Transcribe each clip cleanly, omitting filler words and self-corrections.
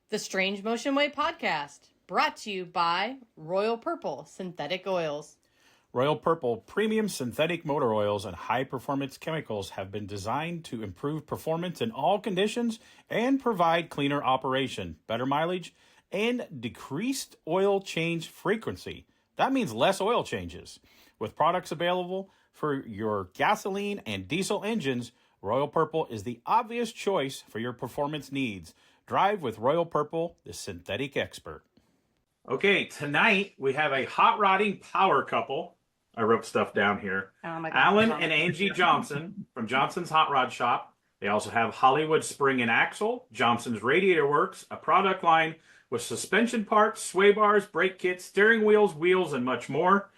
The Strange Motion Way podcast, brought to you by Royal Purple Synthetic Oils. Royal Purple premium synthetic motor oils and high-performance chemicals have been designed to improve performance in all conditions and provide cleaner operation, better mileage, and decreased oil change frequency. That means less oil changes. With products available for your gasoline and diesel engines, Royal Purple is the obvious choice for your performance needs. Drive with Royal Purple, the synthetic expert. Okay, tonight we have a hot rodding power couple. I wrote stuff down here. Oh my God. Alan and Angie Johnson from Johnson's Hot Rod Shop. They also have Hollywood Spring and Axle, Johnson's Radiator Works, a product line with suspension parts, sway bars, brake kits, steering wheels, and much more.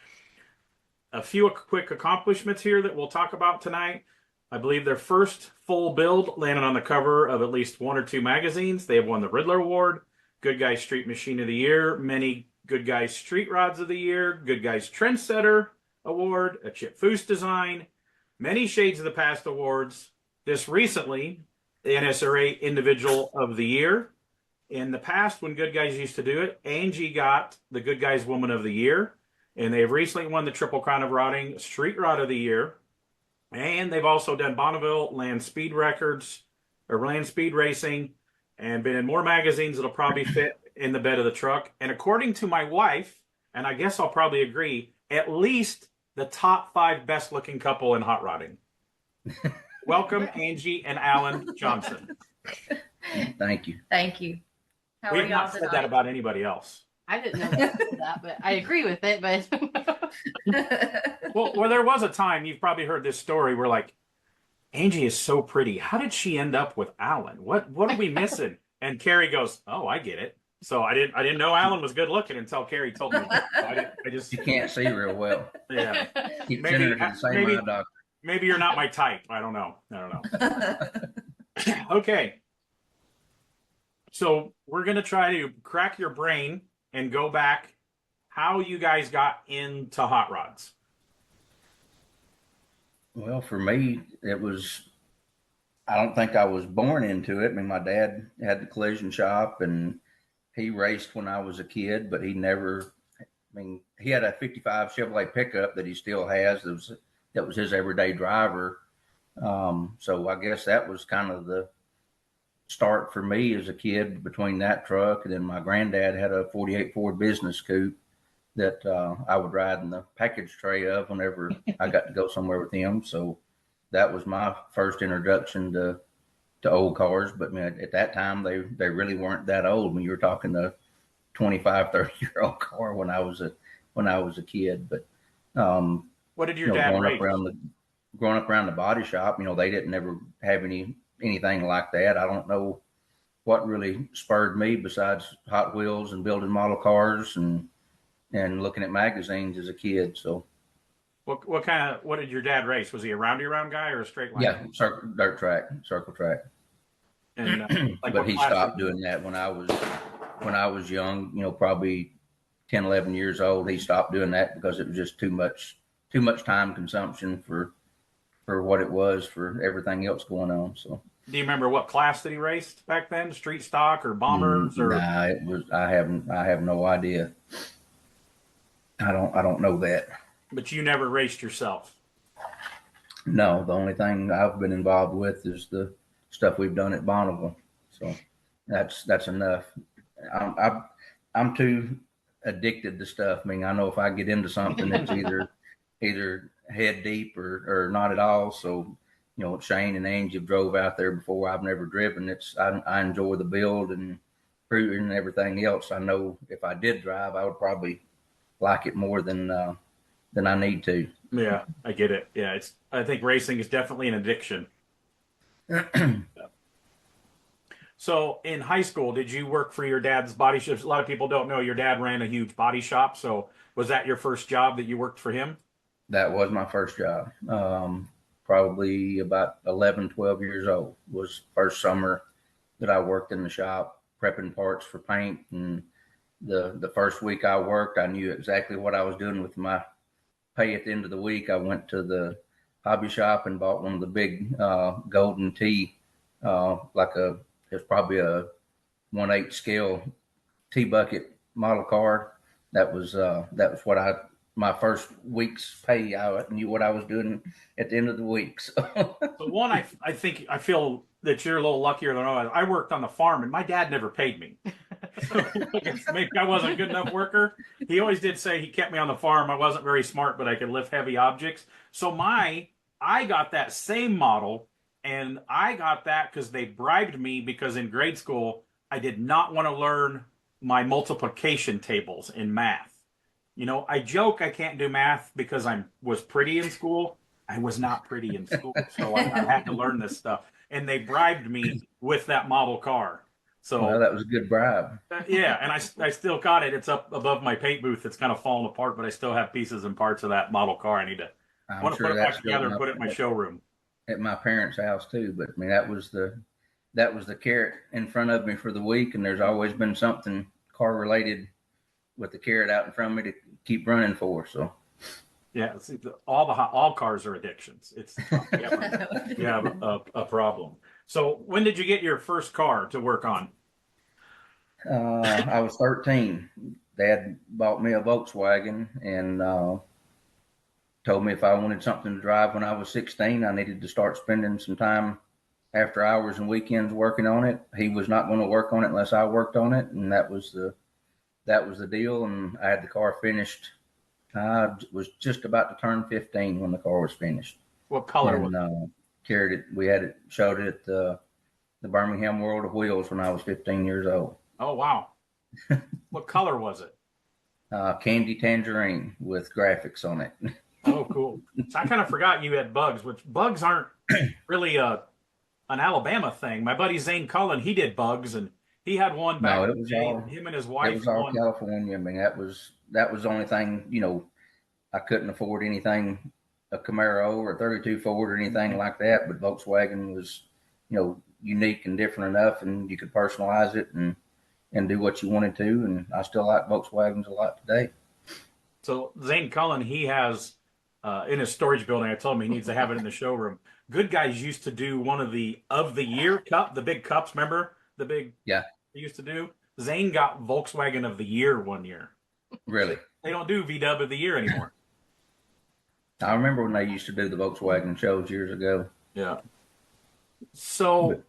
A few quick accomplishments here that we'll talk about tonight. I believe their first full build landed on the cover of at least one or two magazines. They have won the Riddler Award, Good Guys Street Machine of the Year, many Good Guys Street Rods of the Year, Good Guys Trendsetter Award, a Chip Foose design, many Shades of the Past awards. This recently, the NSRA Individual of the Year. In the past, when Good Guys used to do it, Angie got the Good Guys Woman of the Year, and they've recently won the Triple Crown of Rodding Street Rod of the Year. And they've also done Bonneville Land Speed Records, or Land Speed Racing, and been in more magazines that'll probably fit in the bed of the truck. And according to my wife, and I guess I'll probably agree, at least the top 5 best looking couple in hot rodding. Welcome, Angie and Alan Johnson. Thank you. Thank you. How We are have y'all not said tonight? that about anybody else. I didn't know that, but I agree with it. But Well, there was a time, you've probably heard this story, where like, Angie is so pretty. How did she end up with Alan? What are we missing? And Carrie goes, "Oh, I get it." So I didn't know Alan was good looking until Carrie told me. I just You can't see real well. yeah. Keep Maybe- sending her to the same maybe- eye doctor. Maybe you're not my type. I don't know. Okay. So we're gonna try to crack your brain and go back how you guys got into hot rods. Well, for me, it was, I don't think I was born into it. I mean, my dad had the collision shop and he raced when I was a kid, but he never, I mean, he had a 55 Chevrolet pickup that he still has. That was his everyday driver. So I guess that was kind of the start for me as a kid between that truck. And then my granddad had a 48 Ford business coupe that I would ride in the package tray of whenever I got to go somewhere with him. So that was my first introduction to old cars. But man, at that time, they really weren't that old. When you were talking a 25, 30-year-old car when I was a kid. But What did your dad race? Growing up around the body shop, they didn't ever have anything like that. I don't know what really spurred me besides Hot Wheels and building model cars and looking at magazines as a kid. So What did your dad race? Was he a roundy-around guy or a straight line? yeah, circle track. And But he stopped doing that when I was young, probably 10, 11 years old. He stopped doing that because it was just too much time consumption for what it was for everything else going on. So do you remember what class that he raced back then? Street stock or bombers or? Nah, it was. I have no idea. I don't know that. But you never raced yourself. No, the only thing I've been involved with is the stuff we've done at Bonneville. So that's enough. I'm too addicted to stuff. I mean, I know if I get into something, it's either head deep or not at all. So, Shane and Angie drove out there before. I've never driven. I enjoy the build and cruising and everything else. I know if I did drive, I would probably like it more than I need to. Yeah, I get it. Yeah, I think racing is definitely an addiction. So in high school, did you work for your dad's body shop? A lot of people don't know your dad ran a huge body shop. So was that your first job that you worked for him? That was my first job. Probably about 11, 12 years old was first summer that I worked in the shop prepping parts for paint. And the first week I worked, I knew exactly what I was doing with my pay at the end of the week. I went to the hobby shop and bought one of the big golden tee, it's probably a 1/8 scale T-bucket model car. That was what my first week's pay. I knew what I was doing at the end of the week. So. But one, I feel that you're a little luckier than I was. I worked on the farm, and my dad never paid me. So I guess maybe I wasn't a good enough worker. He always did say he kept me on the farm. I wasn't very smart, but I could lift heavy objects. So I got that same model, and I got that because they bribed me because in grade school I did not want to learn my multiplication tables in math. You know, I joke I can't do math because I was pretty in school. I was not pretty in school, so I had to learn this stuff. And they bribed me with that model car. So well, that was a good bribe. Yeah, and I still got it. It's up above my paint booth. It's kind of fallen apart, but I still have pieces and parts of that model car. I want to put it back together and put it in my showroom. At my parents' house too, but I mean that was the carrot in front of me for the week, and there's always been something car related with the carrot out in front of me to keep running for. So yeah, all cars are addictions. It's you have a problem. So when did you get your first car to work on? I was 13. Dad bought me a Volkswagen and told me if I wanted something to drive when I was 16, I needed to start spending some time after hours and weekends working on it. He was not going to work on it unless I worked on it, and that was the deal. And I had the car finished. I was just about to turn 15 when the car was finished. What color was it? Carried it. We had it, showed it at the Birmingham World of Wheels when I was 15 years old. Oh, wow. What color was it? Candy tangerine with graphics on it. Oh, cool. So I kind of forgot you had bugs, which bugs aren't really an Alabama thing. My buddy Zane Cullen, he did bugs, and he had one back. No, it was all him and his wife. It was all California. I mean, that was the only thing. You know, I couldn't afford anything, a Camaro or a 32 Ford or anything like that. But Volkswagen was, unique and different enough, and you could personalize it and do what you wanted to. And I still like Volkswagens a lot today. So Zane Cullen, he has in his storage building. I told him he needs to have it in the showroom. Good Guys used to do one of the year cup, the big cups. Remember the big? Yeah. They used to do. Zane got Volkswagen of the Year one year. Really? They don't do VW of the Year anymore. I remember when they used to do the Volkswagen shows years ago. Yeah. So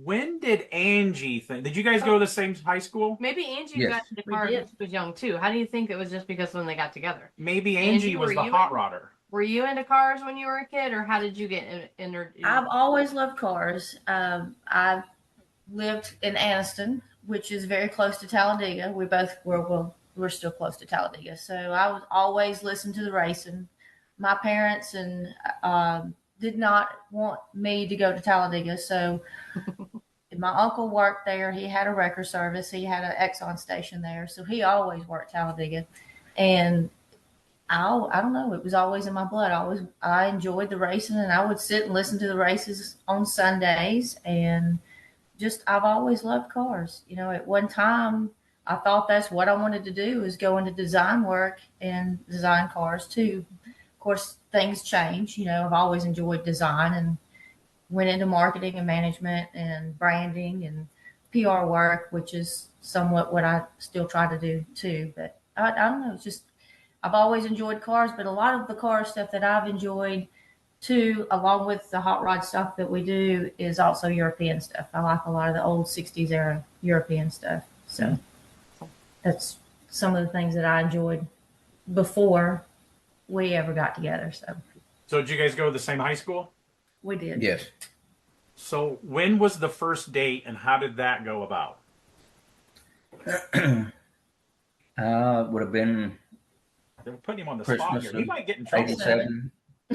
when did Angie think? Did you guys go to the same high school? Maybe Angie Yes. got into cars when she was young too. How do you think it was just because when they got together? Maybe Angie was the hot rodder. Were you into cars when you were a kid, or how did you get into? I've always loved cars. I lived in Anniston, which is very close to Talladega. We both were, well, we're still close to Talladega. So I was always listening to the racing. My parents did not want me to go to Talladega. So my uncle worked there. He had a record service. He had an Exxon station there. So he always worked Talladega. And I don't know. It was always in my blood. I enjoyed the racing, and I would sit and listen to the races on Sundays. And I've always loved cars. At one time, I thought that's what I wanted to do, is go into design work and design cars too. Of course, things change. I've always enjoyed design and went into marketing and management and branding and PR work, which is somewhat what I still try to do too. But I don't know. It's just, I've always enjoyed cars, but a lot of the car stuff that I've enjoyed too, along with the hot rod stuff that we do, is also European stuff. I like a lot of the old 60s era European stuff. So that's some of the things that I enjoyed before we ever got together. So did you guys go to the same high school? We did. Yes. So when was the first date, and how did that go about? Would have been They're putting him on the Christmas spot here. You might get in trouble. 87.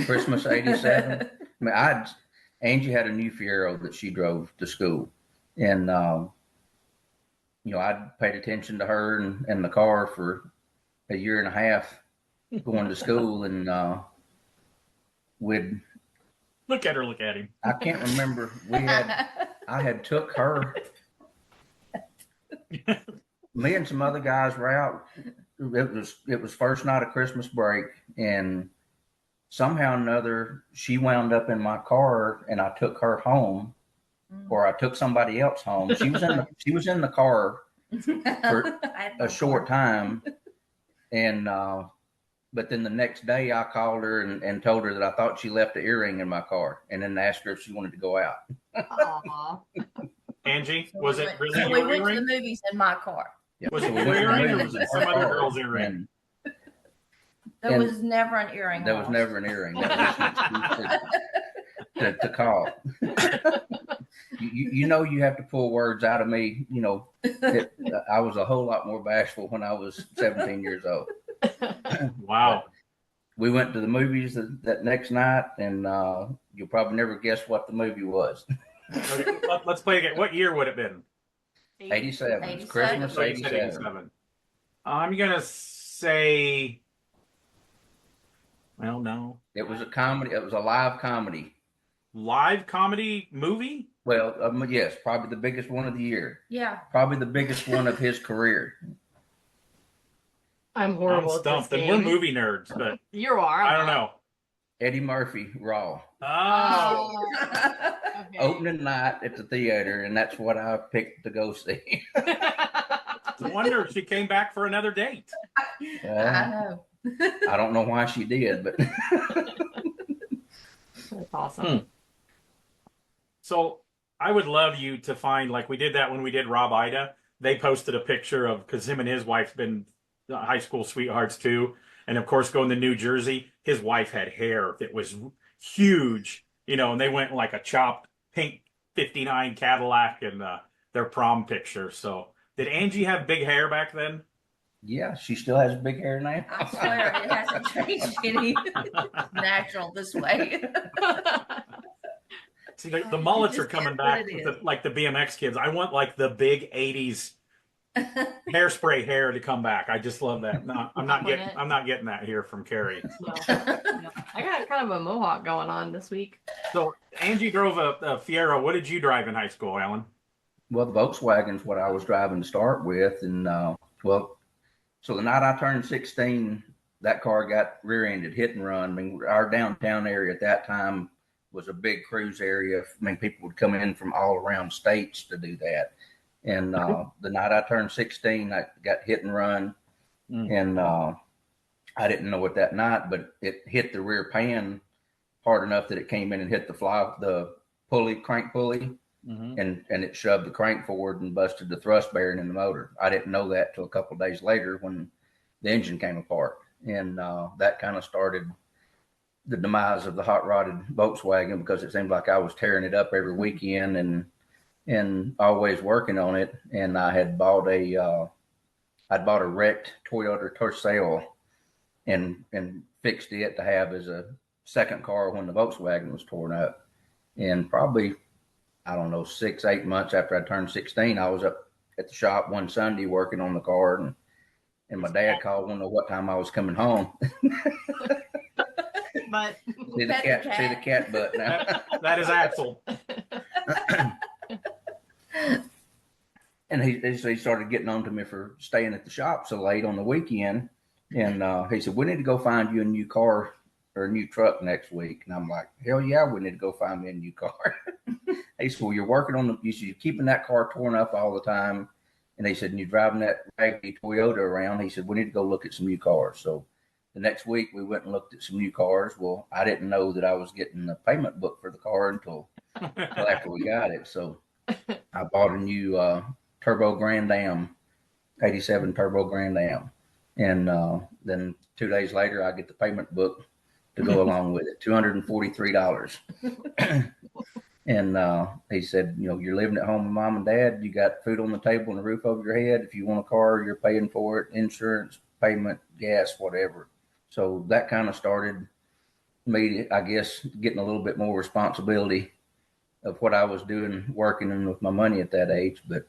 Christmas 87. I mean, Angie had a new Fiero that she drove to school, and I'd paid attention to her and the car for a year and a half going to school, and we'd Look at her, look at him. I can't remember. I had took her. Me and some other guys were out. It was first night of Christmas break, and somehow or another she wound up in my car, and I took her home, or I took somebody else home. She was in the car for a short time, and but then the next day I called her and told her that I thought she left an earring in my car, and then asked her if she wanted to go out. Aw. Angie, was it really So your we went to earring? the movies in my car. Yeah. Was So it we your went to the earring or movies was in it some her other car, girl's earring? and There And was never an earring. there was lost. never an earring. That was an excuse to call. You know, you have to pull words out of me. You know, I was a whole lot more bashful when I was 17 years old. Wow. We went to the movies that next night, and you'll probably never guess what the movie was. Okay, let's play again. What year would it have been? 87. 87. Christmas So you said 87. I'm gonna say. Well, no. It was a comedy. It was a live comedy. Live comedy movie? Well, yes, probably the biggest one of the year. Yeah. Probably the biggest one of his career. I'm I'm horrible at this stumped. And game. we're movie nerds, but You are. I don't know. Eddie Murphy, Raw. Oh, Okay. Opening night at the theater, and that's what I picked to go see. no wonder she came back for another date. I know. I don't know why she did, but That's awesome. So I would love you to find, like we did that when we did Rob Ida. They posted a picture of, because him and his wife's been high school sweethearts too. And of course, going to New Jersey, his wife had hair that was huge, you know, and they went in like a chopped pink 59 Cadillac in their prom picture. So did Angie have big hair back then? yeah, she still has big hair now. I swear it hasn't changed any. Natural this way. See, the mullets Just are coming is back what it with is. like the BMX kids. I want like the big 80s hairspray hair to come back. I just love that. No, I'm not getting that here from Carrie. No. No. I got kind of a mohawk going on this week. So Angie drove a Fiero. What did you drive in high school, Alan? Well, the Volkswagen's what I was driving to start with, and so the night I turned 16, that car got rear-ended, hit and run. I mean, our downtown area at that time was a big cruise area. I mean, people would come in from all around states to do that. And the night I turned 16, I got hit and run, and I didn't know it that night, but it hit the rear pan hard enough that it came in and hit the crank pulley. And it shoved the crank forward and busted the thrust bearing in the motor. I didn't know that till a couple of days later when the engine came apart, and that kind of started the demise of the hot rodded Volkswagen, because it seemed like I was tearing it up every weekend and always working on it. And I had bought a wrecked Toyota Tercel and fixed it to have as a second car when the Volkswagen was torn up. And probably, I don't know, 6-8 months after I turned 16, I was up at the shop one Sunday working on the car, and my dad called, wanted to know what time I was coming home. But see the cat butt now. That is Axel. And he started getting on to me for staying at the shop so late on the weekend. And he said, we need to go find you a new car or a new truck next week. And I'm like, hell yeah, we need to go find me a new car. He said, well, you're working on you're keeping that car torn up all the time. And he said, and you're driving that raggedy Toyota around. He said, we need to go look at some new cars. So the next week we went and looked at some new cars. Well, I didn't know that I was getting the payment book for the car until after we got it. So I bought a new Turbo Grand Am, 87 Turbo Grand Am. And then 2 days later, I get the payment book to go along with it, $243. And he said, you know, you're living at home with mom and dad. You got food on the table and a roof over your head. If you want a car, you're paying for it, insurance, payment, gas, whatever. So that kind of started me, I guess, getting a little bit more responsibility of what I was doing, working with my money at that age. But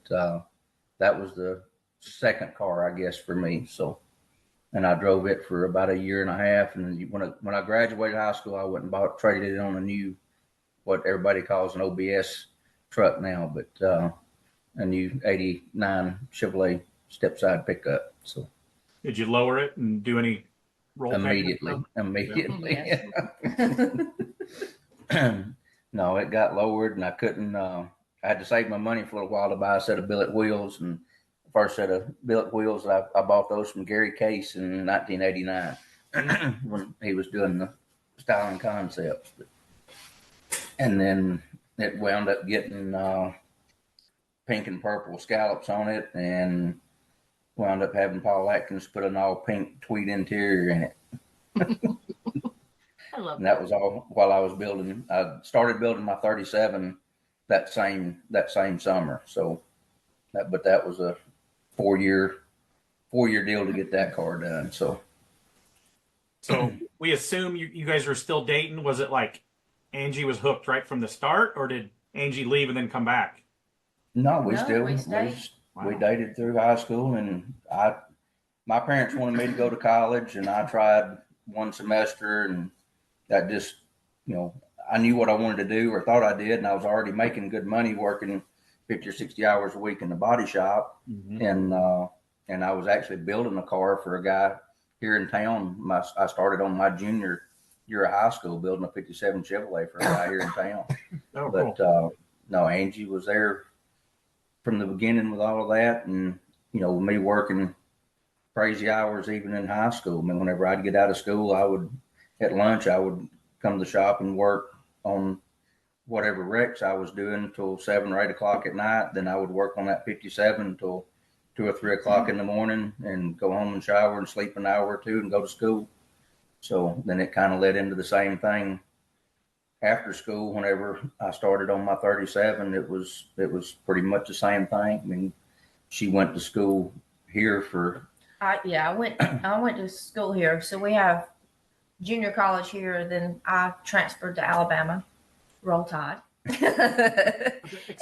that was the second car, I guess, for me. So, and I drove it for about a year and a half. And when I graduated high school, I went and traded it on a new, what everybody calls an OBS truck now, but a new 89 Chevrolet step-side pickup. So Did you lower it and do any roll immediately. Yes. No, it got lowered, and I couldn't I had to save my money for a while to buy a set of billet wheels, and the first set of billet wheels I bought those from Gary Case in 1989 when he was doing the styling concepts. And then it wound up getting pink and purple scallops on it, and wound up having Paul Atkins put an all pink tweed interior in it. I love And that was all while I was building. I started building my 37 that same summer. So that was a 4-year deal to get that car done. So we assume you guys are still dating. Was it like Angie was hooked right from the start, or did Angie leave and then come back? no, we dated through high school, and my parents wanted me to go to college, and I tried one semester, and that just, I knew what I wanted to do, or thought I did, and I was already making good money working 50 or 60 hours a week in the body shop. And I was actually building a car for a guy here in town. I started on my junior year of high school building a 57 Chevrolet for a guy here in town. Oh, But cool. no, Angie was there from the beginning with all of that, and me working crazy hours even in high school. I mean, whenever I'd get out of school, at lunch I would come to the shop and work on whatever wrecks I was doing till 7 or 8 o'clock at night. Then I would work on that 57 until 2 or 3 o'clock in the morning, and go home and shower and sleep an hour or two and go to school. So then it kind of led into the same thing after school. Whenever I started on my 37, it was pretty much the same thing. I mean, she went to school here for. I went to school here. So we have junior college here. Then I transferred to Alabama, Roll Tide,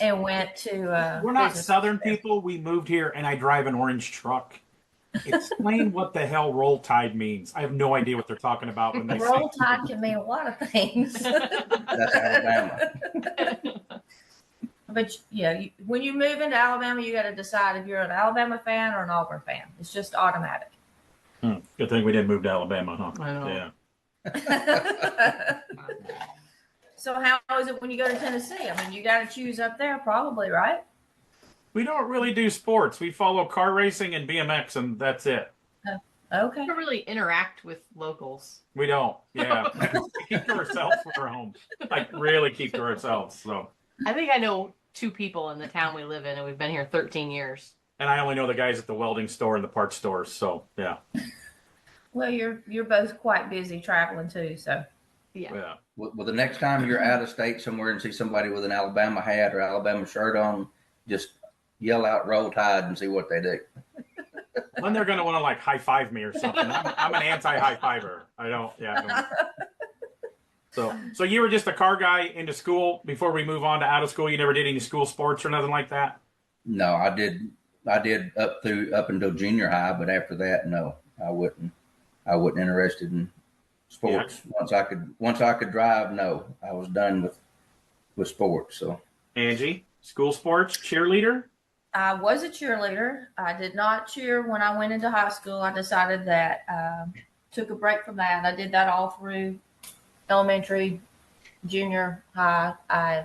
and went to. We're not business Southern there. people. We moved here, and I drive an orange truck. Explain what the hell roll tide means. I have no idea what they're talking about when they Roll say Tide can mean a lot of things. That's Alabama. But when you move into Alabama, you got to decide if you're an Alabama fan or an Auburn fan. It's just automatic. Good thing we didn't move to Alabama, huh? I know. Yeah. So how is it when you go to Tennessee? I mean, you got to choose up there probably, right? We don't really do sports. We follow car racing and BMX, and that's it. Okay. We don't really interact with locals. We don't. Yeah. We keep to ourselves when we're home. Like, really keep to ourselves. So. I think I know 2 people in the town we live in, and we've been here 13 years. And I only know the guys at the welding store and the parts stores. So, yeah. Well, you're both quite busy traveling too, so. Yeah. Well, the next time you're out of state somewhere and see somebody with an Alabama hat or Alabama shirt on, just yell out "Roll Tide" and see what they do. When they're going to want to like high five me or something. I'm an anti high fiver. I don't. So you were just a car guy into school before we move on to out of school. You never did any school sports or nothing like that? No, I did up until junior high, but after that, no, I wasn't interested in sports. Yeah. Once I could drive, no, I was done with sports. So Angie, school sports, cheerleader? I was a cheerleader. I did not cheer when I went into high school. I decided that took a break from that. I did that all through elementary, junior high. I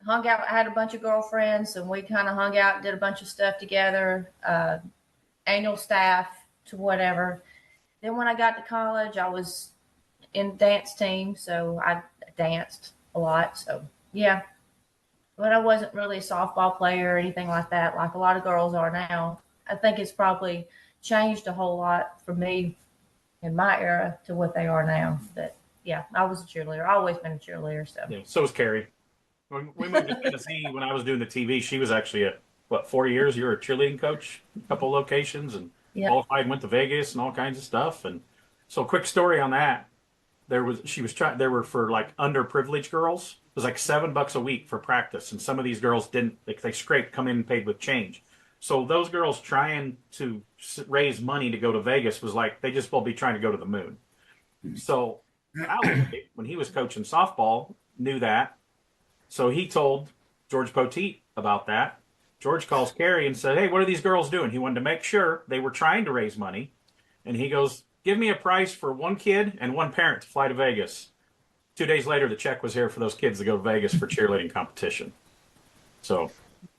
hung out. I had a bunch of girlfriends, and we kind of hung out and did a bunch of stuff together, annual staff to whatever. Then when I got to college, I was in dance team, so I danced a lot. So, yeah. But I wasn't really a softball player or anything like that, like a lot of girls are now. I think it's probably changed a whole lot for me in my era to what they are now. But, yeah, I was a cheerleader. I've always been a cheerleader. So, yeah, so was Carrie. When we moved to Tennessee, when I was doing the TV, she was actually 4 years? You were a cheerleading coach, a couple of locations, and qualified and went to Vegas and all kinds of stuff. And so, quick story on that. There were for like underprivileged girls. It was like $7 a week for practice, and some of these girls didn't. They scraped, come in and paid with change. So those girls trying to raise money to go to Vegas was like they just will be trying to go to the moon. So Alan, when he was coaching softball, knew that. So he told George Poteet about that. George calls Carrie and said, "Hey, what are these girls doing?" He wanted to make sure they were trying to raise money, and he goes, "Give me a price for one kid and one parent to fly to Vegas." 2 days later, the check was here for those kids to go to Vegas for cheerleading competition. So,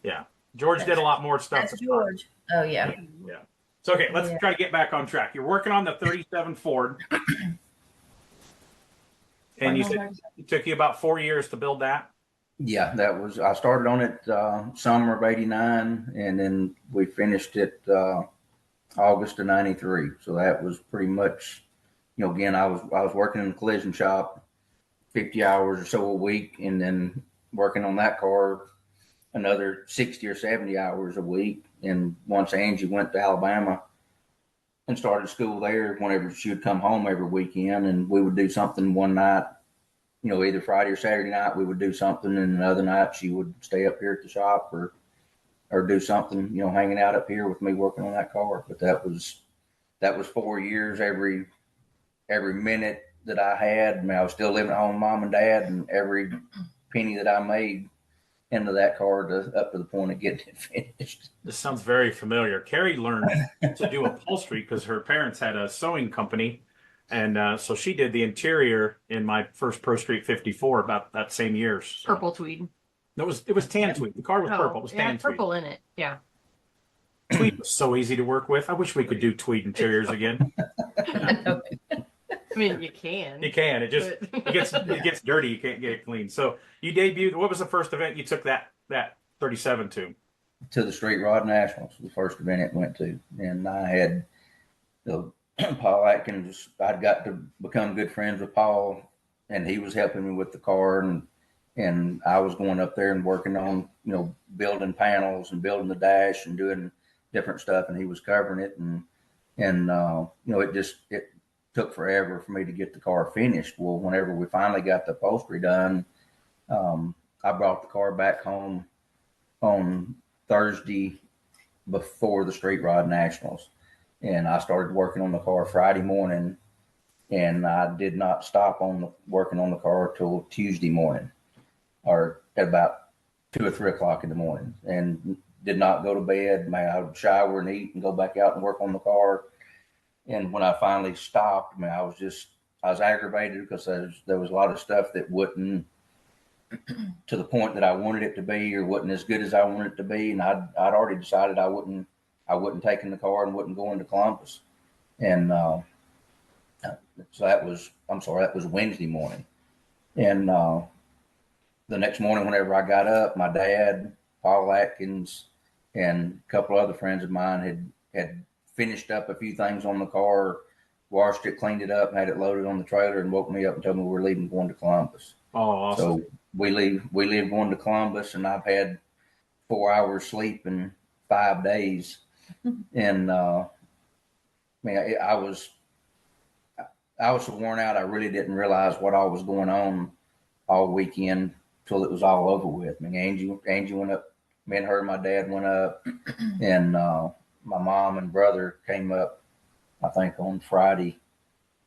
yeah. George did a lot more stuff. That's George. Oh, yeah. Yeah. So, okay, let's try to get back on track. You're working on the 37 Ford. And you said it took you about 4 years to build that? Yeah, I started on it summer of '89, and then we finished it August of '93. So that was pretty much, again, I was working in the collision shop 50 hours or so a week, and then working on that car another 60 or 70 hours a week. And once Angie went to Alabama and started school there, whenever she would come home every weekend, and we would do something one night, either Friday or Saturday night, we would do something, and another night she would stay up here at the shop or do something, hanging out up here with me working on that car. But that was 4 years. Every minute that I had, I mean, I was still living at home with mom and dad, and every penny that I made into that car up to the point of getting it finished. This sounds very familiar. Carrie learned to do upholstery because her parents had a sewing company. And so she did the interior in my first Pro Street 54 about that same year. So. Purple tweed. No, it was tan tweed. The car was purple. It was tan tweed. Purple in it. Yeah. Tweed was so easy to work with. I wish we could do tweed interiors again. I mean, you can. You can. It gets dirty. You can't get it clean. So you debuted. What was the first event you took that 37 to? To the Street Rod Nationals, the first event it went to, and I had Paul Atkins. I'd got to become good friends with Paul, and he was helping me with the car, and I was going up there and working on, building panels and building the dash and doing different stuff, and he was covering it, and it took forever for me to get the car finished. Well, whenever we finally got the upholstery done, I brought the car back home on Thursday before the Street Rod Nationals. And I started working on the car Friday morning, and I did not stop working on the car till Tuesday morning, or at about 2 or 3 o'clock in the morning, and did not go to bed. I would shower and eat and go back out and work on the car. And when I finally stopped, I was aggravated because there was a lot of stuff that wouldn't to the point that I wanted it to be, or wasn't as good as I wanted it to be. And I'd already decided I wouldn't take in the car and wouldn't go into Columbus. And so that was Wednesday morning. And the next morning, whenever I got up, my dad, Paul Atkins, and a couple other friends of mine had finished up a few things on the car, washed it, cleaned it up, and had it loaded on the trailer, and woke me up and told me we were leaving, going to Columbus. Oh, awesome. So we leave going to Columbus, and I've had 4 hours sleep in 5 days. And I was so worn out, I really didn't realize what all was going on all weekend till it was all over with. I mean, Angie went up, me and her and my dad went up, and my mom and brother came up, I think on Friday.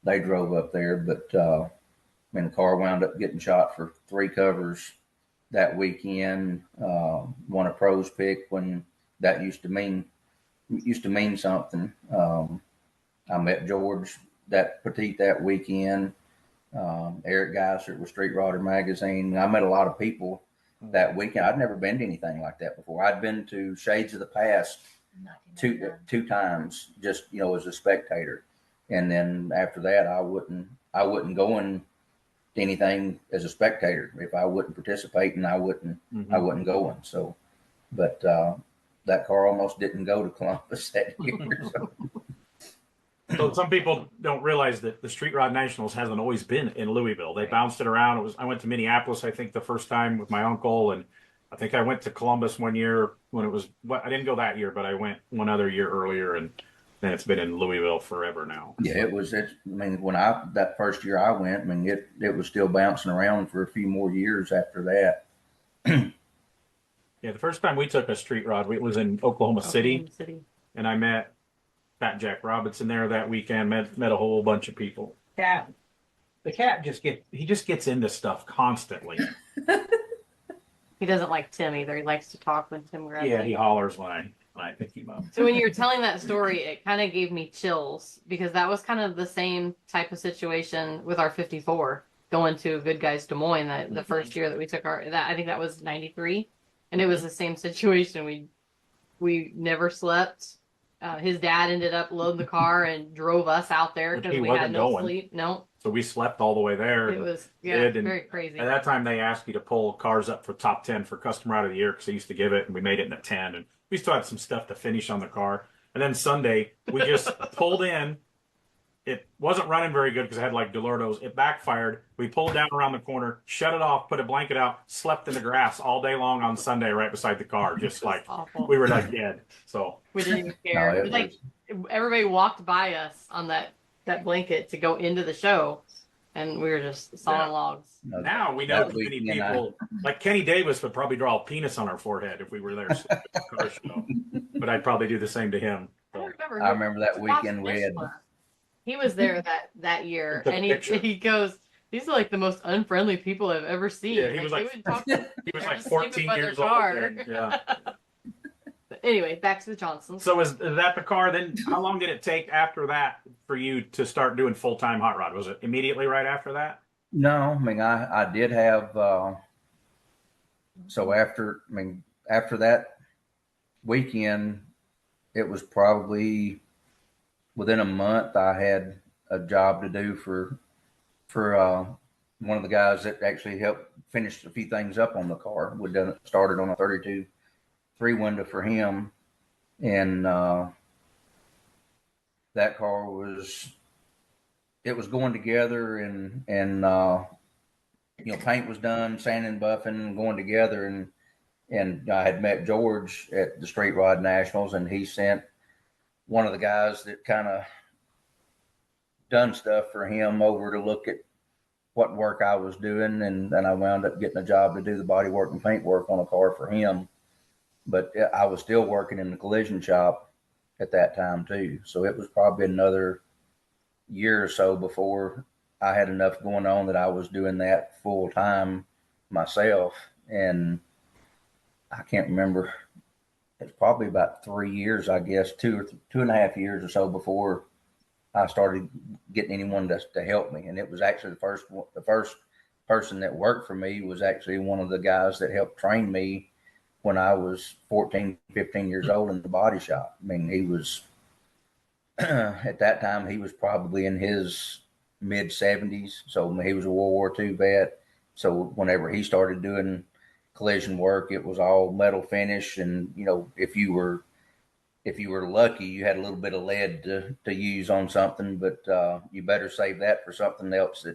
They drove up there, but the car wound up getting shot for 3 covers that weekend. Won a pros pick when that used to mean something. I met George that weekend. Eric Geiser with Street Rodder magazine. I met a lot of people that weekend. I'd never been to anything like that before. I'd been to Shades of the Past two times, just as a spectator, and then after that, I wouldn't go in to anything as a spectator if I wouldn't participate, and I wouldn't go in. So, but that car almost didn't go to Columbus that year. So some people don't realize that the Street Rod Nationals hasn't always been in Louisville. They bounced it around. I went to Minneapolis, I think, the first time with my uncle, and I think I went to Columbus one year when it was. I didn't go that year, but I went one other year earlier, and then it's been in Louisville forever now. Yeah, it was. When that first year I went, it was still bouncing around for a few more years after that. Yeah, the first time we took a street rod, it was in Oklahoma City, and I met Fat Jack Robinson there that weekend. Met a whole bunch of people. The cat just gets into stuff constantly. He doesn't like Tim either. He likes to talk when Tim grabs him. Yeah, he hollers when I pick him up. So when you were telling that story, it kind of gave me chills because that was kind of the same type of situation with our 54 going to Good Guys Des Moines the first year that we took I think that was 93. and it was the same situation. We never slept. His dad ended up loading the car and drove us out there Which because he we had wasn't no going. sleep. No, So we slept all the way there. it was And very crazy. at that time, they asked you to pull cars up for top 10 for customer out of the year because they used to give it, and we made it in the 10. And we still had some stuff to finish on the car. And then Sunday, we just pulled in. It wasn't running very good because it had like Delordos. It backfired. We pulled down around the corner, shut it off, put a blanket out, slept in the grass all day long on Sunday right beside the car, just like Awful. we were like dead. So We didn't even No, care. it It was like everybody walked by us on that blanket to go into the show, and we were just sawing logs. now we know That too many weekend, people, like Kenny Davis would probably draw a penis on our forehead if we were there sleeping at the car show. But I'd probably do the same to him. I So. don't remember. I remember that weekend we had. He was there that year, Took a and picture. he goes, "These are like the most unfriendly people I've ever seen." Yeah, he was they like- wouldn't talk to He was They're like just sleeping 14 by their years old. car. then. Yeah. But anyway, back to the Johnsons. So is that the car? Then how long did it take after that for you to start doing full time hot rod? Was it immediately right after that? No, I mean, I did have, so after that weekend, it was probably within a month I had a job to do for one of the guys that actually helped finish a few things up on the car. We done it, started on a 32 3-window for him, and that car was going together, and paint was done, sanding, buffing, going together, and I had met George at the Straight Rod Nationals, and he sent one of the guys that kind of done stuff for him over to look at what work I was doing, and then I wound up getting a job to do the body work and paint work on a car for him. But I was still working in the collision shop at that time too, so it was probably another year or so before I had enough going on that I was doing that full time myself. And I can't remember, it's probably about 3 years, I guess, 2.5 years or so before I started getting anyone to help me. And it was actually the first person that worked for me was actually one of the guys that helped train me when I was 14, 15 years old in the body shop. I mean, he was, at that time, he was probably in his mid 70s. So he was a World War II vet. So whenever he started doing collision work, it was all metal finish. And, if you were lucky, you had a little bit of lead to use on something, but you better save that for something else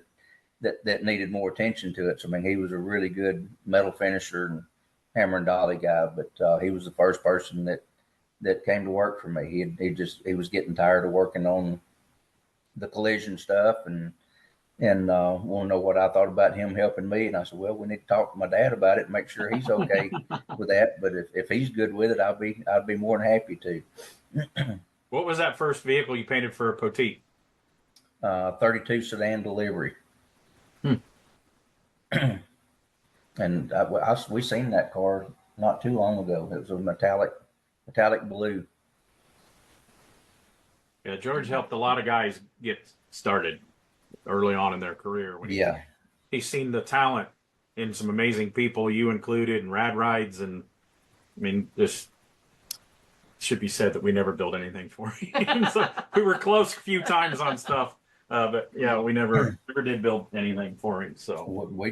that needed more attention to it. So, I mean, he was a really good metal finisher and hammer and dolly guy, but he was the first person that came to work for me. He was getting tired of working on the collision stuff and want to know what I thought about him helping me. And I said, well, we need to talk to my dad about it and make sure he's okay with that. But if he's good with it, I'd be more than happy to. What was that first vehicle you painted for Poteet? 32 sedan delivery. And we seen that car not too long ago. It was a metallic blue. Yeah, George helped a lot of guys get started early on in their career. When he's seen the talent in some amazing people, you included, and Rad Rides, and I mean, this should be said that we never built anything for him. So we were close a few times on stuff, but yeah, we never did build anything for him. So we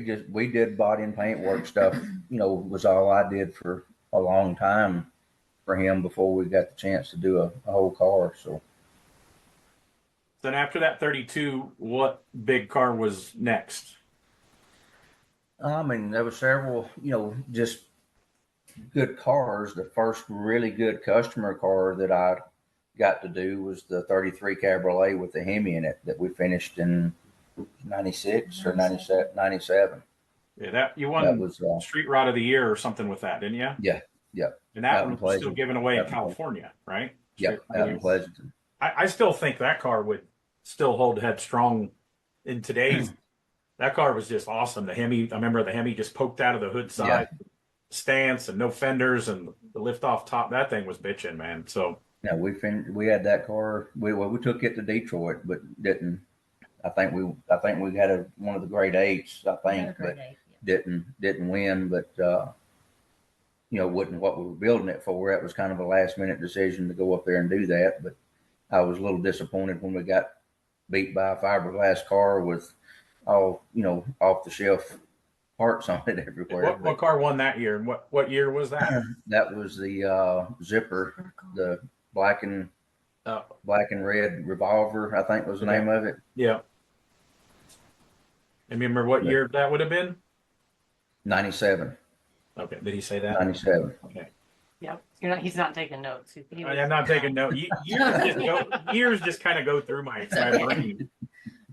did body and paint work stuff. Was all I did for a long time for him before we got the chance to do a whole car. So. Then after that 32, what big car was next? I mean, there were several, just good cars. The first really good customer car that I got to do was the 33 Cabriolet with the Hemi in it that we finished in 96 or 97. Yeah, that you won Street Rod of the Year or something with that, didn't you? Yeah. And that one was still given away in California, right? Yep, out in Pleasanton. I still think that car would still hold headstrong in today's. That car was just awesome. The Hemi, I remember the Hemi just poked out of the hood side, stance, and no fenders, and the lift off top. That thing was bitching, man. So yeah, we had that car. We took it to Detroit, but didn't. I think we had one of the grade 8s. I think, but didn't win. But wasn't what we were building it for. It was kind of a last minute decision to go up there and do that. But I was a little disappointed when we got beat by a fiberglass car with all, off the shelf parts on it everywhere. What car won that year? And what year was that? That was the Zipper, the black and red Revolver, I think was the name of it. Yeah. And remember what year that would have been? 97. Okay. Did he say that? 97. Okay. Yep. He's not taking notes. I'm not taking notes. Years just kind of go through my brain.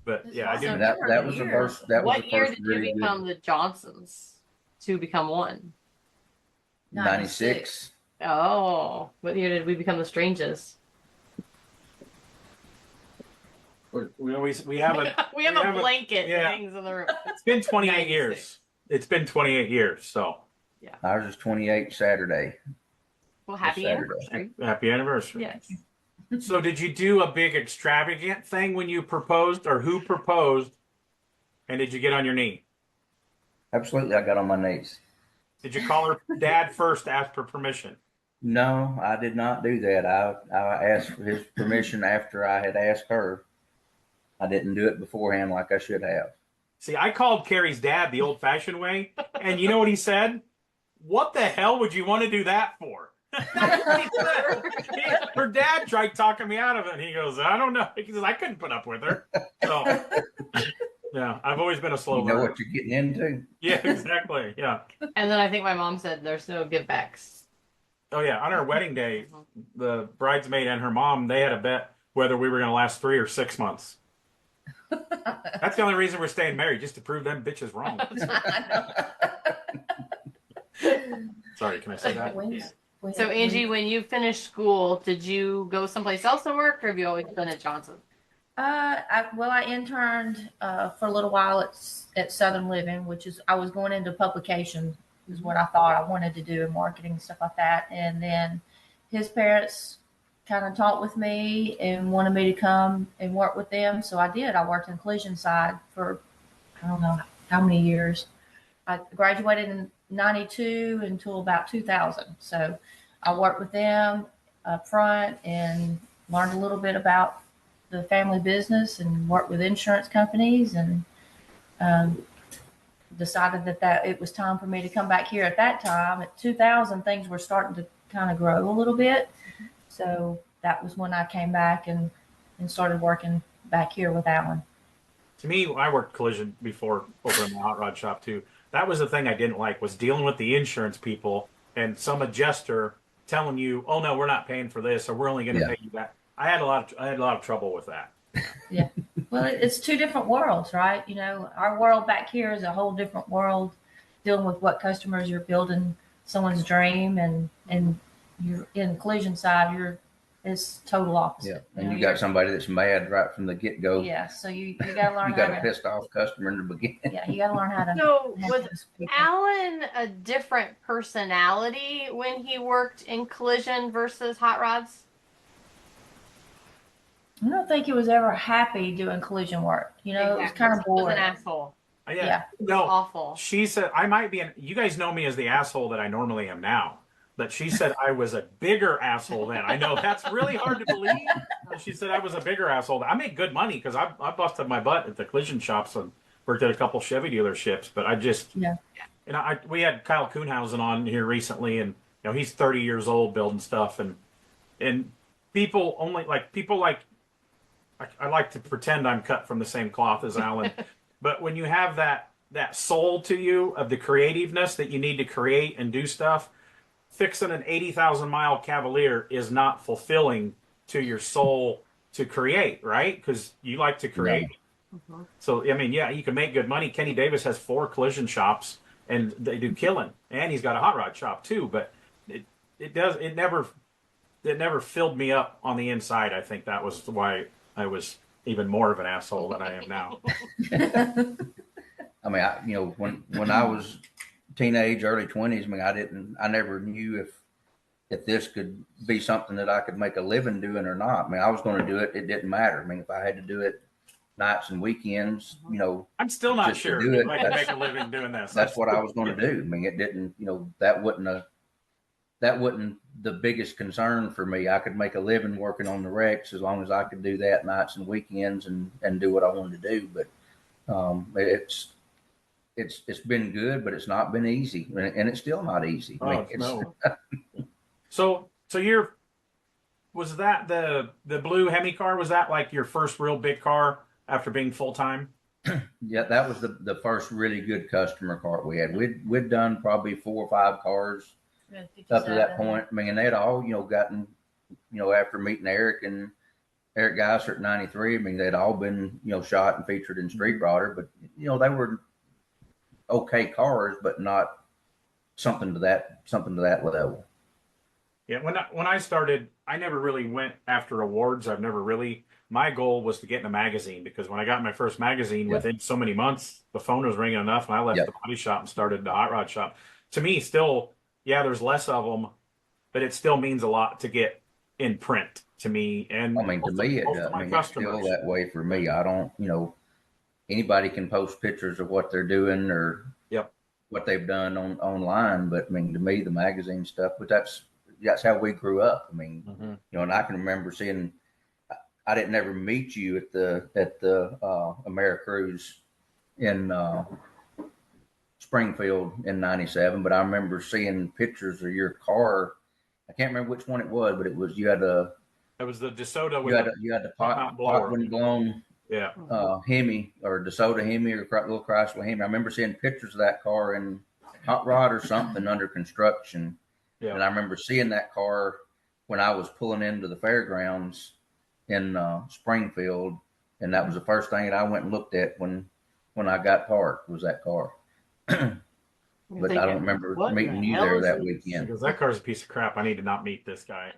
But yeah, I do. That was the first. That was What the year first did you become the Johnsons to become one? 96. Oh, what year did we become the Stranges? We have a we have a blanket yeah. hangs in the room. It's been 28 96. years. It's been 28 years. So Ours is 28 Saturday. Well, happy Saturday. anniversary. happy anniversary. Yes. So did you do a big extravagant thing when you proposed, or who proposed? And did you get on your knee? Absolutely, I got on my knees. Did you call her dad first to ask for permission? No, I did not do that. I asked for his permission after I had asked her. I didn't do it beforehand like I should have. See, I called Carrie's dad the old-fashioned way, and you know what he said? What the hell would you want to do that for? Her dad tried talking me out of it, and he goes, I don't know. He says, I couldn't put up with her. So, yeah, I've always been a slow You know learner. what you're getting into? Yeah, exactly. Yeah. And then I think my mom said there's no give backs. Oh, yeah. On our wedding day, the bridesmaid and her mom, they had a bet whether we were going to last 3 or 6 months. That's the only reason we're staying married, just to prove them bitches wrong. Sorry, can I say that? So Angie, when you finished school, did you go someplace else to work, or have you always been at Johnson? I interned for a little while at Southern Living, which is I was going into publication is what I thought I wanted to do in marketing and stuff like that. And then his parents kind of talked with me and wanted me to come and work with them. So I did. I worked in collision side for I don't know how many years. I graduated in 92 until about 2000. So I worked with them up front and learned a little bit about the family business and worked with insurance companies and decided that it was time for me to come back here at that time. At 2000, things were starting to kind of grow a little bit. So that was when I came back and started working back here with Alan. To me, I worked collision before over in the hot rod shop too. That was the thing I didn't like, was dealing with the insurance people and some adjuster telling you, "Oh no, we're not paying for this, or we're only going to pay you that." I had a lot of trouble with that. Yeah. Well, it's two different worlds, right? Our world back here is a whole different world, dealing with what customers you're building someone's dream, and you're in collision side, it's total opposite. Yeah, and you got somebody that's mad right from the get go. Yeah, so you got to learn. You got a pissed off customer in the beginning. Yeah, you got to learn how to. So was Alan a different personality when he worked in collision versus hot rods? I don't think he was ever happy doing collision work. It was kind of He was boring. an asshole. Yeah. No, Awful. she said I might be. You guys know me as the asshole that I normally am now. But she said I was a bigger asshole then. I know that's really hard to believe. She said I was a bigger asshole. I made good money because I busted my butt at the collision shops and worked at a couple Chevy dealerships. But I just, we had Kyle Kuhnhausen on here recently, and he's 30 years old building stuff, and people like I like to pretend I'm cut from the same cloth as Alan, but when you have that soul to you of the creativeness that you need to create and do stuff. Fixing an 80,000-mile Cavalier is not fulfilling to your soul to create, right? Because you like to create. Mm-hmm. So, you can make good money. Kenny Davis has 4 collision shops, and they do killing. And he's got a hot rod shop, too. But it never filled me up on the inside. I think that was why I was even more of an asshole than I am now. When I was teenage, early 20s, I never knew if this could be something that I could make a living doing or not. I was going to do it. It didn't matter. If I had to do it nights and weekends, I'm still not sure if I can make a living doing this. That's what I was going to do. It didn't, that wasn't that wasn't the biggest concern for me. I could make a living working on the wrecks as long as I could do that nights and weekends and do what I wanted to do. But it's been good, but it's not been easy, and it's still not easy. I mean, no. So was that the blue Hemi car? Was that like your first real big car after being full time? Yeah, that was the first really good customer car we had. We'd done probably 4 or 5 cars up to that point. I mean, and they'd all, gotten, after meeting Eric and Eric Geiser at 93, I mean, they'd all been, shot and featured in Street Rodder, but, they were okay cars, but not something to that level. Yeah, when I started, I never really went after awards. My goal was to get in a magazine, because when I got my first magazine, within so many months, the phone was ringing enough, and I left the body shop and started the hot rod shop. To me, still, there's less of them, but it still means a lot to get in print to me. And I mean, to me, it's still that way for me. I don't, anybody can post pictures of what they're doing or what they've done online, but I mean, to me, the magazine stuff, but that's how we grew up. I mean, and I can remember seeing. I didn't ever meet you at the AmeriCruise in Springfield in '97, but I remember seeing pictures of your car. I can't remember which one it was, but it was It was the DeSoto. You had the pot wind blown Hemi or DeSoto Hemi or little Chrysler Hemi. I remember seeing pictures of that car in Hot Rod or something under construction, and I remember seeing that car when I was pulling into the fairgrounds in Springfield, and that was the first thing that I went and looked at when I got parked, was that car. But I don't remember meeting you there that weekend. Because that car's a piece of crap. I need to not meet this guy.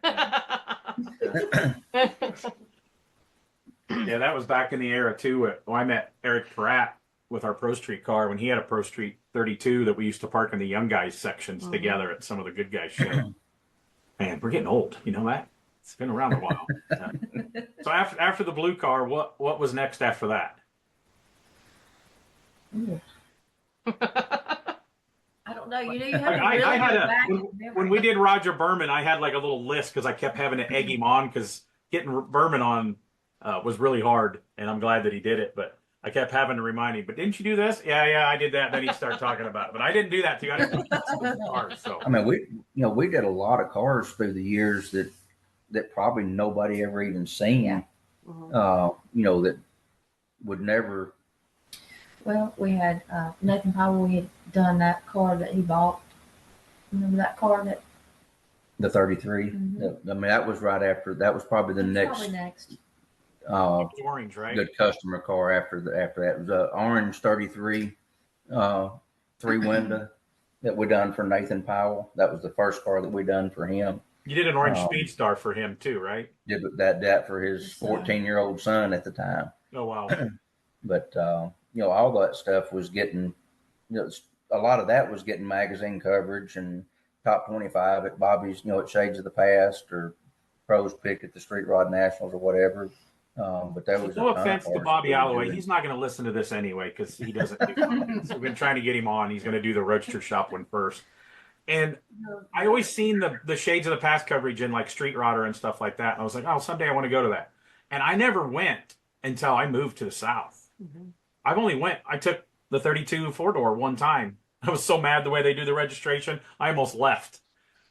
Yeah, that was back in the era too. I met Eric Pratt with our Pro Street car when he had a Pro Street 32 that we used to park in the young guys sections together at some of the good guys shows. Man, we're getting old. You know that? It's been around a while. So after the blue car, what was next after that? I don't know. You have to really I had go back. When we did Roger Berman, I had like a little list because I kept having to egg him on, because getting Berman on was really hard, and I'm glad that he did it. But I kept having to remind him. But didn't you do this? Yeah, I did that. Then he'd start talking about it. But I didn't do that to you. I didn't do the cars. So I mean, we did a lot of cars through the years that probably nobody ever even seen. That would never. Well, we had Nathan Powell. We had done that car that he bought. Remember that car that the 33. I mean, that was right after. That was probably the next. Probably next. Orange, right? Good customer car after that. It was an orange 33, 3-window that we done for Nathan Powell. That was the first car that we done for him. You did an orange Speedstar for him too, right? Did that for his 14-year-old son at the time. Oh wow! But all that stuff was getting, a lot of that was getting magazine coverage and top 25 at Bobby's, at Shades of the Past or Pros Pick at the Street Rod Nationals or whatever. But that was no offense to Bobby Alloway. He's not going to listen to this anyway because he doesn't do it. So we've been trying to get him on. He's going to do the Roadster Shop one first. And I always seen the Shades of the Past coverage in like Street Rodder and stuff like that. And I was like, oh, someday I want to go to that. And I never went until I moved to the South. I took the 32 4-door one time. I was so mad the way they do the registration. I almost left.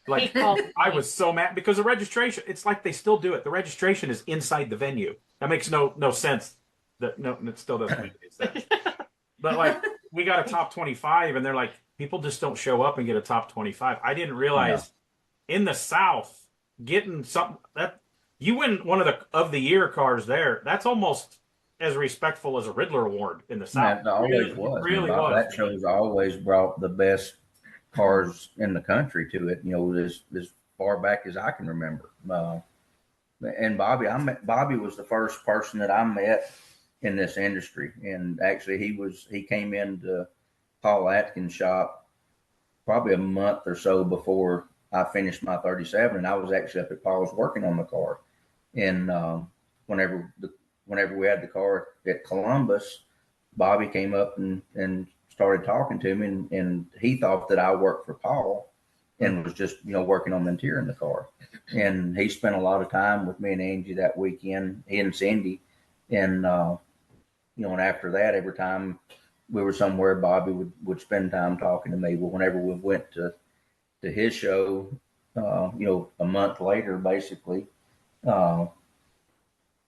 Like, I was so mad because the registration, it's like they still do it. The registration is inside the venue. That makes no sense. It still doesn't make any sense. But like, we got a top 25 and they're like, people just don't show up and get a top 25. I didn't realize in the South, getting something that you win one of the year cars there, that's almost as respectful as a Riddler Award in the South. That always was. Really was. That show's always brought the best cars in the country to it, as far back as I can remember. And Bobby was the first person that I met in this industry. And actually he came into Paul Atkins' shop probably a month or so before I finished my 37. And I was actually up at Paul's working on the car. And whenever we had the car at Columbus, Bobby came up and started talking to me, and he thought that I worked for Paul. and was just, working on the interior in the car. And he spent a lot of time with me and Angie that weekend, he and Cindy. And, and after that, every time we were somewhere, Bobby would spend time talking to me. But whenever we went to his show, a month later, basically, uh,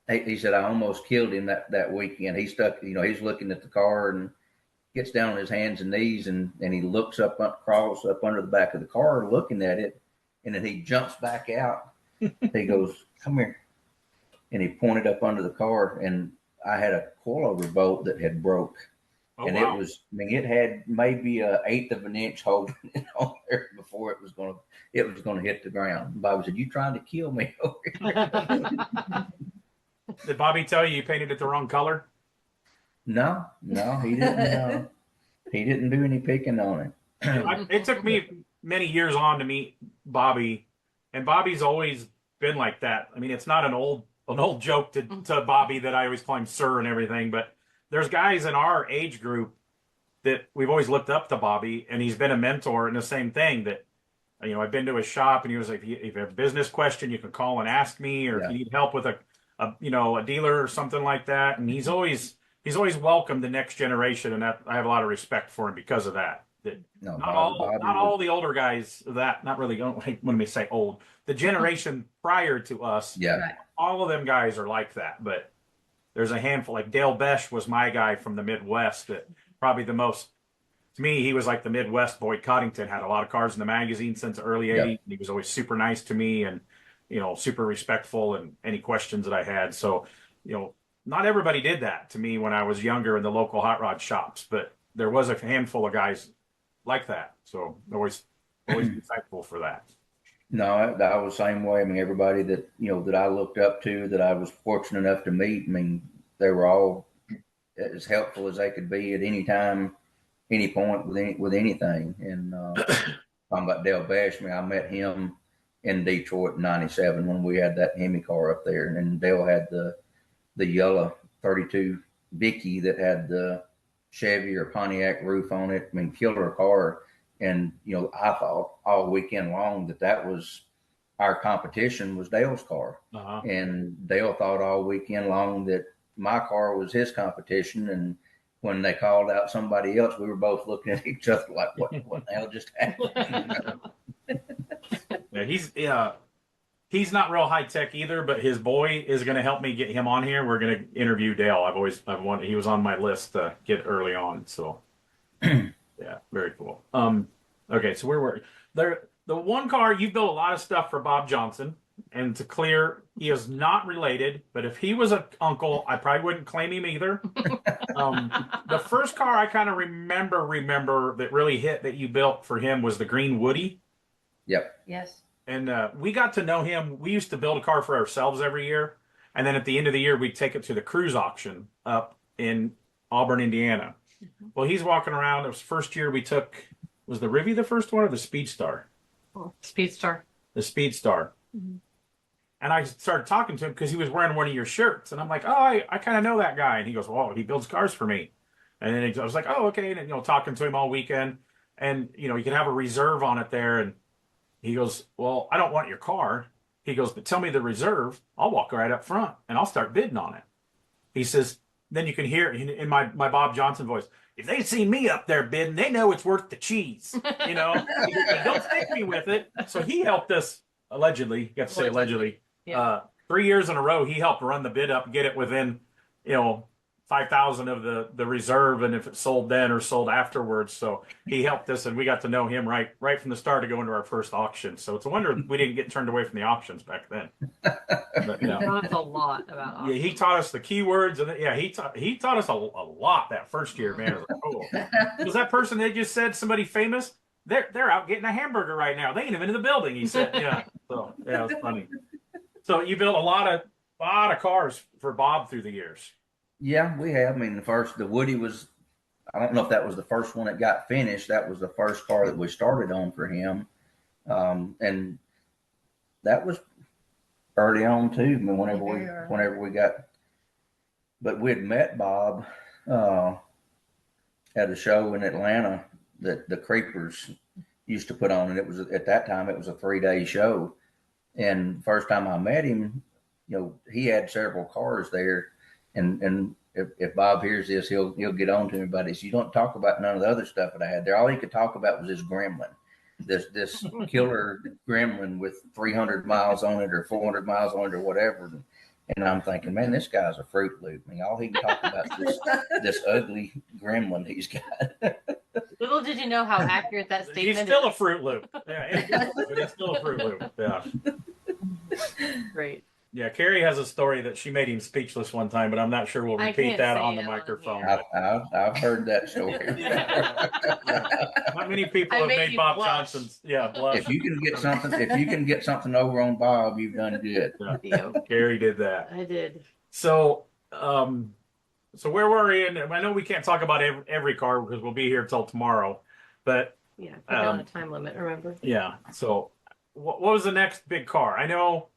he said, I almost killed him that weekend. He stuck, he's looking at the car and gets down on his hands and knees and he looks crawls up under the back of the car looking at it. And then he jumps back out. He goes, come here. And he pointed up under the car, and I had a coilover bolt that had broke. Oh, and wow. It was, it had maybe an eighth of an inch holding it on there before it was going to hit the ground. Bobby said, you trying to kill me over here? Did Bobby tell you painted it the wrong color? No, he didn't. He didn't do any picking on it. It took me many years on to meet Bobby, and Bobby's always been like that. I mean, it's not an old joke to Bobby that I always call him sir and everything, but there's guys in our age group that we've always looked up to Bobby, and he's been a mentor. And the same thing that, I've been to his shop, and he was like, if you have a business question, you can call and ask me, or if you need help with a dealer or something like that. And he's always welcomed the next generation, and that I have a lot of respect for him because of that. Not all the older guys not really, when we say old, the generation prior to us, all of them guys are like that. But there's a handful, like Dale Besh was my guy from the Midwest, that probably the most, to me, he was like the Midwest Boyd Coddington, had a lot of cars in the magazine since the early 80s. And he was always super nice to me and, super respectful and any questions that I had. So, not everybody did that to me when I was younger in the local hot rod shops, but there was a handful of guys like that. So always be thankful for that. No, I was the same way. I mean, everybody that, that I looked up to, that I was fortunate enough to meet, I mean, they were all as helpful as they could be at any time, any point with anything. And talking about Dale Bash, I mean, I met him in Detroit in '97 when we had that Hemi car up there. And Dale had the yellow 32 Vicky that had the Chevy or Pontiac roof on it. I mean, killer car. And, I thought all weekend long that was our competition was Dale's car. Uh-huh. And Dale thought all weekend long that my car was his competition. And when they called out somebody else, we were both looking at each other like, what the hell just happened? Yeah, he's not real high tech either, but his boy is going to help me get him on here. We're going to interview Dale. I've wanted, he was on my list to get early on. So yeah, very cool. Okay, so where were there? The one car, you've built a lot of stuff for Bob Johnson, and to clear, he is not related, but if he was an uncle, I probably wouldn't claim him either. The first car I kind of remember that really hit that you built for him was the Green Woody. Yep. Yes. And we got to know him. We used to build a car for ourselves every year. And then at the end of the year, we'd take it to the cruise auction up in Auburn, Indiana. Mm-hmm. Well, he's walking around. It was the first year we took, was the Rivy the first one or the Speedstar? Oh, Speedstar. The Speedstar. Mm-hmm. And I started talking to him because he was wearing one of your shirts. And I'm like, oh, I kind of know that guy. And he goes, well, he builds cars for me. And then I was like, oh, okay. And, talking to him all weekend. And, you can have a reserve on it there. And he goes, well, I don't want your car. He goes, but tell me the reserve. I'll walk right up front and I'll start bidding on it. He says, then you can hear in my Bob Johnson voice, if they see me up there bidding, they know it's worth the cheese. Don't stick me with it. So he helped us allegedly. You have to say allegedly. Yeah. 3 years in a row, he helped run the bid up, get it within, 5,000 of the reserve, and if it sold then or sold afterwards. So he helped us, and we got to know him right from the start to go into our first auction. So it's a wonder we didn't get turned away from the auctions back then. But, That's a lot about auctions. Yeah, he taught us the keywords, and he taught us a lot that first year, man. It was like, oh, was that person they just said somebody famous? They're out getting a hamburger right now. They ain't even in the building. He said, yeah. So yeah, it was funny. So you built a lot of cars for Bob through the years. Yeah, we have. I mean, the Woody was, I don't know if that was the first one that got finished. That was the first car that we started on for him. And that was early on too. I mean, whenever we got, but we had met Bob at a show in Atlanta, that the Creepers, used to put on, and it was at that time it was a 3-day show. And first time I met him, he had several cars there, and if Bob hears this, he'll get on to me about this. You don't talk about none of the other stuff that I had there. All he could talk about was this Gremlin, this killer Gremlin with 300 miles on it or 400 miles on it or whatever. And I'm thinking, man, this guy's a Fruit Loop. I mean, all he can talk about is this ugly Gremlin he's got. Little did you know how accurate that statement is. He's still a Fruit Loop. Yeah, he's still a Fruit Loop. Yeah. Great. Yeah, Carrie has a story that she made him speechless one time, but I'm not sure we'll repeat that on the microphone. I've heard that story. Yeah. Not many people have made Bob blush. Johnson's blush. If you can get something over on Bob, you've done good. Yeah. Carrie did that. I did. So, so where were we? And I know we can't talk about every car because we'll be here till tomorrow, but yeah, put down a time limit. Remember? Yeah. So, what was the next big car? I know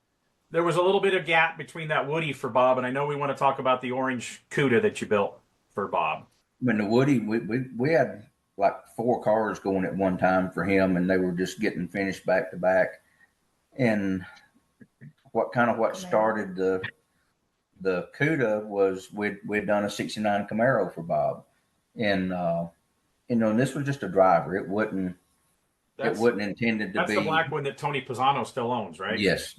there was a little bit of gap between that Woody for Bob, and I know we want to talk about the orange Cuda that you built for Bob. When the Woody, we had like 4 cars going at one time for him, and they were just getting finished back to back. And what started the Cuda was we'd done a '69 Camaro for Bob, and and this was just a driver. It wasn't intended to be. That's the black one that Tony Pisano still owns, right? Yes.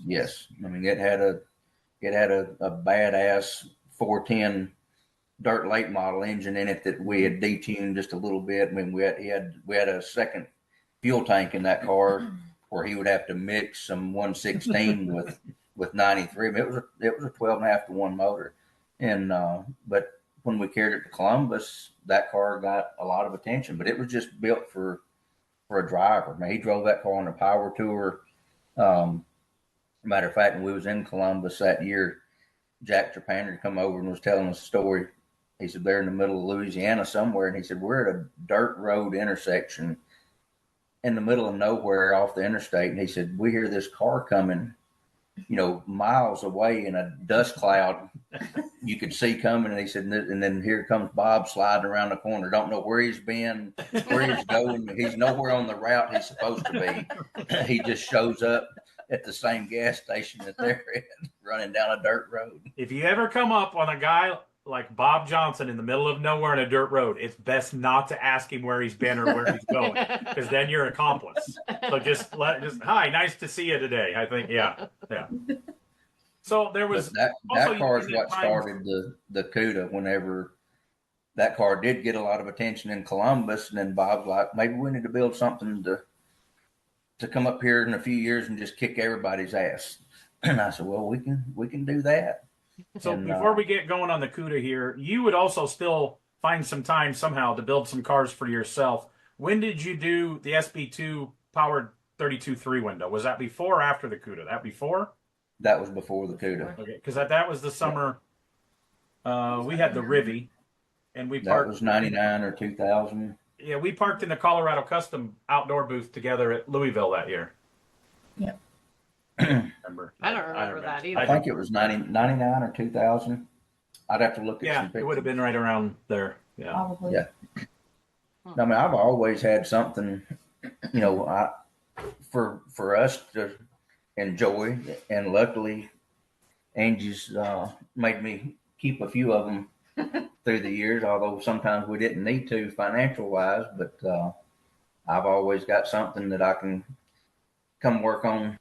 I mean, it had a badass 410 dirt late model engine in it that we had detuned just a little bit. I mean, we had a second fuel tank in that car where he would have to mix some 116 with 93. I mean, it was a 12.5-to-1 motor, and but when we carried it to Columbus, that car got a lot of attention. But it was just built for a driver. Man, he drove that car on a power tour. Matter of fact, when we was in Columbus that year, Jack Trepanner come over and was telling us a story. He said they're in the middle of Louisiana somewhere, and he said we're at a dirt road intersection in the middle of nowhere off the interstate, and he said we hear this car coming, miles away in a dust cloud you could see coming. And he said, and then here comes Bob sliding around the corner. Don't know where he's been, where he's going. He's nowhere on the route he's supposed to be. He just shows up at the same gas station that they're at, running down a dirt road. If you ever come up on a guy like Bob Johnson in the middle of nowhere on a dirt road, it's best not to ask him where he's been or where he's going, because then you're an accomplice. So just hi, nice to see you today. I think, yeah. So there was that car is what started the Cuda. Whenever that car did get a lot of attention in Columbus, and then Bob's like, maybe we need to build something to come up here in a few years and just kick everybody's ass. And I said, well, we can do that. So before we get going on the Cuda here, you would also still find some time somehow to build some cars for yourself. When did you do the SB2 powered 32.3 window? Was that before or after the Cuda? That before? That was before the Cuda. Okay, because that was the summer. We had the Rivy, and we parked. That was 99 or 2000. Yeah, we parked in the Colorado Custom outdoor booth together at Louisville that year. Yep. Remember? I don't remember that either. I think it was 99 or 2000. I'd have to look at some pictures. It would have been right around there. Yeah. Probably. Yeah. I mean, I've always had something, for us to enjoy, and luckily Angie's made me keep a few of them through the years, although sometimes we didn't need to financial wise, but I've always got something that I can come work on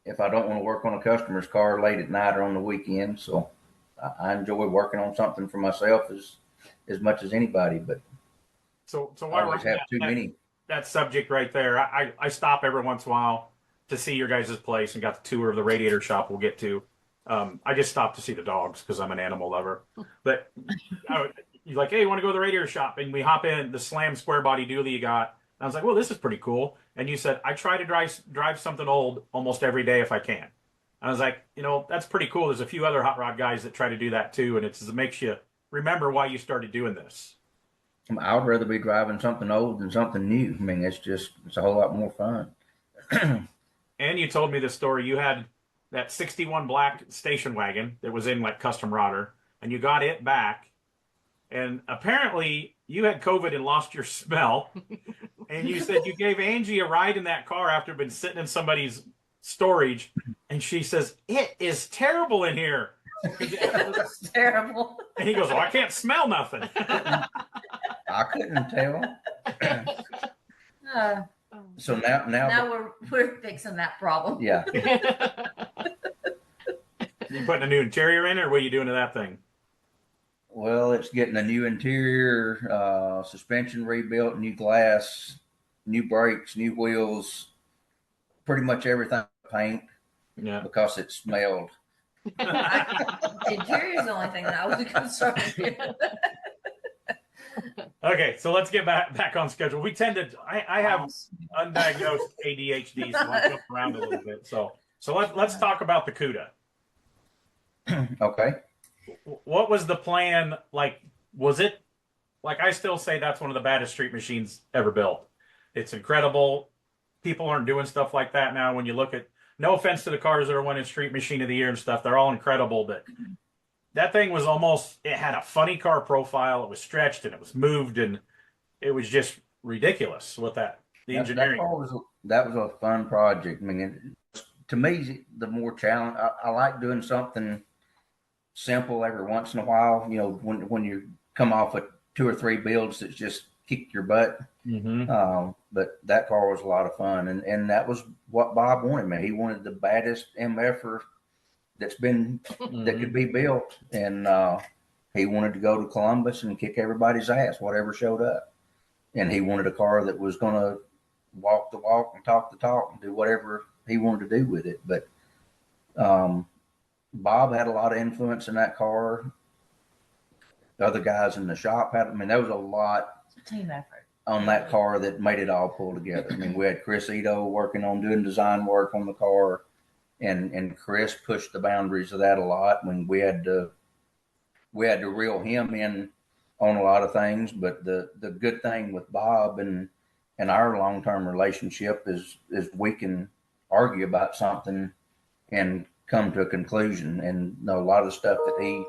if I don't want to work on a customer's car late at night or on the weekend. So I enjoy working on something for myself as much as anybody, but so I always have too many. That subject right there, I stop every once in a while to see your guys' place and got the tour of the radiator shop we'll get to. I just stopped to see the dogs because I'm an animal lover. But you're like, hey, you want to go to the radiator shop? And we hop in the Slam square body dually you got. And I was like, well, this is pretty cool. And you said, I try to drive something old almost every day if I can. And I was like, that's pretty cool. There's a few other hot rod guys that try to do that too. And it makes you remember why you started doing this. I would rather be driving something old than something new. I mean, it's a whole lot more fun. And you told me the story. You had that 61 black station wagon that was in like custom rotter, and you got it back, And apparently you had COVID and lost your smell. And you said you gave Angie a ride in that car after been sitting in somebody's storage. And she says, it is terrible in here. It's terrible. And he goes, well, I can't smell nothing. I couldn't tell. Uh, So now, we're fixing that problem. yeah. You putting a new interior in, or what are you doing to that thing? Well, it's getting a new interior, suspension rebuilt, new glass, new brakes, new wheels, pretty much everything paint Yeah. because it smelled. The interior is the only thing that I was concerned with. Okay, so let's get back on schedule. We tend to, I have undiagnosed ADHD, so I jump around a little bit. So let's talk about the Cuda. Okay. What was the plan? Like, was it, like, I still say that's one of the baddest street machines ever built. It's incredible. People aren't doing stuff like that now. When you look at, no offense to the cars that are winning Street Machine of the Year and stuff, they're all incredible, but that thing was almost, it had a funny car profile. It was stretched and it was moved, and it was just ridiculous with the engineering. That was a fun project. I mean, to me, the more challenge, I like doing something simple every once in a while. You know, when you come off of 2 or 3 builds that just kick your butt. Mm-hmm. But that car was a lot of fun, and that was what Bob wanted. Man, he wanted the baddest MFer that could be built, and he wanted to go to Columbus and kick everybody's ass, whatever showed up. And he wanted a car that was going to walk the walk and talk the talk and do whatever he wanted to do with it. But Bob had a lot of influence in that car. The other guys in the shop had. I mean, there was a lot. It's a team effort On that car that made it all pull together. I mean, we had Chris Ito working on doing design work on the car, and Chris pushed the boundaries of that a lot. I mean, we had to reel him in on a lot of things. But the good thing with Bob and our long-term relationship is we can argue about something and come to a conclusion. And you know, a lot of the stuff that he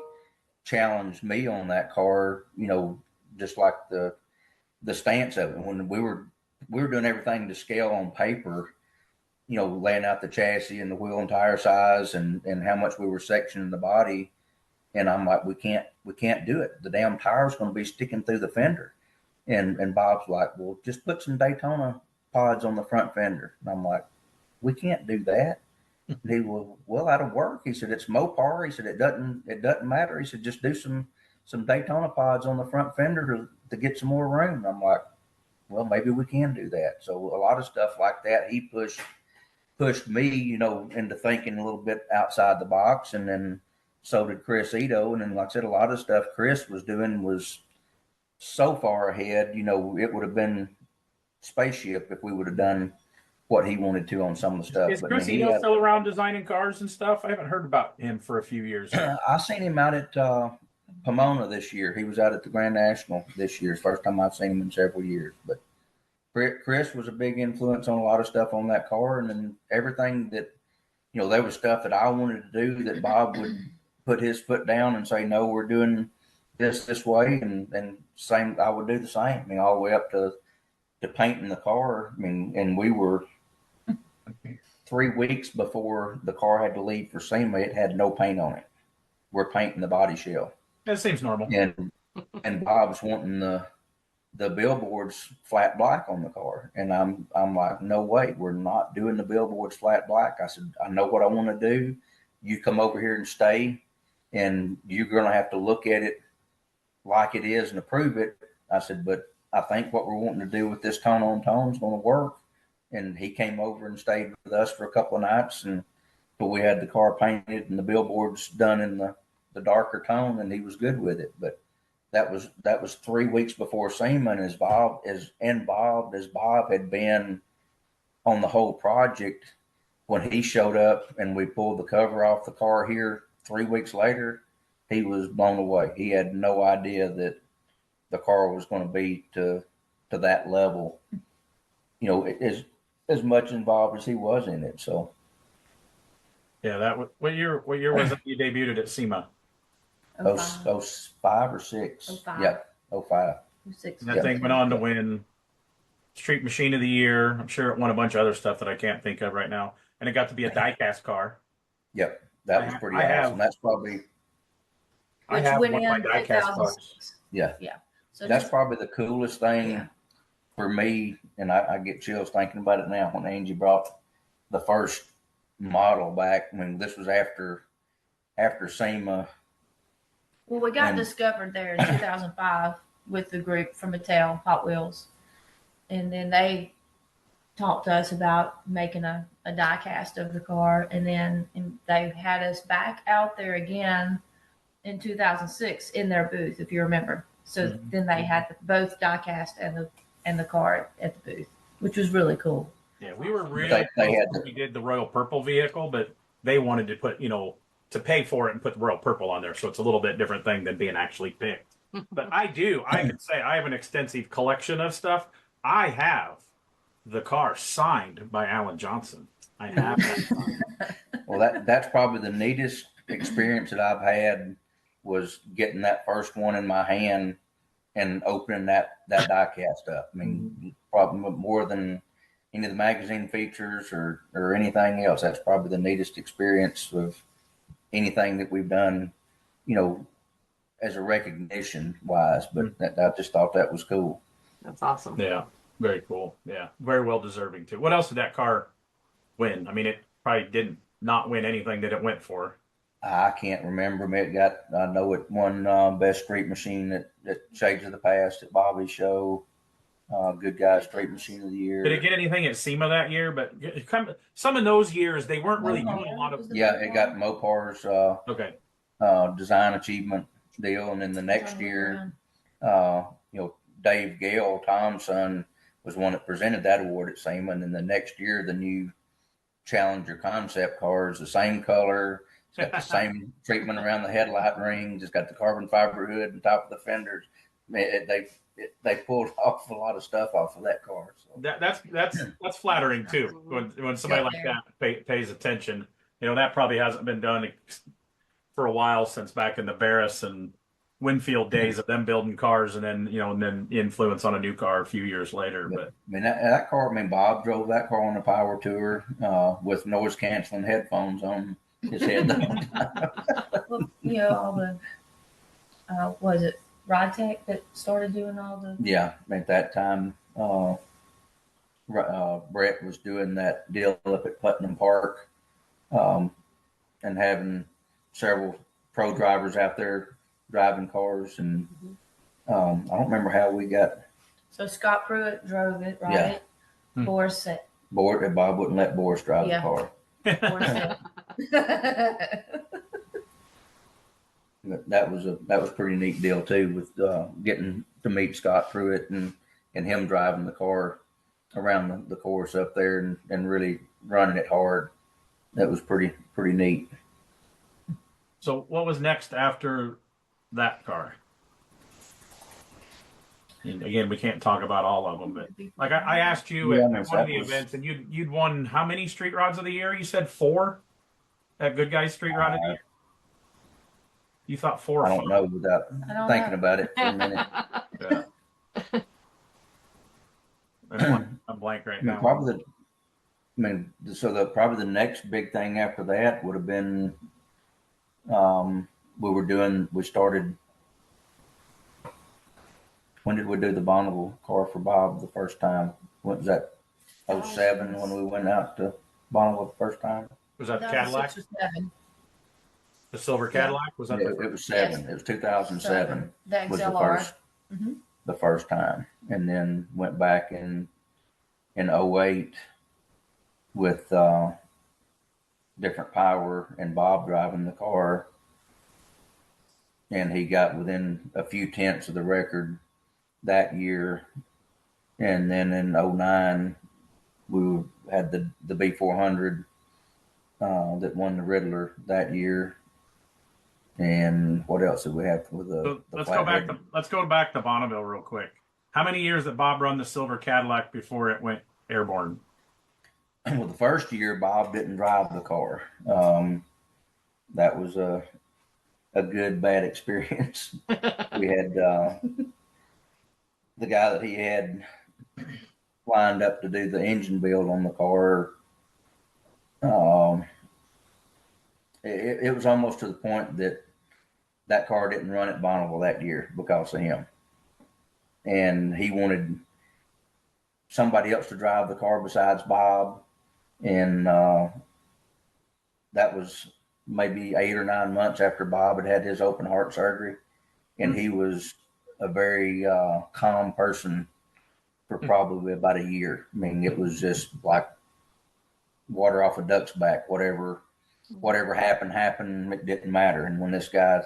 challenged me on that car, you know, just like the stance of it, when we were doing everything to scale on paper, you know, laying out the chassis and the wheel and tire size and how much we were sectioning the body. And I'm like, we can't do it. The damn tire's going to be sticking through the fender. And Bob's like, well, just put some Daytona pods on the front fender. And I'm like, we can't do that. And he was, well, that'll work. He said, it's Mopar. He said, it doesn't matter. He said, just do some Daytona pods on the front fender to get some more room. And I'm like, well, maybe we can do that. So a lot of stuff like that, he pushed me, you know, into thinking a little bit outside the box. And then so did Chris Ito. And then, like I said, a lot of stuff Chris was doing was so far ahead, you know, it would have been spaceship if we would have done what he wanted to on some of the stuff. Is But Chris Ito still around designing cars and stuff? I haven't heard about him for a few years. I seen him out at Pomona this year. He was out at the Grand National this year. First time I've seen him in several years. But Chris was a big influence on a lot of stuff on that car. And then everything that, you know, there was stuff that I wanted to do that Bob would put his foot down and say, no, we're doing this way. And same, I would do the same. I mean, all the way up to painting the car. I mean, and we were 3 weeks before the car had to leave for SEMA, it had no paint on it. We're painting the body shell. That seems normal. And Bob's wanting the billboards flat black on the car. And I'm like, no way, we're not doing the billboards flat black. I said, I know what I want to do. You come over here and stay, and you're going to have to look at it like it is and approve it. I said, but I think what we're wanting to do with this tone on tone is going to work. And he came over and stayed with us for a couple of nights, and but we had the car painted and the billboards done in the darker tone, and he was good with it. But that was 3 weeks before SEMA, and as Bob had been on the whole project, when he showed up and we pulled the cover off the car here 3 weeks later, he was blown away. He had no idea that the car was going to be to that level, you know, as much involved as he was in it. So yeah, what year was that you debuted at SEMA? Oh, 05, oh, 05 or 6. 05. Yep, 05. 06. And that Yep. thing went on to win Street Machine of the Year. I'm sure it won a bunch of other stuff that I can't think of right now. And it got to be a diecast car. Yep, that was pretty I awesome. have That's probably, I Which have went one of my in diecast cars. 2006. yeah, Yeah. So that's just, probably the coolest thing Yeah. for me. And I get chills thinking about it now when Angie brought the first model back. I mean, this was after SEMA. well, we got And- discovered there in 2005 with the group from Mattel, Hot Wheels. And then they talked to us about making a die cast of the car. And then they had us back out there again in 2006 in their booth, if you remember. So Mhm. then they had both die cast and the car at the booth, which was really cool. Yeah, we were really They close had when we did the Royal Purple vehicle, but they wanted to put, to pay for it and put the Royal Purple on there. So it's a little bit different thing than being actually picked. But I can say I have an extensive collection of stuff. I have the car signed by Alan Johnson. I have that. Well, that's probably the neatest experience that I've had was getting that first one in my hand and opening that die cast up. I mean, probably more than any of the magazine features or anything else. That's probably the neatest experience of anything that we've done, as a recognition wise. But I just thought that was cool. That's awesome. Yeah, very cool. Yeah, very well deserving too. What else did that car win? I mean, it probably didn't not win anything that it went for. I can't remember. I know it won Best Street Machine at Shades of the Past at Bobby's show. Good Guy Street Machine of the Year. Did it get anything at SEMA that year? But some of those years they weren't really doing a lot of. Yeah, it got Mopar's Okay. design achievement deal, and then the next year, Dave Gale, Tom's son, was one that presented that award at SEMA, and then the next year, the new Challenger concept car is the same color. It's got the same treatment around the headlight rings. It's got the carbon fiber hood and top of the fenders. They pulled off a lot of stuff off of that car. So. That's flattering too. When somebody like that pays attention, that probably hasn't been done for a while since back in the Barris and Winfield days of them building cars and then influence on a new car a few years later. But I mean that car. I mean Bob drove that car on a power tour with noise canceling headphones on his head the whole time. Well, all the was it Ride Tech that started doing all the Yeah, at that time, Brett was doing that deal up at Putnam Park, and having several pro drivers out there driving cars, and I don't remember how we got. So Scott Pruitt drove it, right? Yeah. Boris said. Bob wouldn't let Boris drive the car. Boris said. But that was a pretty neat deal too, with getting to meet Scott Pruitt and him driving the car around the course up there and really running it hard. That was pretty neat. so what was next after that car? And again, we can't talk about all of them, but like I asked you at one of the events, and you'd won how many street rods of the year? You said 4 at Good Guys Street Rod of the Year. You thought 4 or 5? I don't know without thinking about it for a minute. Yeah. I'm blank right now. Probably probably the next big thing after that would have been we started. When did we do the Bonneville car for Bob the first time? What was that? 07 when we went out to Bonneville the first time? Was that the Cadillac? 6 or 7. The silver Cadillac? Was that It was 7. Yes. It was 2007. The Was XLR. the first time, and then went back in 08 with different power and Bob driving the car, and he got within a few tenths of the record that year. And then in 09 we had the B400 that won the Riddler that year. And what else did we have with the let's go back to Bonneville real quick. How many years did Bob run the silver Cadillac before it went airborne? Well, the first year Bob didn't drive the car. That was a good bad experience. We had the guy that he had lined up to do the engine build on the car. Um, it was almost to the point that that car didn't run at Bonneville that year because of him, and he wanted somebody else to drive the car besides Bob, and that was maybe 8 or 9 months after Bob had had his open heart surgery, and he was a very calm person for probably about a year. I mean, it was just like water off a duck's back. Whatever happened. It didn't matter. And when this guy,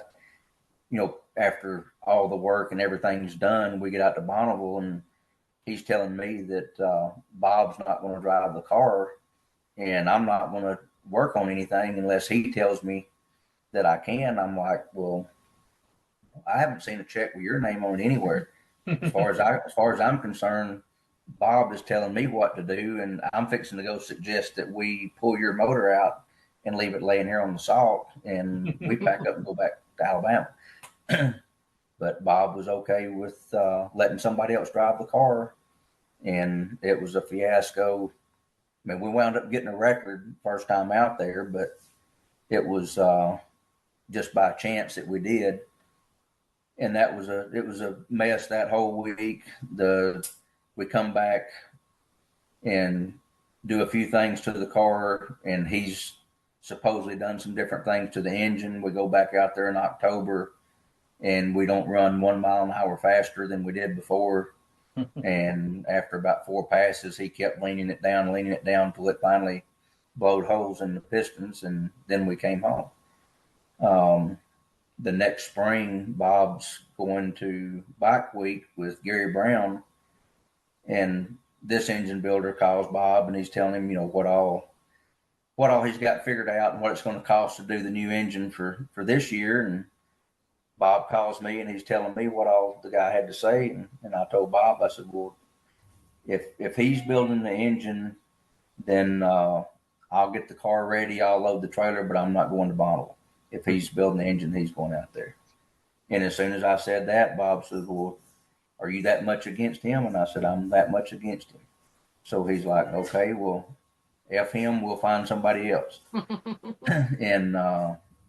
after all the work and everything's done, we get out to Bonneville and he's telling me that Bob's not going to drive the car and I'm not going to work on anything unless he tells me that I can. I'm like, well, I haven't seen a check with your name on it anywhere. As far as I'm concerned, Bob is telling me what to do, and I'm fixing to go suggest that we pull your motor out and leave it laying here on the salt, and we pack up and go back to Alabama. But Bob was okay with letting somebody else drive the car, and it was a fiasco. I mean, we wound up getting a record first time out there, but it was just by chance that we did. And it was a mess that whole week. We come back and do a few things to the car, and he's supposedly done some different things to the engine. We go back out there in October, and we don't run 1 mile an hour faster than we did before. And after about 4 passes, he kept leaning it down until it finally blowed holes in the pistons, and then we came home. The next spring, Bob's going to Bike Week with Gary Brown, and this engine builder calls Bob and he's telling him, what all he's got figured out and what it's going to cost to do the new engine for this year. And Bob calls me and he's telling me what all the guy had to say. And I told Bob, I said, well, if he's building the engine, then I'll get the car ready. I'll load the trailer, but I'm not going to Bonneville. If he's building the engine, he's going out there. And as soon as I said that, Bob said, well, are you that much against him? And I said, I'm that much against him. So he's like, okay, well, F him, we'll find somebody else. And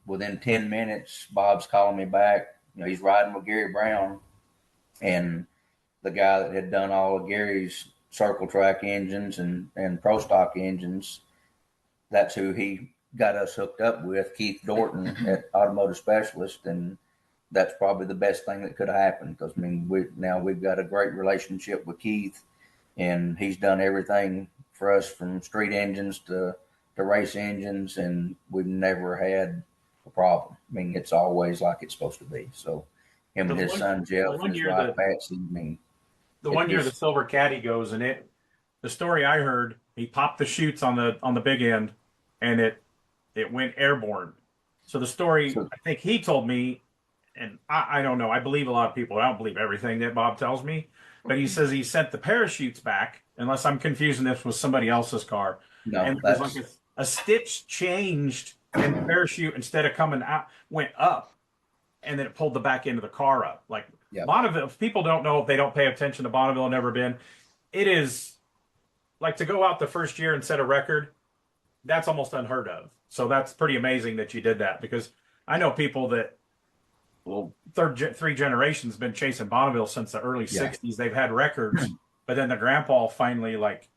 within 10 minutes, Bob's calling me back. He's riding with Gary Brown, and the guy that had done all of Gary's circle track engines and pro stock engines, that's who he got us hooked up with, Keith Dorton at Automotive Specialist. And that's probably the best thing that could have happened, because we've got a great relationship with Keith, and he's done everything for us from street engines to race engines, and we've never had a problem. I mean, it's always like it's supposed to be. So him and his son Jeff and his wife Patsy. The one year the Silver Caddy goes, and the story I heard, he popped the chutes on the big end, and it went airborne. So the story, I think he told me, and I don't know, I believe a lot of people. I don't believe everything that Bob tells me, but he says he sent the parachutes back, unless I'm confusing this with somebody else's car. No, and it was like a stitch changed, and the parachute, instead of coming out, went up, and then it pulled the back end of the car up. Like, yep. Bonneville, if people don't know, if they don't pay attention to Bonneville, never been, it is like, to go out the first year and set a record, that's almost unheard of. So that's pretty amazing that you did that, because I know people that, well, three generations been chasing Bonneville since the early 60s. They've had records, but then the grandpa finally, like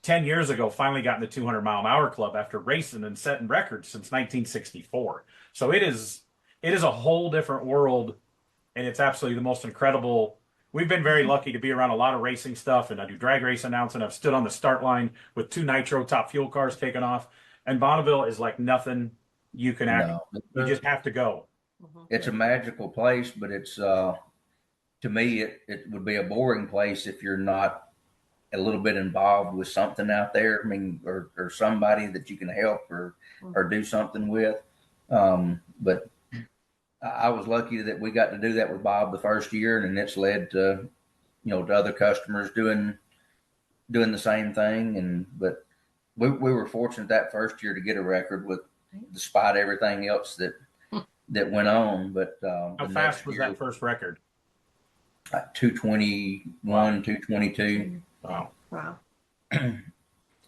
10 years ago, finally got in the 200 mile an hour club after racing and setting records since 1964. So it is a whole different world, and it's absolutely the most incredible. We've been very lucky to be around a lot of racing stuff, and I do drag race announcing. I've stood on the start line with 2 nitro top fuel cars taking off, and Bonneville is like nothing you can act. You just have to go. It's a magical place, but it's to me it would be a boring place if you're not a little bit involved with something out there. I mean, or somebody that you can help or do something with. But I was lucky that we got to do that with Bob the first year, and it's led to to other customers doing the same thing. But we were fortunate that first year to get a record, with despite everything else that that went on. But How the fast next was year, that first record? 221, 222. Wow. Wow. So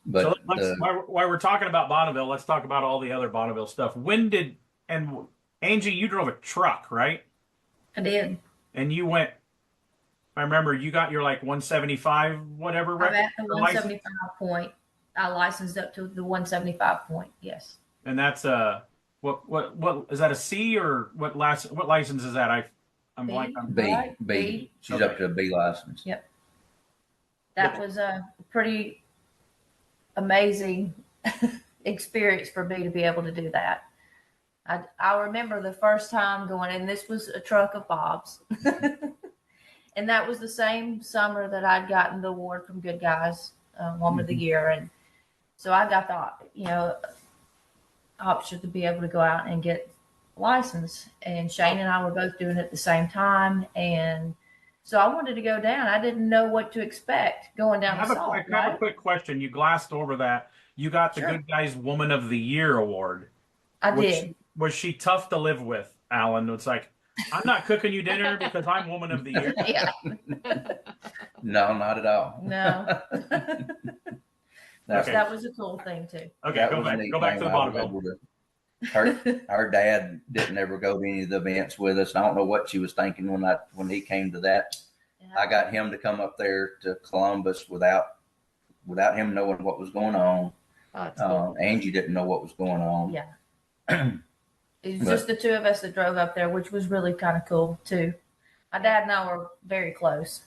But let's while we're talking about Bonneville, let's talk about all the other Bonneville stuff. And Angie, you drove a truck, right? I did. And you went. I remember you got your like 175 whatever I'm record at the license, 175 point. I licensed up to the 175 point. Yes. and that's what is that, a C, or what license is that? I'm blank B, on. B. B. She's Okay. up to a B license. Yep. That was a pretty amazing experience for me to be able to do that. I remember the first time going, and this was a truck of Bob's. And that was the same summer that I'd gotten the award from Good Guys, Woman of the Year. And so I got the, option to be able to go out and get a license. And Shane and I were both doing it at the same time. And so I wanted to go down. I didn't know what to expect going down the salt. I have a quick question. You glassed over that. You got the Sure. Good Guys Woman of the Year award. I did. Was she tough to live with, Alan? It's like, I'm not cooking you dinner because I'm Woman of the Year. Yeah. No, not at all. No. That's, Okay. That was a cool thing too. Okay, that go was a back. neat Go back thing. to the I was Bonneville. able to- Our dad didn't ever go to any of the events with us. I don't know what she was thinking when he came to that. I got him to come up there to Columbus without him knowing what was going on. Oh, that's cool. Angie didn't know what was going on. Yeah. It was But- just the two of us that drove up there, which was really kind of cool too. My dad and I were very close.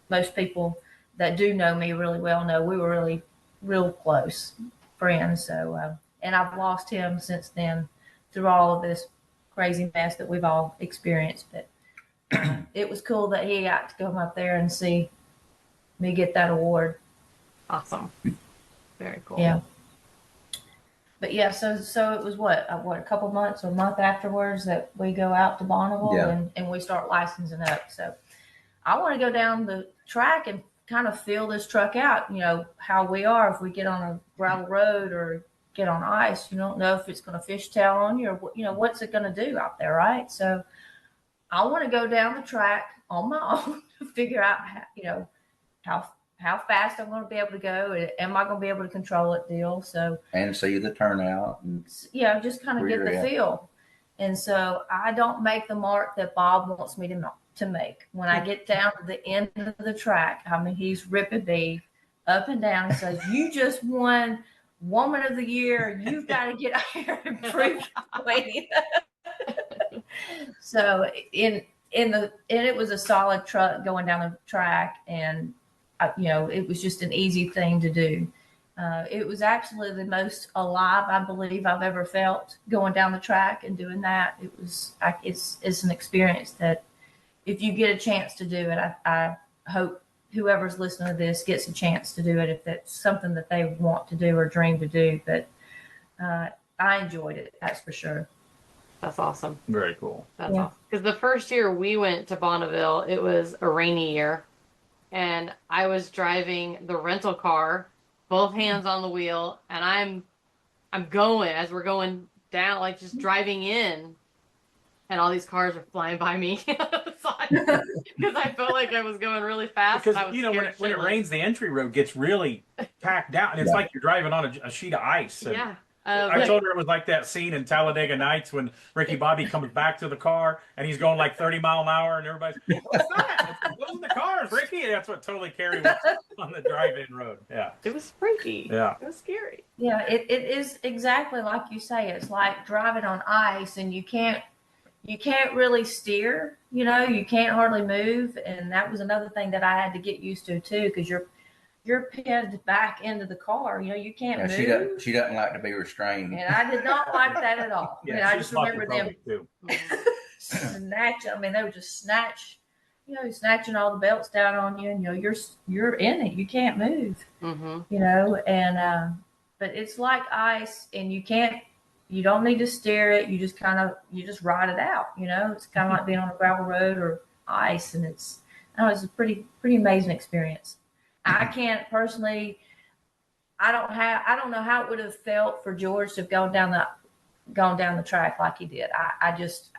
Most people that do know me really well know we were really real close friends. So, and I've lost him since then through all of this crazy mess that we've all experienced. But it was cool that he got to come up there and see me get that award. Awesome. Very cool. Yeah. But yeah, so it was a couple months or a month afterwards that we go out to Bonneville Yeah. and we start licensing up. So I want to go down the track and kind of feel this truck out, how we are if we get on a gravel road or get on ice. You don't know if it's going to fishtail on you or, what's it going to do out there, right? So I want to go down the track on my own to figure out, how fast I'm going to be able to go. Am I going to be able to control it deal? So, And see the turnout. And just kind of get Where the you're at. feel. And so I don't make the mark that Bob wants me to make. When I get down to the end of the track, he's ripping me up and down and says, "You just won Woman of the Year. You've got to get out here and prove your way." So it was a solid truck going down the track, and it was just an easy thing to do. It was actually the most alive I believe I've ever felt going down the track and doing that. It's an experience that if you get a chance to do it, I hope whoever's listening to this gets a chance to do it if that's something that they want to do or dream to do. But I enjoyed it, that's for sure. That's awesome. Very cool. That's Yeah. awesome. Because the first year we went to Bonneville, it was a rainy year. And I was driving the rental car, both hands on the wheel, and I'm going as we're going down, like just driving in, and all these cars are flying by me because I felt like I was going really fast. Because and I was when it rains, the entry road gets really packed down, and it's like you're driving on a sheet of ice. And Yeah. I told her it was like that scene in Talladega Nights when Ricky Bobby comes back to the car and he's going like 30 mile an hour, and everybody's, "What's that? Those are the cars, Ricky." And that's what totally Carrie was on the drive-in road. Yeah. It was freaky. Yeah. It was scary. Yeah, it is exactly like you say. It's like driving on ice, and you can't really steer. You can't hardly move, and that was another thing that I had to get used to too, because you're pinned back into the car. You can't move. she doesn't like to be restrained. And I did not like that at all. Yeah, I just remember them too. snatch. They would just snatching all the belts down on you, and you're in it. You can't move. Mm-hmm. And but it's like ice, and you don't need to steer it. You just ride it out. It's kind of like being on a gravel road or ice, and it's a pretty amazing experience. I can't personally. I don't know how it would have felt for George to have gone down gone down the track like he did. I just,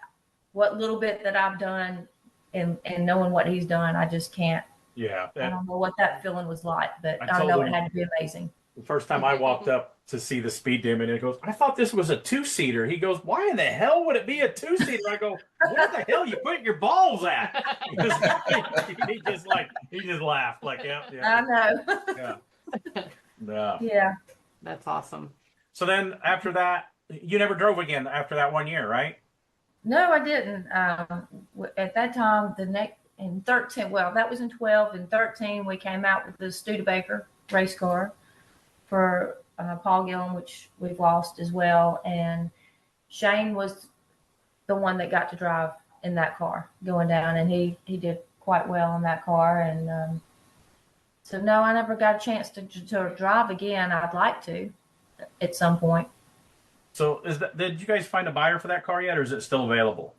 what little bit that I've done and knowing what he's done, I just can't. Yeah. I don't know what that feeling was like, but I I told know him it had to be amazing. the first time I walked up to see the speed demon, and he goes, I thought this was a two-seater. He goes, why in the hell would it be a two-seater? I go, where the hell you putting your balls at? He just laughed like, yeah, I know. yeah. Yeah. Yeah. That's awesome. So then after that, you never drove again after that 1 year, right? No, I didn't. At that time, in 13, well, that was in 12. In 13, we came out with the Studebaker race car for Paul Gillen, which we've lost as well. And Shane was the one that got to drive in that car going down, and he did quite well in that car. And so, no, I never got a chance to drive again. I'd like to at some point. So did you guys find a buyer for that car yet, or is it still available?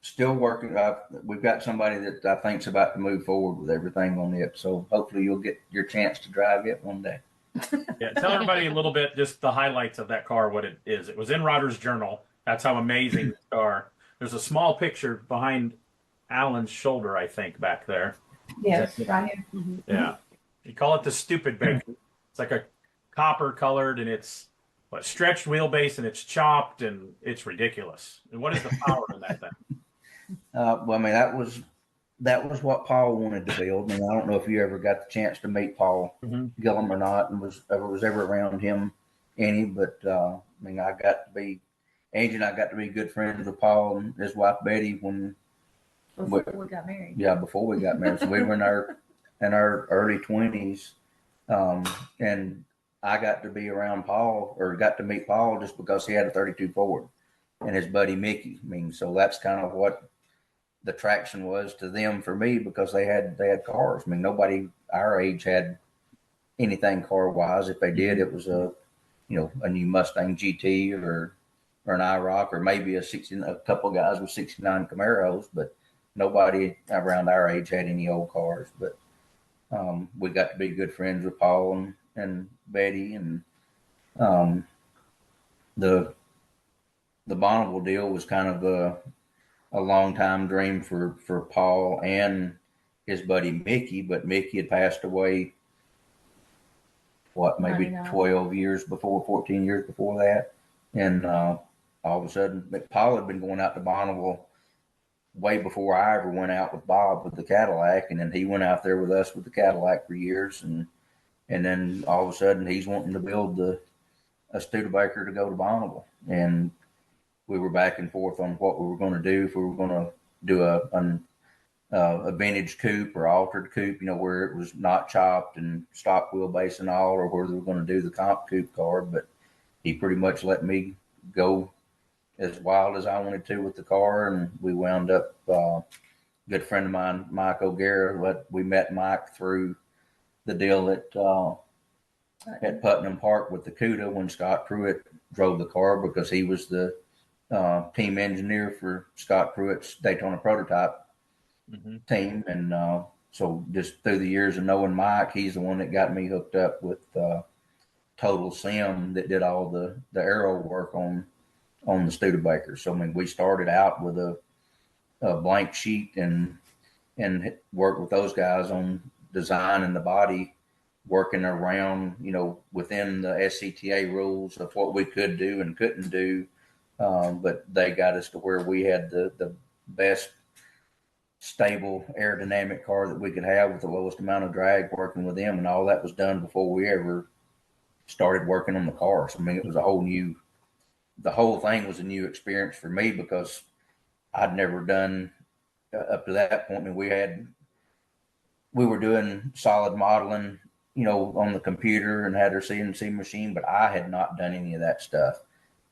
Still working. We've got somebody that I think's about to move forward with everything on it. So hopefully you'll get your chance to drive it one day. Yeah, tell everybody a little bit, just the highlights of that car, what it is. It was in Rodder's Journal. That's how amazing the car. There's a small picture behind Alan's shoulder, I think, back there. Yes, right here. Yeah. You call it the Studebaker. It's like a copper colored, and it's stretched wheelbase, and it's chopped, and it's ridiculous. And what is the power in that thing? Well, I mean, that was what Paul wanted to build. I mean, I don't know if you ever got the chance to meet Paul Gillum or not, and was ever around him any. But I mean, Angie and I got to be good friends with Paul and his wife Betty Before we got married. Yeah, before we got married. So we were in our early 20s, and I got to be around Paul, or got to meet Paul, just because he had a 32 Ford and his buddy Mickey. I mean, so that's kind of what the traction was to them for me, because they had cars. I mean, nobody our age had anything car wise. If they did, it was a new Mustang GT or an IROC, or maybe a couple guys with 69 Camaros, but nobody around our age had any old cars. But we got to be good friends with Paul and Betty, and the Bonneville deal was kind of a long time dream for Paul and his buddy Mickey, but Mickey had passed away, maybe 12 years before, 14 years before that. And all of a sudden, Paul had been going out to Bonneville way before I ever went out with Bob with the Cadillac. And then he went out there with us with the Cadillac for years. And then all of a sudden he's wanting to build a Studebaker to go to Bonneville. And we were back and forth on what we were going to do, if we were going to do a vintage coupe or altered coupe, where it was not chopped and stock wheelbase and all, or whether we were going to do the comp coupe car. But he pretty much let me go as wild as I wanted to with the car, and we wound up. A good friend of mine, Mike O'Gara, we met Mike through the deal at Putnam Park with the Cuda when Scott Pruitt drove the car, because he was the team engineer for Scott Pruitt's Daytona prototype team. And so just through the years of knowing Mike, he's the one that got me hooked up with Total Sim, that did all the aero work on the Studebaker. So I mean, we started out with a blank sheet and worked with those guys on design and the body, working around, within the SCTA rules of what we could do and couldn't do. But they got us to where we had the best stable aerodynamic car that we could have with the lowest amount of drag, working with them. And all that was done before we ever started working on the car. So I mean, it was the whole thing was a new experience for me, because I'd never done up to that point. I mean, we were doing solid modeling, on the computer, and had our CNC machine, but I had not done any of that stuff.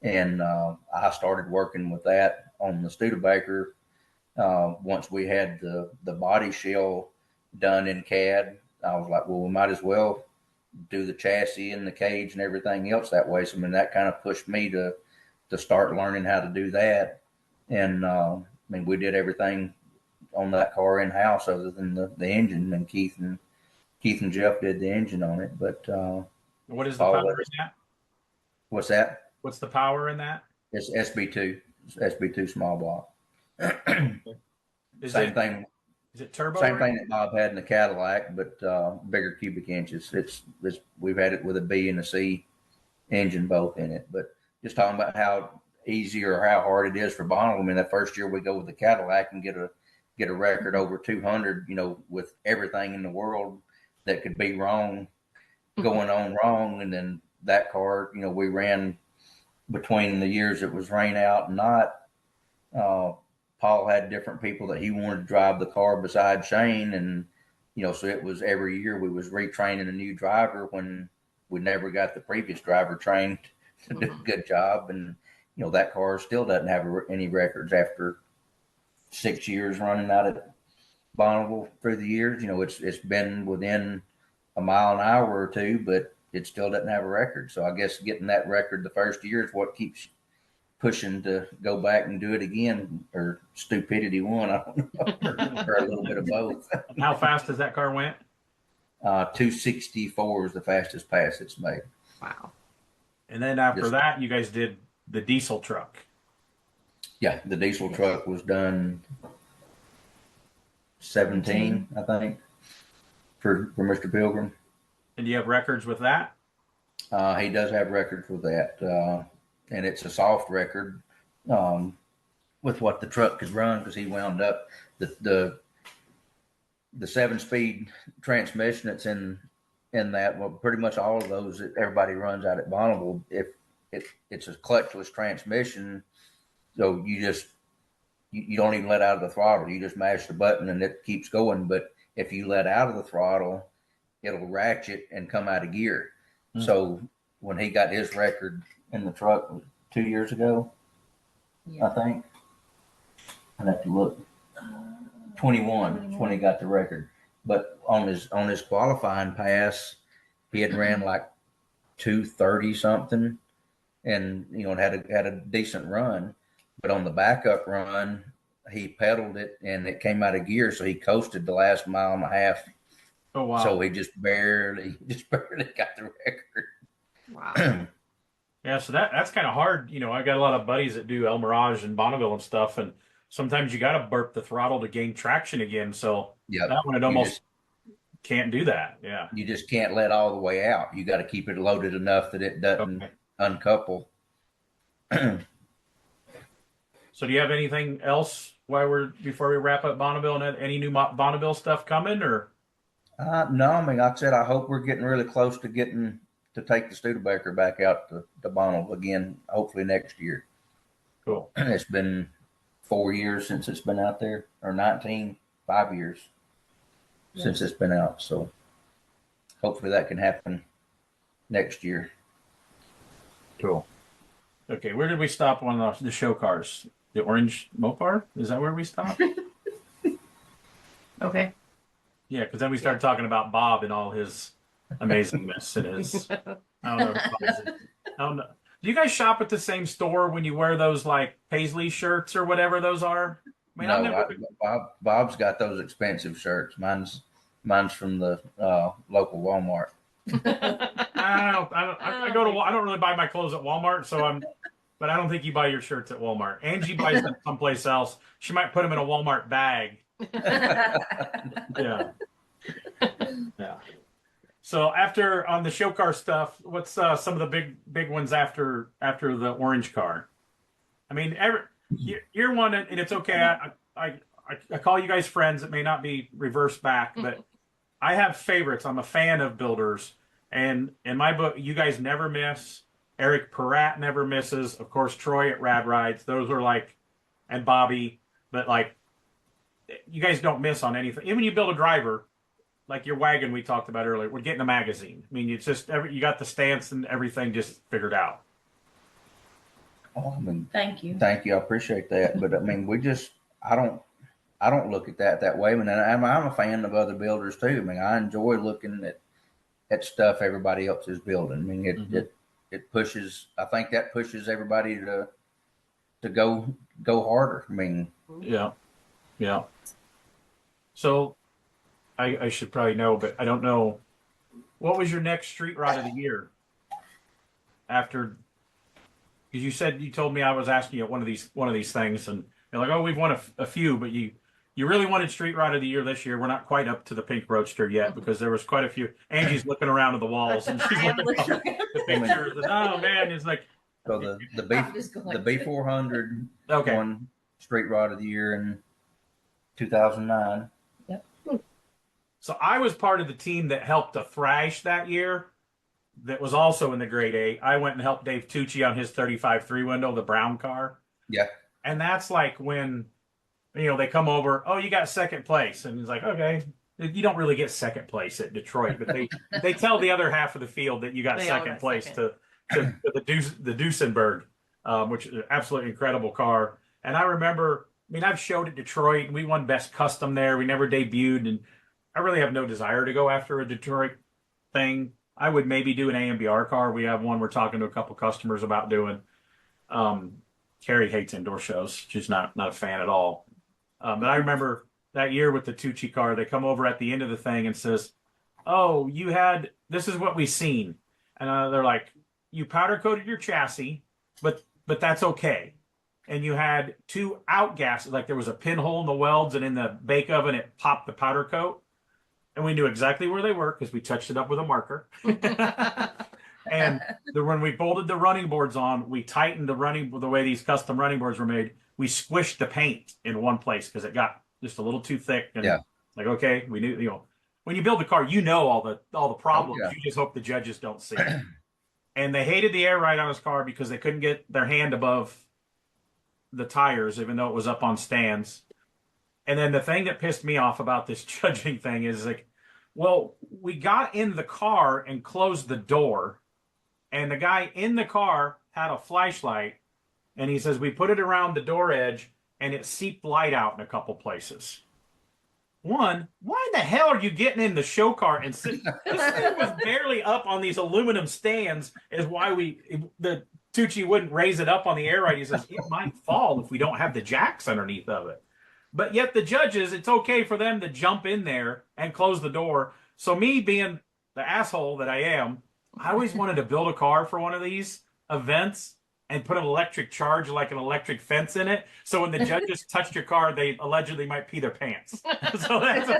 And I started working with that on the Studebaker once we had the body shell done in CAD. I was like, well, we might as well do the chassis and the cage and everything else that way. So I mean, that kind of pushed me to start learning how to do that. And I mean, we did everything on that car in house other than the engine, and Keith and Jeff did the engine on it. But what is the power in that? What's that? What's the power in that? It's SB2, SB2 small block. Is Same it thing. is it turbo? Same thing that Bob had in the Cadillac, but bigger cubic inches. It's we've had it with a B and a C engine both in it. But just talking about how easy or how hard it is for Bonneville. I mean, that first year we go with the Cadillac and get a record over 200. You know, with everything in the world that could be wrong going on wrong, and then that car, you know, we ran between the years it was rain out and not. Paul had different people that he wanted to drive the car beside Shane, and you know, so it was every year we was retraining a new driver when we never got the previous driver trained to do a good job, and you know that car still doesn't have any records after 6 years running out at Bonneville through the years. You know, it's been within a mile an hour or two, but it still doesn't have a record. So I guess getting that record the first year is what keeps pushing to go back and do it again, or stupidity won. I don't know, or a little bit of both. How fast does that car went? 264 is the fastest pass it's made. Wow. And then after that, you guys did the diesel truck. Yeah, the diesel truck was done 17, I think, for Mr. Pilgrim. And do you have records with that? He does have records with that. And it's a soft record with what the truck could run, because he wound up the 7-speed transmission that's in that. Well, pretty much all of those that everybody runs out at Bonneville, if it's a clutchless transmission, so you don't even let out of the throttle. You just mash the button and it keeps going. But if you let out of the throttle, it'll ratchet and come out of gear. Mm-hmm. So when he got his record in the truck 2 years ago, I think. I'd have to look. 21 is when he got the record. But on his qualifying pass, he had ran like 230 something, and you know, had a decent run. But on the backup run, he pedaled it and it came out of gear, so he coasted the last mile and a half. Oh wow! So he just barely got the record. Wow. Yeah, so that's kind of hard. You know, I got a lot of buddies that do El Mirage and Bonneville and stuff, and sometimes you got to burp the throttle to gain traction again. So that one, it almost can't do that. Yeah. You just can't let all the way out. You got to keep it loaded enough that it doesn't uncouple. So do you have anything else before we wrap up Bonneville, and any new Bonneville stuff coming, or? No, I mean, like I said, I hope we're getting really close to getting to take the Studebaker back out to Bonneville again, hopefully next year. Cool. It's been 4 years since it's been out there, or 5 years since it's been out. So hopefully that can happen next year. Cool. Okay, where did we stop on the show cars? The orange Mopar? Is that where we stopped? Okay. Yeah, because then we started talking about Bob and all his amazingness and his. I don't know. Do you guys shop at the same store when you wear those like Paisley shirts or whatever those are? I mean, no, Bob's got those expensive shirts. Mine's from the local Walmart. I don't really buy my clothes at Walmart, but I don't think you buy your shirts at Walmart. Angie buys them someplace else. She might put them in a Walmart bag. Yeah. So after on the show car stuff, what's some of the big ones after the orange car? I mean, you're one, and it's okay. I call you guys friends. It may not be reversed back, but I have favorites. I'm a fan of builders, and in my book, you guys never miss. Eric Peratt never misses. Of course, Troy at Rad Rides. Those are like, and Bobby, but like, you guys don't miss on anything. Even when you build a driver, like your wagon we talked about earlier, we're getting a magazine. I mean, it's just you got the stance and everything just figured out. Oh, I mean, thank you. I appreciate that. But I mean, I don't look at that way. I mean, I'm a fan of other builders too. I mean, I enjoy looking at stuff everybody else is building. I mean, it pushes. I think that pushes everybody to go harder. I mean, yeah. So, I should probably know, but I don't know. What was your next street rod of the year? After Because you told me I was asking you one of these things, and you're like, oh, we've won a few, but you really wanted Street Rod of the Year this year. We're not quite up to the Pink Roadster yet because there was quite a few. Angie's looking around at the walls and she's I am looking at looking. the pictures. And, oh man, it's like So I'm just going the B400 okay. won Street Rod of the Year in 2009. Yep. So I was part of the team that helped to thrash that year. That was also in the grade A. I went and helped Dave Tucci on his 35 3-window, the brown car. Yeah. And that's like when, they come over, oh, you got second place. And he's like, okay, you don't really get second place at Detroit, but they tell the other half of the field that you got second place to the Duesenberg, which is an absolutely incredible car. And I remember, I've showed at Detroit and we won best custom there. We never debuted. And I really have no desire to go after a Detroit thing. I would maybe do an AMBR car. We have one we're talking to a couple customers about doing. Carrie hates indoor shows. She's not a fan at all. But I remember that year with the Tucci car, they come over at the end of the thing and says, oh, this is what we've seen. And they're like, you powder coated your chassis, but that's okay. And you had two outgases, like there was a pinhole in the welds and in the bake oven, it popped the powder coat. And we knew exactly where they were because we touched it up with a marker. And when we bolted the running boards on, we tightened the way these custom running boards were made. We squished the paint in one place because it got just a little too thick. And like, okay, we knew, when you build a car, all the problems. You just hope the judges don't see it. And they hated the air ride on his car because they couldn't get their hand above the tires, even though it was up on stands. And then the thing that pissed me off about this judging thing is like, well, we got in the car and closed the door, and the guy in the car had a flashlight, and he says we put it around the door edge, and it seeped light out in a couple places. One, why the hell are you getting in the show car and sitting? This thing was barely up on these aluminum stands. Is why the Tucci wouldn't raise it up on the air ride. He says it might fall if we don't have the jacks underneath of it. But yet the judges, it's okay for them to jump in there and close the door. So me being the asshole that I am, I always wanted to build a car for one of these events and put an electric charge, like an electric fence in it. So when the judges touched your car, they allegedly might pee their pants. So I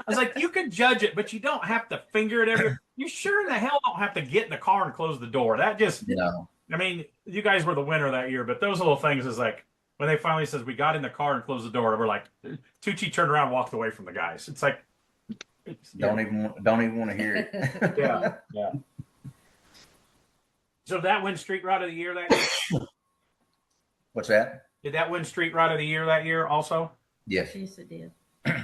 was like, you can judge it, but you don't have to finger it you sure in the hell don't have to get in the car and close the door. That just, No. You guys were the winner that year, but those little things is like, when they finally says we got in the car and closed the door, we're like, Tucci turned around and walked away from the guys. It's like, Don't even want to hear it. yeah. So did that win Street Rod of the Year that year? What's that? Did that win Street Rod of the Year that year also? Yes. Yes, it did.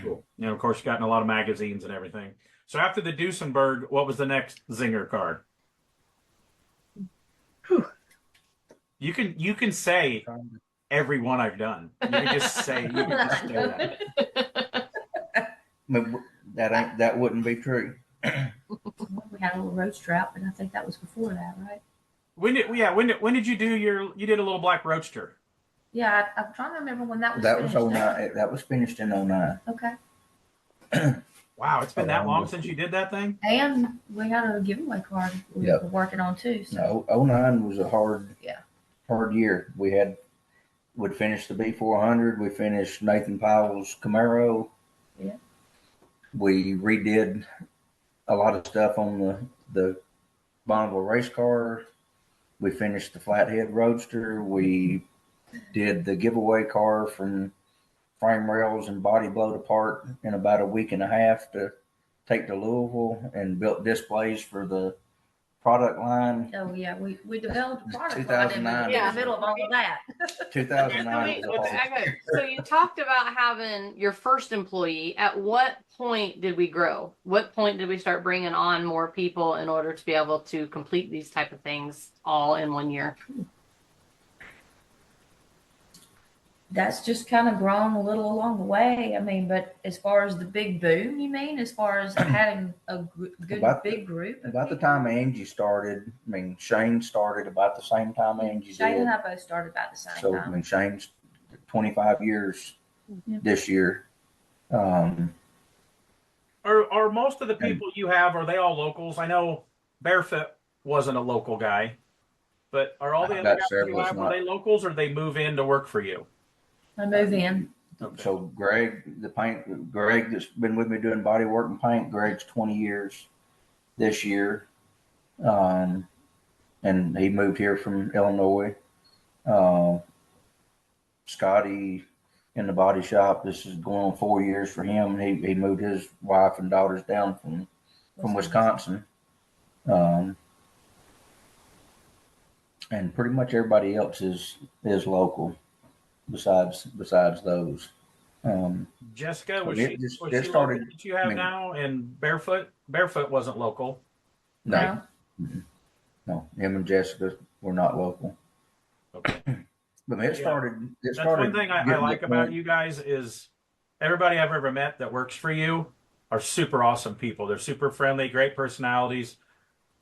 Cool. Of course, you got in a lot of magazines and everything. So after the Duesenberg, what was the next zinger car? Whew. You can say every one I've done. You can just say that. But that wouldn't be true. We had a little roadster out, but I think that was before that, right? When did you do you did a little black roadster? Yeah, I'm trying to remember when that was. That was finished. 09. That was finished in 09. Okay. Wow, it's been that long since you did that thing? And we had a giveaway card we were working on too. So. No, 09 was a hard year. We'd finished the B400. We finished Nathan Powell's Camaro. Yeah. We redid a lot of stuff on the Bonneville race car. We finished the Flathead Roadster. We did the giveaway car from frame rails and body blowed apart in about a week and a half to take to Louisville, and built displays for the product line. Oh yeah, we developed a product line 2009. in the middle of all of that. 2009 was awesome. So you talked about having your first employee. At what point did we grow? What point did we start bringing on more people in order to be able to complete these type of things all in 1 year? That's just kind of grown a little along the way. But as far as the big boom, you mean, as far as having a good big group? About the time Angie started, Shane started about the same time Angie did. Shane and I both started about the same time. Shane's 25 years this year. Are most of the people you have, are they all locals? I know Barefoot wasn't a local guy. But are all the I've other got guys you several. have, are they locals or they move in to work for you? I move in. Okay. So Greg that's been with me doing body work and paint, Greg's 20 years this year. And he moved here from Illinois. Scotty in the body shop, this is going on 4 years for him. He moved his wife and daughters down from Wisconsin. And pretty much everybody else is local besides those. Jessica, was it she just local started. that you have I mean, now? And Barefoot wasn't local. no, no, him and Jessica were not local. Okay. But it started. That's one thing I like about you guys is everybody I've ever met that works for you are super awesome people. They're super friendly, great personalities.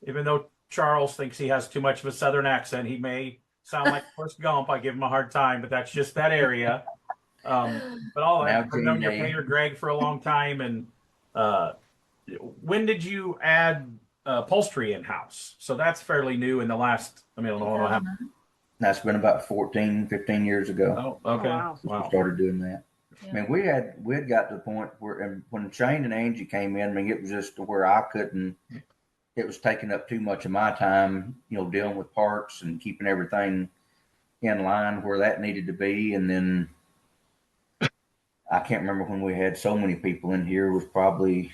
Even though Charles thinks he has too much of a Southern accent, he may sound like Forrest Gump. I give him a hard time, but that's just that area. But all that, I've known your painter Greg for a long time. And when did you add upholstery in house? So that's fairly new in the last. I mean, I don't know how. That's been about 14, 15 years ago. Oh, okay. Oh, wow. We started doing that. Yeah. I mean, we had got to the point where, and when Shane and Angie came in, I mean, it was just to where I couldn't. It was taking up too much of my time, dealing with parts and keeping everything in line where that needed to be. And then I can't remember when we had so many people in here. It was probably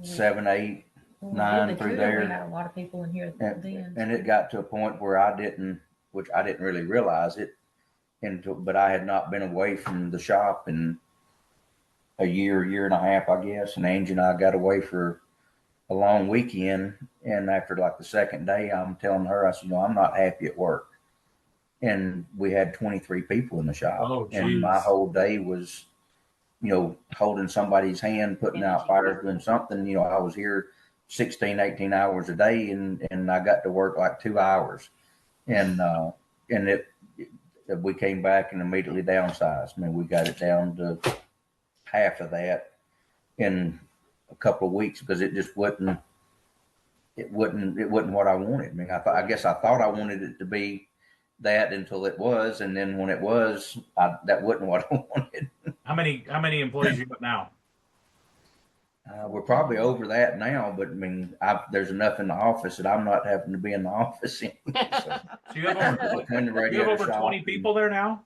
7, 8, 9 through there. We had a lot of people in here then. And it got to a point where I didn't really realize it, but I had not been away from the shop in a year and a half, I guess. And Angie and I got away for a long weekend. And after like the second day, I'm telling her, I said, I'm not happy at work. And we had 23 people in the shop. Oh, and my whole day was, holding somebody's hand, putting out fires, doing something. I was here 16, 18 hours a day, and I got to work like 2 hours. And we came back and immediately downsized. I mean, we got it down to half of that in a couple of weeks because it just wasn't what I wanted. I mean, I guess I thought I wanted it to be that until it was, and then when it was, that wasn't what I wanted. How many employees you got now? We're probably over that now, but I mean, there's enough in the office that I'm not having to be in the office anymore. So you have over 20 people there now?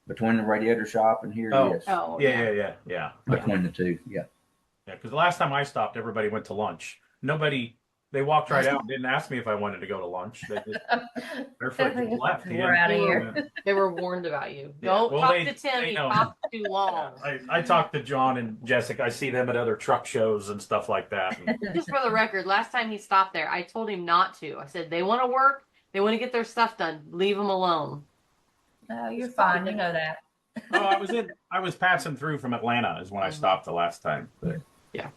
Between the radiator shop and here, yes. Oh, Yeah. Between the two, yeah. Yeah, because the last time I stopped, everybody went to lunch. They walked right out and didn't ask me if I wanted to go to lunch. Barefoot just left. We're out of here. They were warned about you. Yeah. Don't Well, talk they to Tim. He know. talked too long. I talked to John and Jessica. I see them at other truck shows and stuff like that. And Just for the record, last time he stopped there, I told him not to. I said, they want to work. They want to get their stuff done. Leave them alone. No, you're fine. You know that. I was passing through from Atlanta is when I stopped the last time. But, yeah.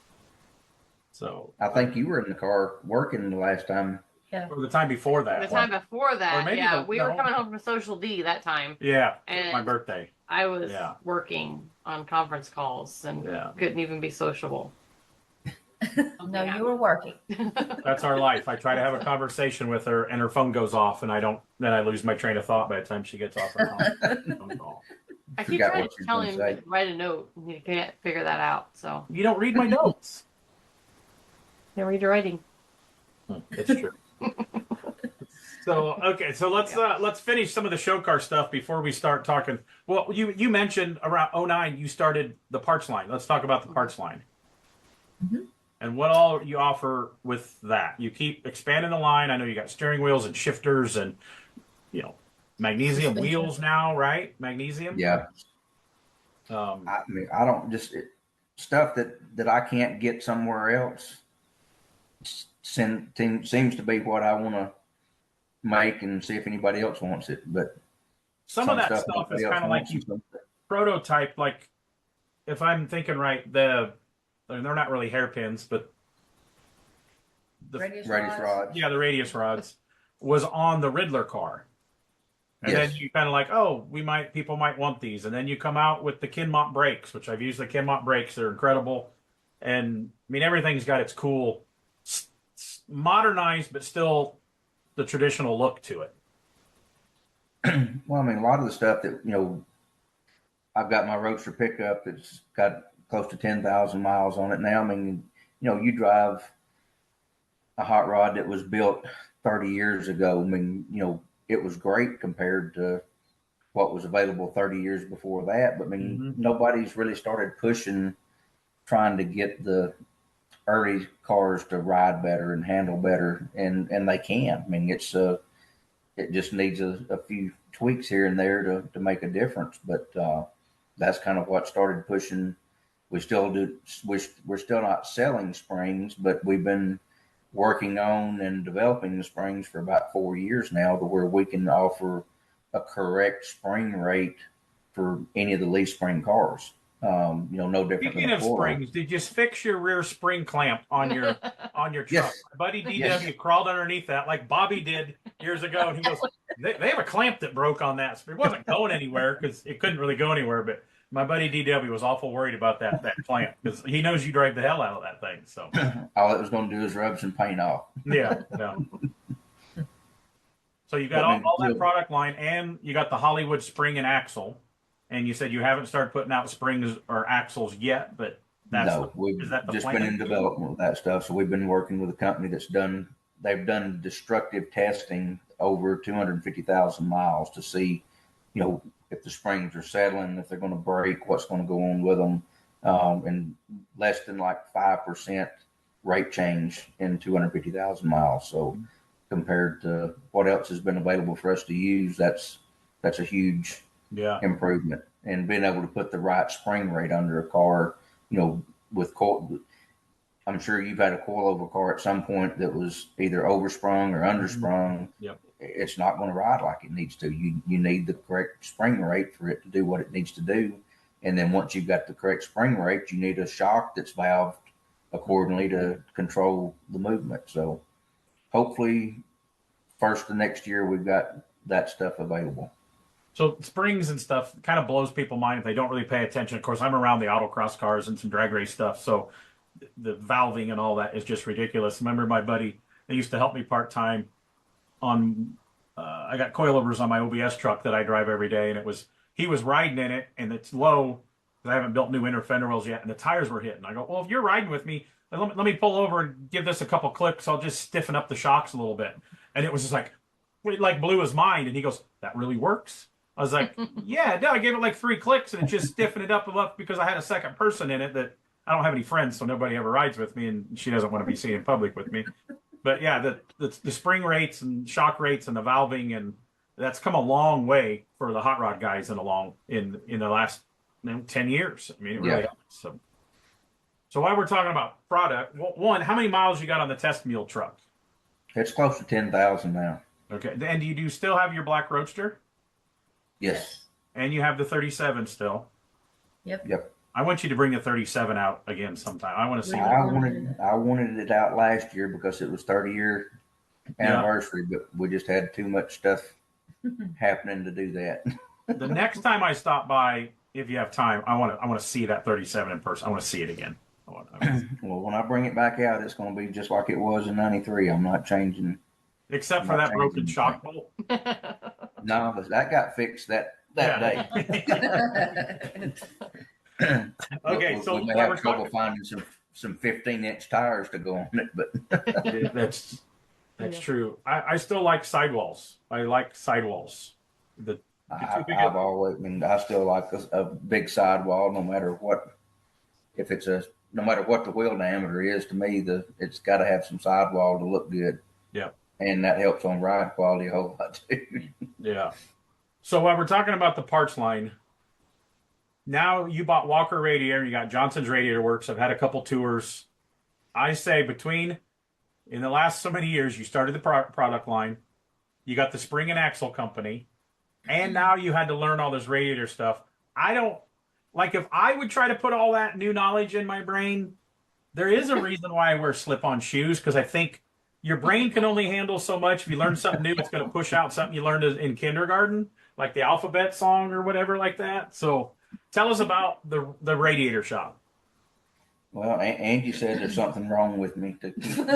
So I think you were in the car working the last time. Yeah. or the time before that. The time before that, Or maybe we were coming home from Social D that time. Yeah, And my birthday. I was Yeah. working on conference calls and couldn't even be sociable. No, you were working. That's our life. I try to have a conversation with her, and her phone goes off, and then I lose my train of thought by the time she gets off her phone call. I keep Forgot trying what to you tell were him gonna to write a note. He can't figure that out. So You don't read my notes. can't read your writing. It's true. So let's finish some of the show car stuff before we start talking. Well, you mentioned around 2009 you started the parts line. Let's talk about the parts line. Mm-hmm. And what all you offer with that. You keep expanding the line. I know you got steering wheels and shifters and magnesium wheels now, right? Magnesium. Yeah. Um, I mean, I don't stuff that I can't get somewhere else. Seems to be what I want to make and see if anybody else wants it. But some of that stuff is kind of like you prototype. Like if I'm thinking right, they're not really hairpins, but the Radius rods. Yeah, the radius rods was on the Riddler car. And then you kind of like, people might want these. And then you come out with the Kinmont brakes, which I've used the Kinmont brakes. They're incredible. And I mean, everything's got its cool modernized, but still the traditional look to it. Well, I mean, a lot of the stuff that, I've got my Roadster pickup that's got close to 10,000 miles on it now. I mean, you drive a hot rod that was built 30 years ago. I mean, it was great compared to what was available 30 years before that. But I mean, nobody's really started pushing, trying to get the early cars to ride better and handle better, and they can. I mean, it just needs a few tweaks here and there to make a difference. But that's kind of what started pushing. We still do. We're still not selling springs, but we've been working on and developing the springs for about 4 years now, to where we can offer a correct spring rate for any of the leaf spring cars. No different Speaking than of a four. springs, did you fix your rear spring clamp on your truck? Yes. My buddy DW Yes. crawled underneath that like Bobby did years ago, and he goes, they have a clamp that broke on that. It wasn't going anywhere because it couldn't really go anywhere, but my buddy DW was awful worried about that clamp because he knows you drive the hell out of that thing. So All it was going to do is rub some paint off. yeah. So you got all that product line, and you got the Hollywood spring and axle, and you said you haven't started putting out springs or axles yet, but we've is that the just plan? been in development with that stuff. So we've been working with a company they've done destructive testing over 250,000 miles to see, if the springs are settling, if they're going to break, what's going to go on with them, and less than like 5% rate change in 250,000 miles. So compared to what else has been available for us to use, that's a huge improvement. And being able to put the right spring rate under a car, with coil. I'm sure you've had a coilover car at some point that was either oversprung or undersprung. Yep. It's not going to ride like it needs to. You need the correct spring rate for it to do what it needs to do. And then once you've got the correct spring rate, you need a shock that's valved accordingly to control the movement. So hopefully first the next year we've got that stuff available. So springs and stuff kind of blows people's mind if they don't really pay attention. Of course, I'm around the autocross cars and some drag race stuff, so the valving and all that is just ridiculous. Remember my buddy, they used to help me part-time on, I got coilovers on my OBS truck that I drive every day, and he was riding in it, and it's low, because I haven't built new inner fender wells yet, and the tires were hitting. I go, well, if you're riding with me, let me pull over and give this a couple clicks. I'll just stiffen up the shocks a little bit. And it was just like, it like blew his mind, and he goes, that really works? I was like, yeah, no, I gave it like 3 clicks, and it just stiffened it up enough because I had a second person in it that I don't have any friends, so nobody ever rides with me, and she doesn't want to be seen in public with me. But yeah, the spring rates and shock rates and the valving, and that's come a long way for the hot rod guys in the last 10 years. I mean, it really has. So while we're talking about product, one, how many miles you got on the test mule truck? It's close to 10,000 now. Okay, and do you still have your black Roadster? Yes. And you have the 37 still? Yep. I want you to bring the 37 out again sometime. I want to see it. I wanted it out last year because it was 30-year anniversary, but we just had too much stuff happening to do that. The next time I stop by, if you have time, I want to see that 37 in person. I want to see it again. Well, when I bring it back out, it's going to be just like it was in '93. I'm not changing. Except for that broken shock bolt. No, but that got fixed that day. Okay, so we may have trouble finding some 15-inch tires to go on it, but that's true. I still like sidewalls. I like sidewalls. I've always, I still like a big sidewall, no matter what. No matter what the wheel diameter is, to me, it's got to have some sidewall to look good. Yeah. And that helps on ride quality a whole lot too. Yeah. So while we're talking about the parts line, now you bought Walker Radiator, you got Johnson's Radiator Works. I've had a couple tours. I say in the last so many years, you started the product line, you got the spring and axle company, and now you had to learn all this radiator stuff. If I would try to put all that new knowledge in my brain, there is a reason why I wear slip-on shoes, because I think your brain can only handle so much. If you learn something new, it's going to push out something you learned in kindergarten, like the alphabet song or whatever like that. So tell us about the radiator shop. Well, Angie said there's something wrong with me to keep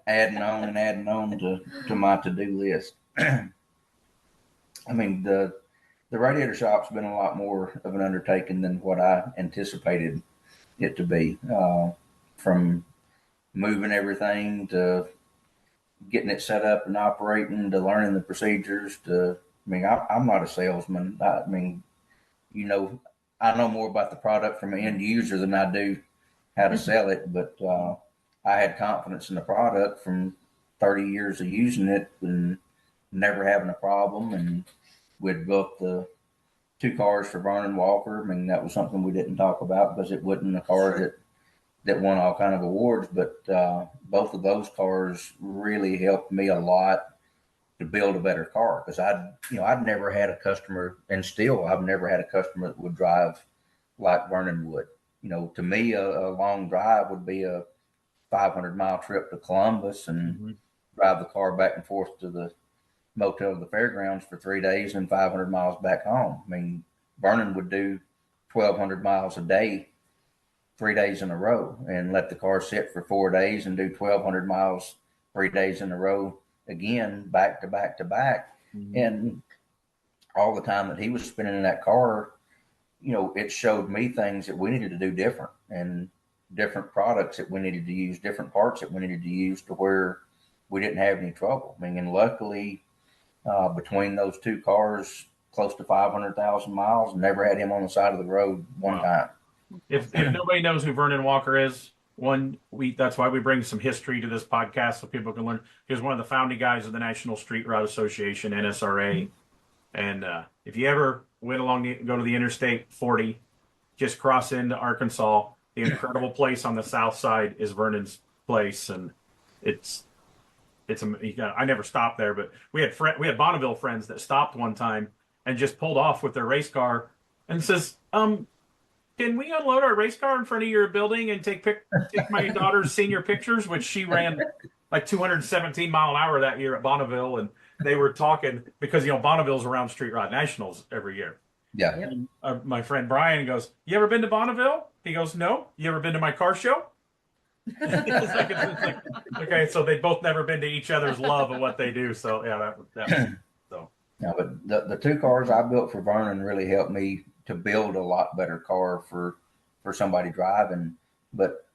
adding on to my to-do list. I mean, the radiator shop's been a lot more of an undertaking than what I anticipated it to be. From moving everything to getting it set up and operating to learning the procedures to, I mean, I'm not a salesman. I mean, you know, I know more about the product from an end user than I do how to sell it, but I had confidence in the product from 30 years of using it and never having a problem. And we'd built the two cars for Vernon Walker. I mean, that was something we didn't talk about because it wasn't a car that won all kind of awards. But both of those cars really helped me a lot to build a better car because I'd never had a customer, and still I've never had a customer that would drive like Vernon would. You know, to me, a long drive would be a 500-mile trip to Columbus and drive the car back and forth to the motel of the fairgrounds for 3 days and 500 miles back home. I mean, Vernon would do 1,200 miles a day, 3 days in a row, and let the car sit for 4 days and do 1,200 miles 3 days in a row again, back to back to back. And all the time that he was spending in that car, you know, it showed me things that we needed to do different and different products that we needed to use, different parts that we needed to use to where we didn't have any trouble. I mean, and luckily, between those two cars, close to 500,000 miles, never had him on the side of the road one time. If nobody knows who Vernon Walker is, that's why we bring some history to this podcast so people can learn. He was one of the founding guys of the National Street Route Association, NSRA. And if you ever go to the Interstate 40, just cross into Arkansas. The incredible place on the south side is Vernon's place, and I never stopped there, but we had Bonneville friends that stopped one time and just pulled off with their race car and says, can we unload our race car in front of your building and take my daughter's senior pictures, which she ran like 217 mile an hour that year at Bonneville. And they were talking because, you know, Bonneville's around Street Rod Nationals every year. Yeah. And, my friend Brian goes, you ever been to Bonneville? He goes, no. You ever been to my car show? It's like, okay, so they've both never been to each other's love of what they do. So yeah, so. Yeah, but the two cars I built for Vernon really helped me to build a lot better car for somebody driving. But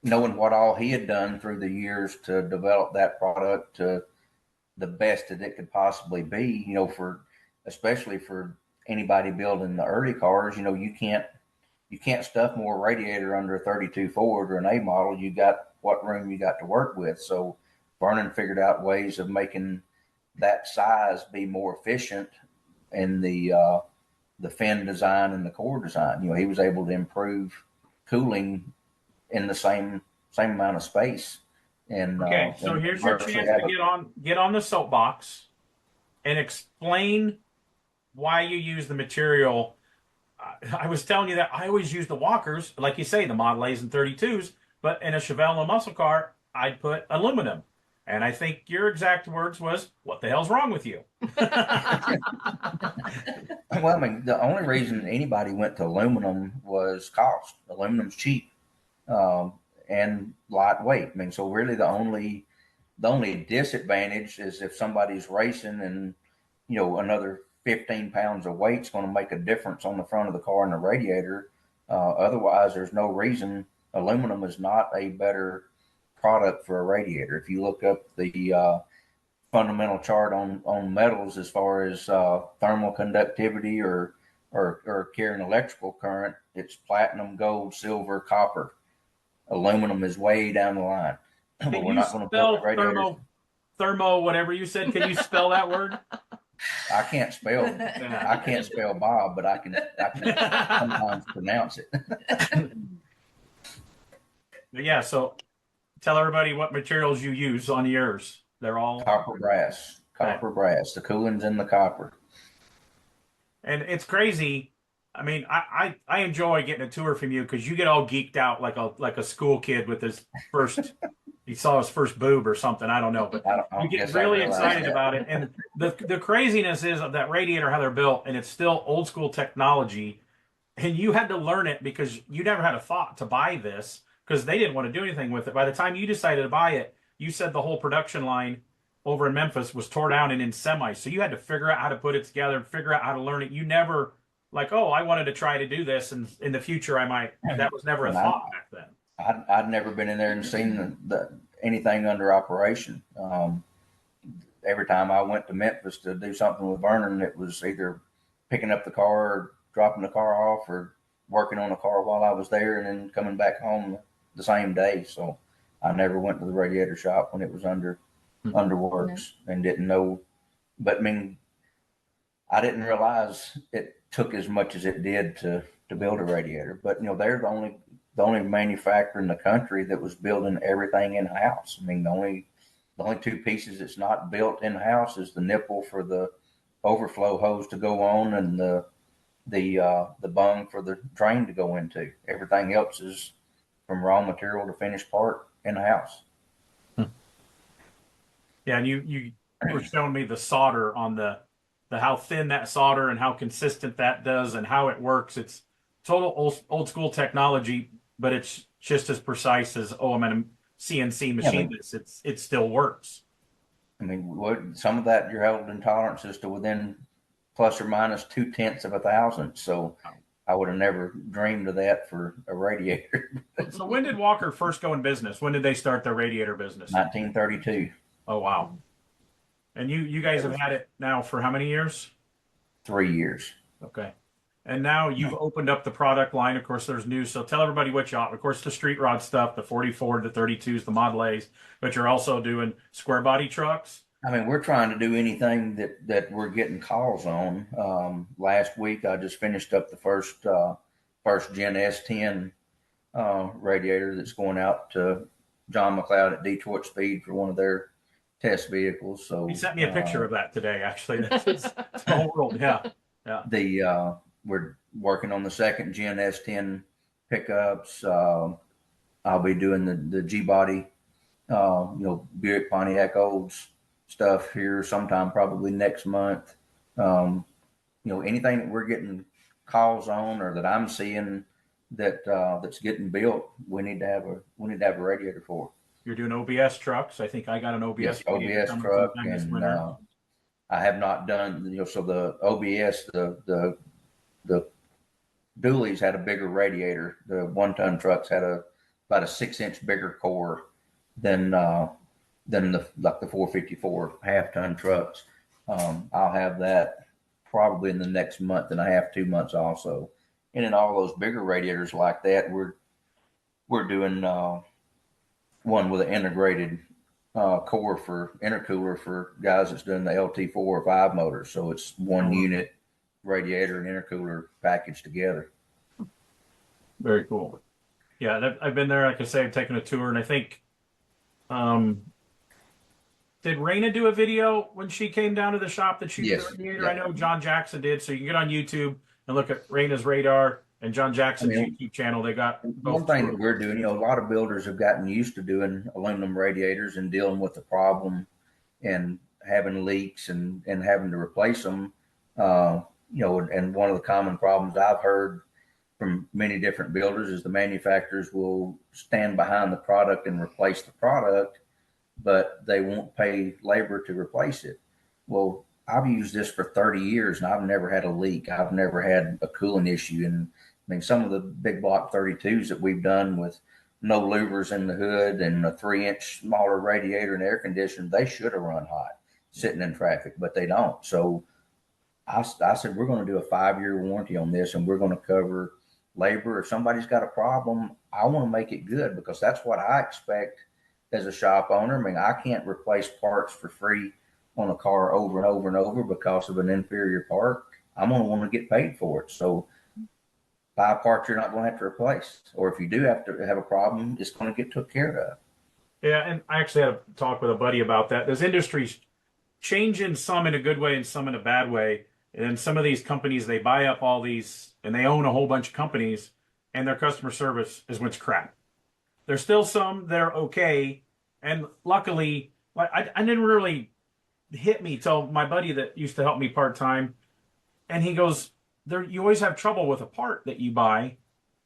knowing what all he had done through the years to develop that product to the best that it could possibly be, you know, especially for anybody building the early cars, you know, you can't stuff more radiator under a 32 Ford or an A model. You got what room you got to work with. So Vernon figured out ways of making that size be more efficient in the fin design and the core design. You know, he was able to improve cooling in the same amount of space. And okay, so here's your chance to get on the soapbox and explain why you use the material. I was telling you that I always use the walkers, like you say, the Model A's and 32s, but in a Chevelle and a muscle car, I'd put aluminum. And I think your exact words was, what the hell's wrong with you? Well, I mean, the only reason anybody went to aluminum was cost. Aluminum's cheap and lightweight. I mean, so really the only disadvantage is if somebody's racing and, you know, another 15 pounds of weight's going to make a difference on the front of the car and the radiator. Otherwise, there's no reason. Aluminum is not a better product for a radiator. If you look up the fundamental chart on metals as far as thermal conductivity or carrying electrical current, it's platinum, gold, silver, copper. Aluminum is way down the line. But we're not going to build radiators. Thermo, whatever you said. Can you spell that word? I can't spell. I can't spell Bob, but I can sometimes pronounce it. Yeah. So tell everybody what materials you use on yours. They're all copper brass. The cooling's in the copper. And it's crazy. I mean, I enjoy getting a tour from you because you get all geeked out like a school kid with his first. He saw his first boob or something. I don't know, but you get really excited about it. And the craziness is of that radiator, how they're built, and it's still old school technology. and you had to learn it because you never had a thought to buy this because they didn't want to do anything with it. By the time you decided to buy it, you said the whole production line over in Memphis was tore down and in semis. So you had to figure out how to put it together and figure out how to learn it. You never like, oh, I wanted to try to do this, and in the future I might. That was never a And thought back then. I'd never been in there and seen anything under operation. Every time I went to Memphis to do something with Vernon, it was either picking up the car or dropping the car off or working on the car while I was there and then coming back home the same day. So I never went to the radiator shop when it was under works and didn't know. But I mean, I didn't realize it took as much as it did to build a radiator. But they're the only manufacturer in the country that was building everything in house. I mean, the only two pieces that's not built in house is the nipple for the overflow hose to go on and the bung for the drain to go into. Everything else is from raw material to finished part in house. Yeah, and you were showing me the solder on the how thin that solder and how consistent that does and how it works. It's total old school technology, but it's just as precise as I'm in a CNC machine. It still works. I mean, some of that you're held in tolerances to within plus or minus 0.2 of a thousandth. So I would have never dreamed of that for a radiator. So when did Walker first go in business? When did they start their radiator business? 1932. Oh, wow. And you guys have had it now for how many years? 3 years. Okay. And now you've opened up the product line. Of course, there's new. So tell everybody what you have. Of course, the street rod stuff, the 44, the 32s, the Model A's, but you're also doing square body trucks. I mean, we're trying to do anything that we're getting calls on. Last week, I just finished up the first Gen S10 radiator that's going out to John McLeod at Detroit Speed for one of their test vehicles. So he sent me a picture of that today. Actually, that's small world. Yeah. We're working on the second Gen S10 pickups. I'll be doing the G body, Buick Pontiac Olds stuff here sometime probably next month. Anything that we're getting calls on or that I'm seeing that's getting built, we need to have a radiator for. You're doing OBS trucks. I think I got an OBS. Yes, OBS truck, and I have not done. So the OBS, the dualies had a bigger radiator. The 1-ton trucks had about a 6-inch bigger core than the 454 half-ton trucks. I'll have that probably in the next month and a half, 2 months also. And in all those bigger radiators like that, we're doing one with an integrated core for intercooler for guys that's doing the LT4 or 5 motors. So it's one unit radiator and intercooler packaged together. Very cool. Yeah, I've been there. Like I say, I've taken a tour, and I think, did Raina do a video when she came down to the shop that she did? Yes. I know John Jackson did. So you can get on YouTube and look at Raina's radar and John Jackson's YouTube channel. They got one thing that we're doing. A lot of builders have gotten used to doing aluminum radiators and dealing with the problem and having leaks and having to replace them. And one of the common problems I've heard from many different builders is the manufacturers will stand behind the product and replace the product, but they won't pay labor to replace it. Well, I've used this for 30 years and I've never had a leak. I've never had a cooling issue. And I mean, some of the big block 32s that we've done with no louvers in the hood and a 3-inch smaller radiator and air conditioner, they should have run hot sitting in traffic, but they don't. So I said, we're going to do a 5-year warranty on this and we're going to cover labor. If somebody's got a problem, I want to make it good because that's what I expect as a shop owner. I mean, I can't replace parts for free on a car over and over and over because of an inferior part. I'm going to want to get paid for it. So buy parts you're not going to have to replace. Or if you do have to have a problem, it's going to get took care of. Yeah, and I actually had a talk with a buddy about that. This industry's changing, some in a good way and some in a bad way. And then some of these companies, they buy up all these and they own a whole bunch of companies and their customer service is much crap. There's still some that are okay. And luckily, I didn't really hit me till my buddy that used to help me part-time. And he goes, there you always have trouble with a part that you buy.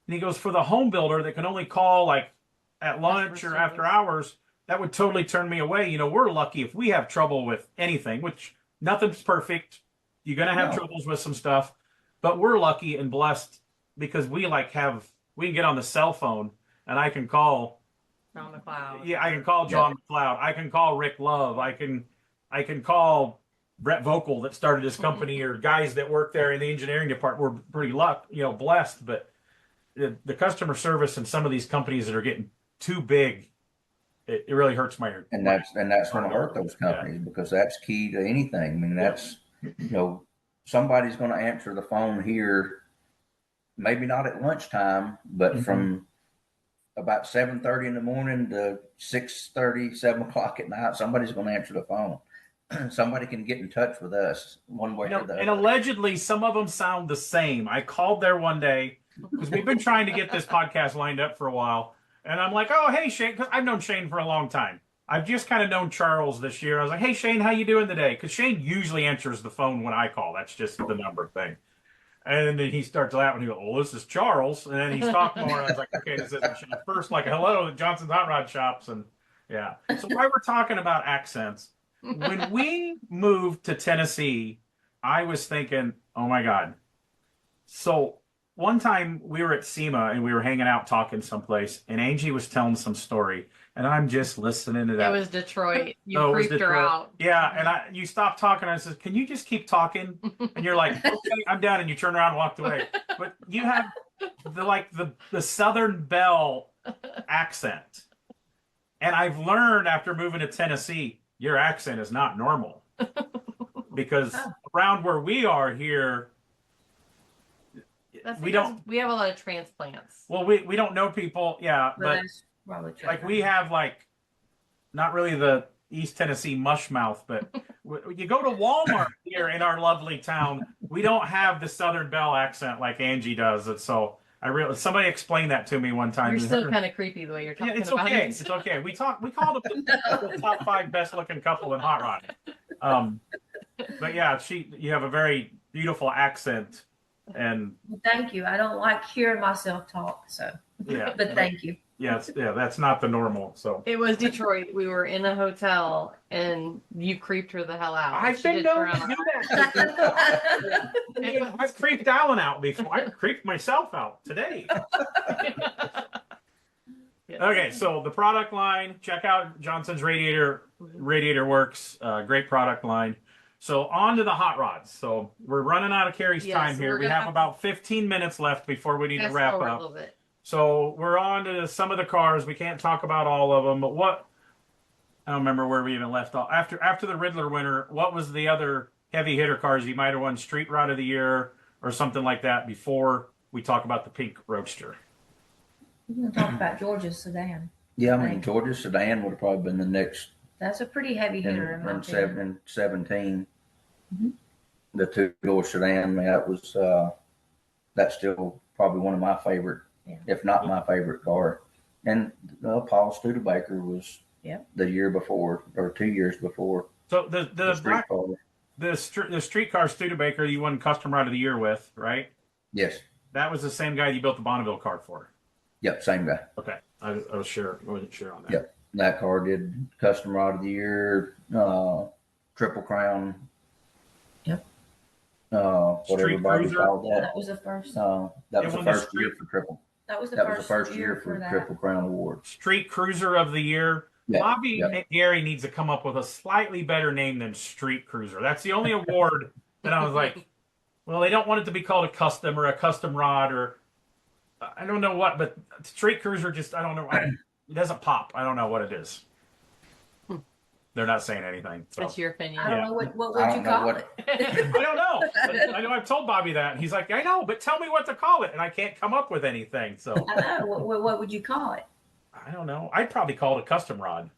And he goes, for the home builder that can only call like at lunch or after hours, that would totally turn me away. You know, we're lucky if we have trouble with anything, which nothing's perfect. You're going to have troubles with some stuff, but we're lucky and blessed because we can get on the cell phone and I can call John McLeod. Yeah, I can call John McLeod. I can call Rick Love. I can call Brett Vocal that started his company or guys that work there in the engineering department. We're pretty blessed, but the customer service in some of these companies that are getting too big, it really hurts my ear. And that's going to hurt those companies because that's key to anything. I mean, that's, somebody's going to answer the phone here, maybe not at lunchtime, but from about 7:30 in the morning to 6:30, 7 o'clock at night, somebody's going to answer the phone. Somebody can get in touch with us one way or the other. And allegedly, some of them sound the same. I called there one day because we've been trying to get this podcast lined up for a while. And I'm like, oh, hey, Shane, because I've known Shane for a long time. I've just kind of known Charles this year. I was like, hey, Shane, how you doing today? Because Shane usually answers the phone when I call. That's just the number thing. And then he starts laughing. He goes, oh, this is Charles. And then he's talking more. And I was like, okay, this isn't Shane. First, like, hello, Johnson's Hot Rod Shops. And yeah. So while we're talking about accents, when we moved to Tennessee, I was thinking, oh, my God. So one time we were at SEMA and we were hanging out talking someplace, and Angie was telling some story, and I'm just listening to that. It was Detroit. You creeped her out. Yeah, and you stopped talking. I said, "Can you just keep talking?" And you're like, "Okay, I'm done." And you turned around and walked away. But you have the Southern Belle accent, and I've learned after moving to Tennessee, your accent is not normal because around where we are here. We have a lot of transplants. Well, we don't know people, but like we have not really the East Tennessee mush mouth, but you go to Walmart here in our lovely town, we don't have the Southern Belle accent like Angie does. And so somebody explained that to me one time. You're still kind of creepy the way you're talking. Yeah, it's about okay. it. It's okay. We called them the top 5 best looking couple in hot rod. But yeah, you have a very beautiful accent. And well, thank you. I don't like hearing myself talk, so yeah. But thank you. Yes, that's not the normal. So it was Detroit. We were in a hotel, and you creeped her the hell out. I've been known to do that. I've creeped Alan out before. I creeped myself out today. Okay, so the product line. Check out Johnson's Radiator Works. Great product line. So on to the hot rods. So we're running out of Carrie's time here. We have about 15 minutes left before we need to wrap up. So we're on to some of the cars. We can't talk about all of them, but I don't remember where we even left off. After the Riddler winner, what was the other heavy hitter cars you might have won Street Rod of the Year or something like that before we talk about the Pink Roadster? We're going to talk about Georgia's sedan. Yeah, I mean, Georgia's sedan would have probably been the next. That's a pretty heavy hitter in 17. Mm-hmm. The 2-door sedan, that's still probably one of my favorite, if not my favorite car. And Paul Studebaker was the year before or 2 years before. So the streetcar Studebaker you won Custom Ride of the Year with, right? Yes. That was the same guy you built the Bonneville car for. Yep, same guy. Okay, I was sure. I wasn't sure on that. Yep, that car did Custom Ride of the Year, Triple Crown. Yep. What everybody called that. That was the first. That was the first year for Triple. That was the first year for Triple Crown Award. Street Cruiser of the Year. Yep. Bobby and Gary needs to come up with a slightly better name than Street Cruiser. That's the only award that I was like, well, they don't want it to be called a custom or a custom rod or I don't know what, but Street Cruiser just, I don't know. It doesn't pop. I don't know what it is. They're not saying anything. So. That's your opinion. I don't know what would you call it. I don't know. I know I've told Bobby that. He's like, I know, but tell me what to call it. And I can't come up with anything. So I know. What would you call it? I don't know. I'd probably call it a custom rod.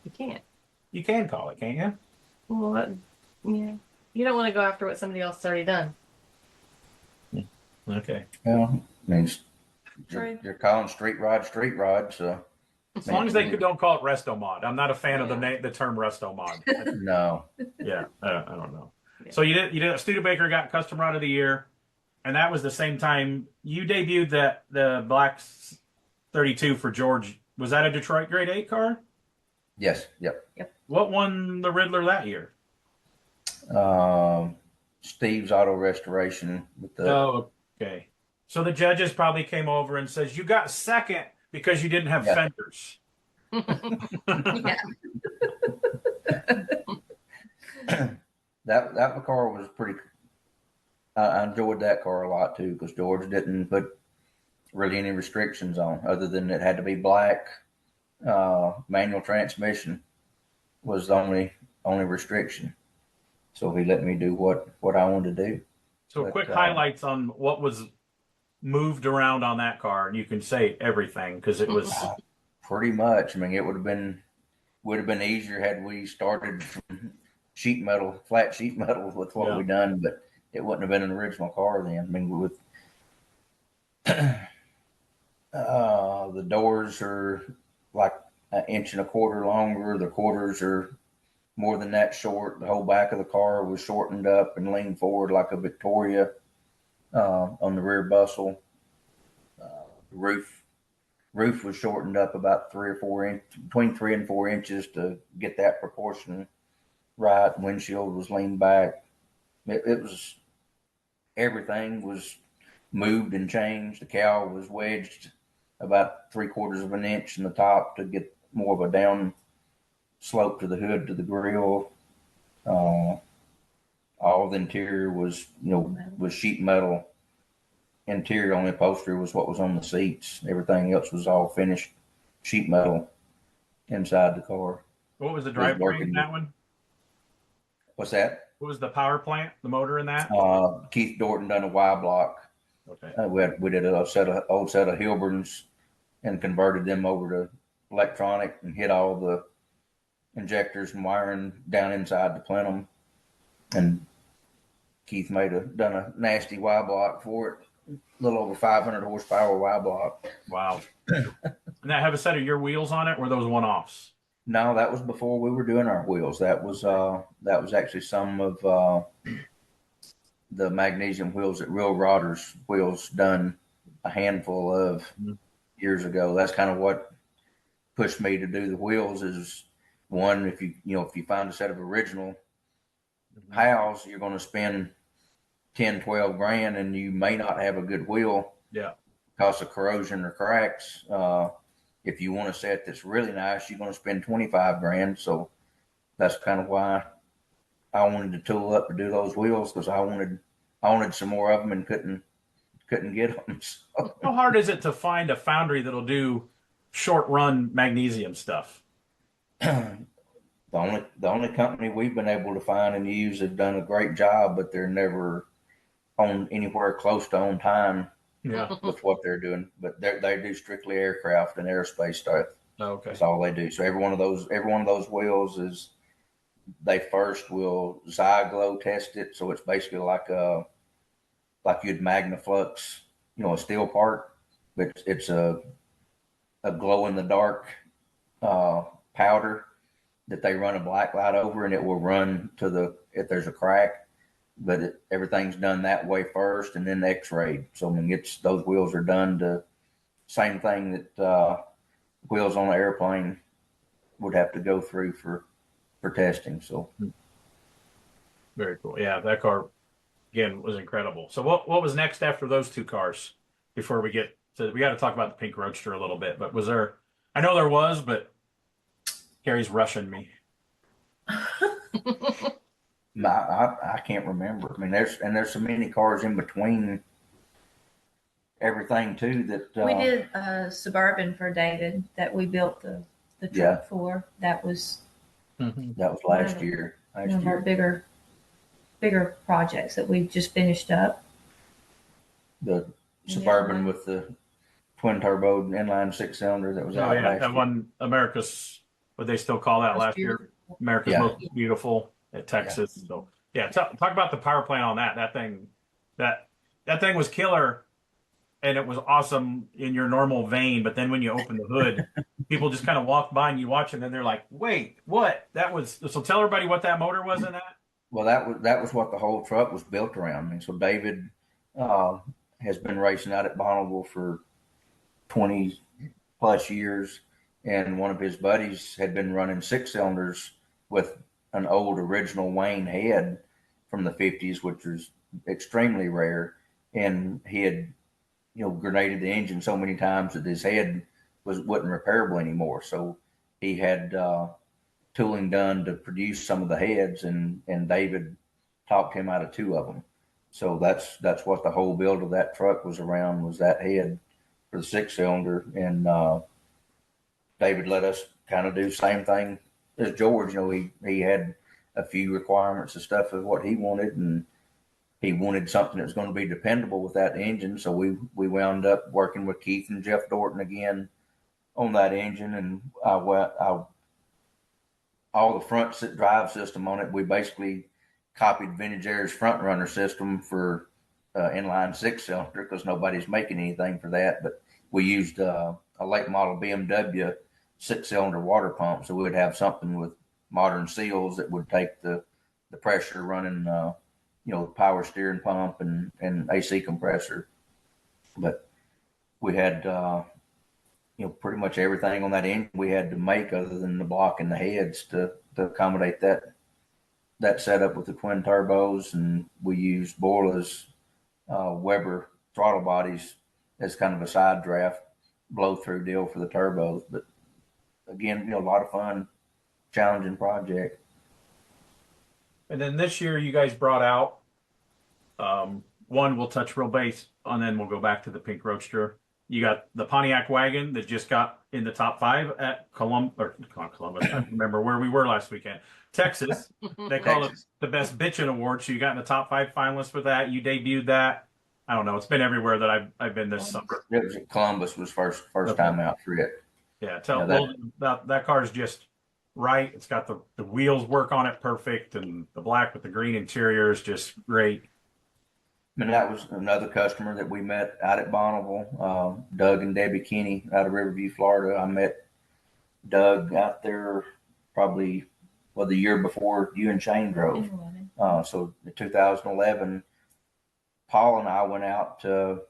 You can't. You can call it, can't you? Well, yeah. You don't want to go after what somebody else has already done. Okay. Well, I mean, you're calling street rod, so. As long as they don't call it resto mod. I'm not a fan of the term resto mod. No. Yeah, I don't know. Yeah. So you did Studebaker got Custom Rod of the Year. And that was the same time you debuted the black 32 for George. Was that a Detroit Grade 8 car? Yes. Yep. What won the Riddler that year? Steve's Auto Restoration with the. Oh, okay. So the judges probably came over and says you got second because you didn't have Yeah. fenders. Yeah. That car was pretty. I enjoyed that car a lot too because George didn't put really any restrictions on other than it had to be black. Manual transmission was the only restriction. So he let me do what I wanted to do. So But, quick highlights on what was moved around on that car, and you can say everything because it was pretty much. I mean, it would have been easier had we started from flat sheet metal with what we done, but it wouldn't have been an original car then. I mean, with the doors are like an inch and a quarter longer. The quarters are more than that short. The whole back of the car was shortened up and leaned forward like a Victoria on the rear bustle. The roof was shortened up about 3 or 4 inches, between 3 and 4 inches to get that proportion right. Windshield was leaned back. It was everything was moved and changed. The cowl was wedged about 3/4 of an inch in the top to get more of a down slope to the hood to the grill. All the interior was sheet metal. Interior only upholstery was what was on the seats. Everything else was all finished sheet metal inside the car. what was the drivetrain in that one? What's that? What was the power plant, the motor in that? Keith Dorton done a Y block. Okay. We did old set of Hilburns and converted them over to electronic and hit all the injectors and wiring down inside the plenum. And Keith done a nasty Y block for it. A little over 500 horsepower Y block. Wow. And that have a set of your wheels on it, or were those one-offs? No, that was before we were doing our wheels. That was actually some of the magnesium wheels that Real Rodder's wheels done a handful of years ago. That's kind of what pushed me to do the wheels. Is one, if you find a set of original Howes, you're going to spend 10, 12 grand, and you may not have a good wheel. Yeah. Because of corrosion or cracks. If you want a set that's really nice, you're going to spend 25 grand. So that's kind of why I wanted to tool up to do those wheels, because I wanted some more of them and couldn't get them. So. How hard is it to find a foundry that'll do short run magnesium stuff? The only company we've been able to find and use have done a great job, but they're never on anywhere close to on time. Yeah. With what they're doing, but they do strictly aircraft and aerospace stuff. Okay. That's all they do. So every one of those wheels is, they first will Zyglow test it. So it's basically like you'd Magnaflux, a steel part, but it's a glow in the dark powder that they run a black light over, and it will run if there's a crack. But everything's done that way first, and then X-rayed. So I mean, those wheels are done to same thing that wheels on an airplane would have to go through for testing. So very cool. Yeah, that car again was incredible. So what was next after those two cars? Before we get to, we got to talk about the Pink Roadster a little bit. But was there? I know there was, but Carrie's rushing me. I can't remember. I mean, there's so many cars in between everything too that We did a Suburban for David that we built the truck for. That was last year. One of our bigger projects that we just finished up. The Suburban with the twin turbo inline 6-cylinder that was out last year. That one, America's, what they still call that last year, America's Most Beautiful at Texas. Yeah. So talk about the power plant on that. That thing was killer, and it was awesome in your normal vein. But then when you open the hood, people just kind of walk by and you watch it, and then they're like, "Wait, what? That was?" So tell everybody what that motor was in that. Well, that was what the whole truck was built around. I mean, so David uh, has been racing out at Bonneville for 20 plus years. And one of his buddies had been running six cylinders with an old original Wayne head from the 50s, which was extremely rare. And he had, grenaded the engine so many times that his head wasn't repairable anymore. So he had tooling done to produce some of the heads, and David talked him out of two of them. So that's what the whole build of that truck was around, was that head for the six cylinder. And David let us kind of do the same thing as George. He had a few requirements and stuff of what he wanted, and he wanted something that was going to be dependable with that engine. So we wound up working with Keith and Jeff Dorton again on that engine, and all the front drive system on it, we basically copied Vintage Air's front runner system for inline six cylinder, because nobody's making anything for that. But we used a late model BMW six cylinder water pump, so we would have something with modern seals that would take the pressure running, power steering pump and AC compressor. But we had pretty much everything on that engine we had to make, other than the block and the heads, to accommodate that setup with the twin turbos. And we used Borla's Weber throttle bodies as kind of a side draft blow through deal for the turbos. But again, a lot of fun, challenging project. And then this year, you guys brought out one. We'll touch real base, and then we'll go back to the Pink Roadster. You got the Pontiac wagon that just got in the top 5 at Columbus. I don't remember where we were last weekend. Texas. They call it the Best Bitchin' Award. So you got in the top 5 finalists with that. You debuted that. I don't know. It's been everywhere that I've been this summer. It was Columbus was first time out for it. Yeah, tell that car is just right. It's got the wheels work on it perfect, and the black with the green interior is just great. And that was another customer that we met out at Bonneville, Doug and Debbie Kinney out of Riverview, Florida. I met Doug out there probably the year before you and Shane drove. So in 2011, Paul and I went out to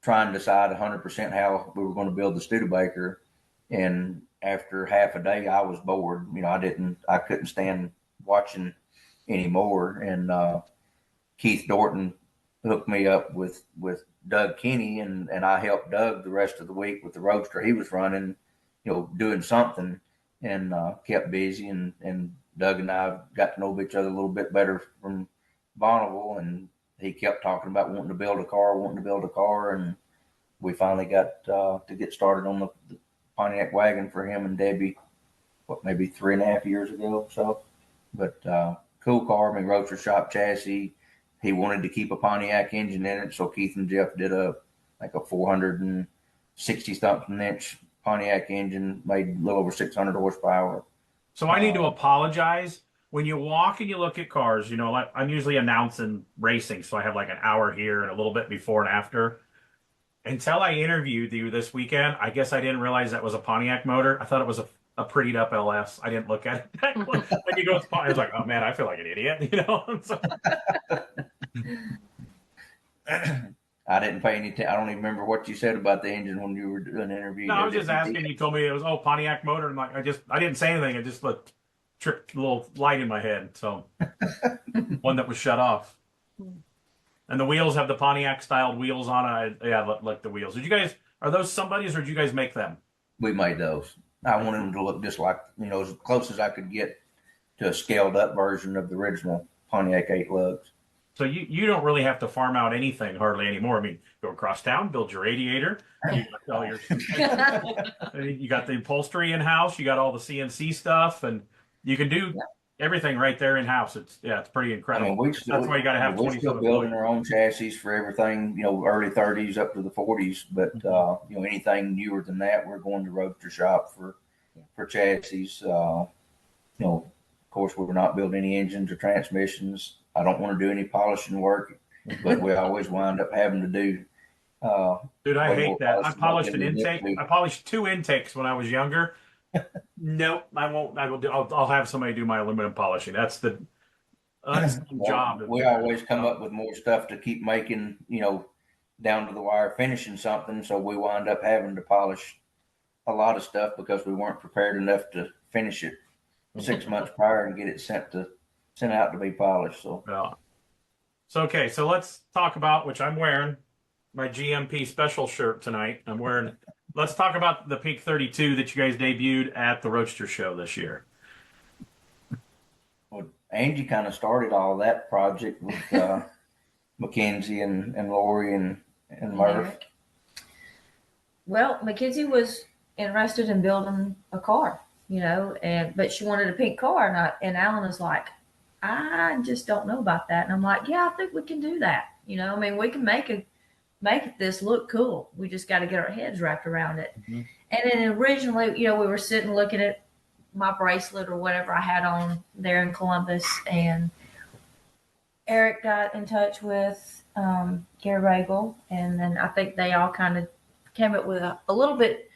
try and decide 100% how we were going to build the Studebaker. And after half a day, I was bored. I couldn't stand watching anymore. And Keith Dorton hooked me up with Doug Kinney, and I helped Doug the rest of the week with the Roadster he was running, doing something, and kept busy. And Doug and I got to know each other a little bit better from Bonneville, and he kept talking about wanting to build a car, and we finally got to get started on the Pontiac wagon for him and Debbie, maybe 3.5 years ago. So, but cool car. Roadster shop chassis. He wanted to keep a Pontiac engine in it, so Keith and Jeff did a 460 something inch Pontiac engine, made a little over 600 horsepower. So I need to apologize. When you walk and you look at cars, like I'm usually announcing racing, so I have like an hour here and a little bit before and after. Until I interviewed you this weekend, I guess I didn't realize that was a Pontiac motor. I thought it was a prettied up LS. I didn't look at it that close. When you go to Pontiac, I was like, oh man, I feel like an idiot, So, I didn't pay any attention. I don't even remember what you said about the engine when you were doing the interview. No, I was just asking. You told me it was Pontiac motor, and I didn't say anything. It just tripped a little light in my head. So one that was shut off. And the wheels have the Pontiac styled wheels on it. Yeah, like the wheels. Are those somebody's, or did you guys make them? We made those. I wanted them to look just like, as close as I could get to a scaled up version of the original Pontiac 8 lugs. So you don't really have to farm out anything hardly anymore. Go across town, build your radiator. You got the upholstery in house. You got all the CNC stuff, and you can do everything right there in house. It's pretty incredible. That's why you got to have 27. We're still building our own chassis for everything. Early 30s up to the 40s, but anything newer than that, we're going to Roadster shop for chassis. Of course, we're not building any engines or transmissions. I don't want to do any polishing work, but we always wind up having to do. Dude, I hate that. I polished an intake. I polished 2 intakes when I was younger. Nope, I won't. I'll have somebody do my aluminum polishing. unsung job. We always come up with more stuff to keep making, down to the wire finishing something. So we wind up having to polish a lot of stuff because we weren't prepared enough to finish it 6 months prior and get it sent out to be polished. So, okay, so let's talk about, which I'm wearing my GMP special shirt tonight. Let's talk about the Pink 32 that you guys debuted at the Roadster show this year. well, Angie kind of started all that project with Mackenzie and Lori and Murph. Eric. Well, Mackenzie was interested in building a car, but she wanted a pink car, and Alan was like, I just don't know about that. And I'm like, yeah, I think we can do that. We can make this look cool. We just got to get our heads wrapped around it. Mm-hmm. And then originally, we were sitting looking at my bracelet or whatever I had on there in Columbus, and Eric got in touch with Gary Regal, and then I think they all kind of came up with a little bit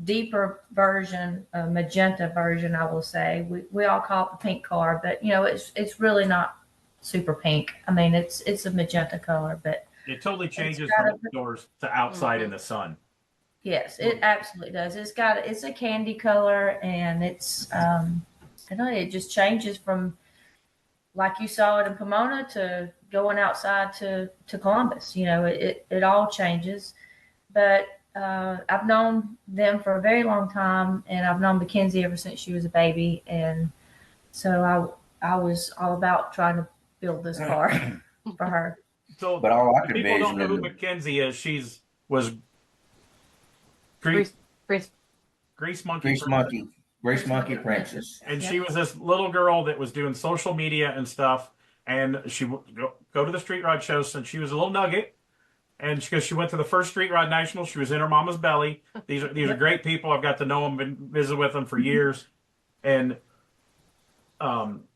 deeper version, a magenta version, I will say. We all call it the pink car, but it's really not super pink. It's a magenta color, but it totally changes from indoors to outside in the sun. Yes, it absolutely does. It's a candy color, and it's it just changes from like you saw it in Pomona to going outside to Columbus. It all changes. But I've known them for a very long time, and I've known Mackenzie ever since she was a baby, and so I was all about trying to build this car for her. So, but all I could people don't know who Mackenzie is. Was Grease Monkey Princess, and she was this little girl that was doing social media and stuff, and she would go to the street rod shows since she was a little nugget. And because she went to the first Street Rod National, she was in her mama's belly. These are great people. I've got to know them, been visit with them for years. And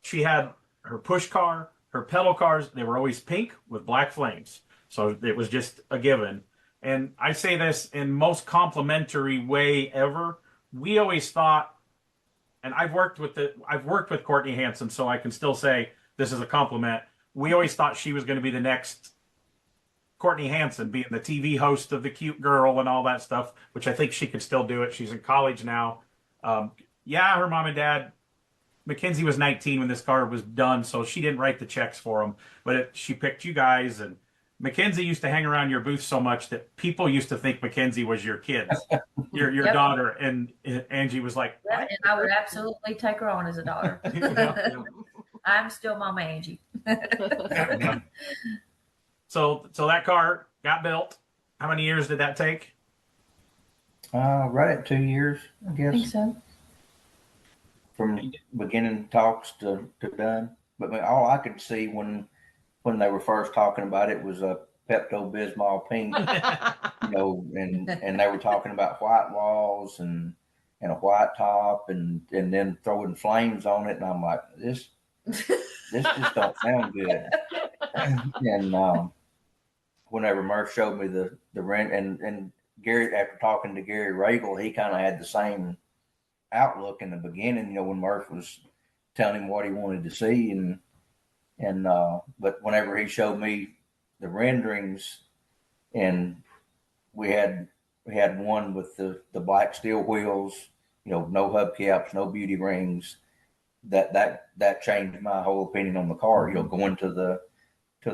she had her push car, her pedal cars. They were always pink with black flames, so it was just a given. And I say this in most complimentary way ever. We always thought, and I've worked with Courtney Hanson, so I can still say this is a compliment. We always thought she was going to be the next Courtney Hanson, being the TV host of The Cute Girl and all that stuff, which I think she could still do it. She's in college now. Her mom and dad, Mackenzie was 19 when this car was done, so she didn't write the checks for them, but she picked you guys. And Mackenzie used to hang around your booth so much that people used to think Mackenzie was your kids, your Yep. daughter. And Angie was like, yeah, and I would absolutely take her on as a daughter. Yeah. I'm still Mama Angie. So that car got built. How many years did that take? Right at 2 years, I guess. I think so. From beginning talks to done. But all I could see when they were first talking about it was a Pepto-Bismol pink, and they were talking about white walls and a white top and then throwing flames on it, and I'm like, this just don't sound good. And whenever Murph showed me the rent, and Gary, after talking to Gary Regal, he kind of had the same outlook in the beginning, when Murph was telling him what he wanted to see, but whenever he showed me the renderings, and we had one with the black steel wheels, no hubcaps, no beauty rings, that changed my whole opinion on the car. Going to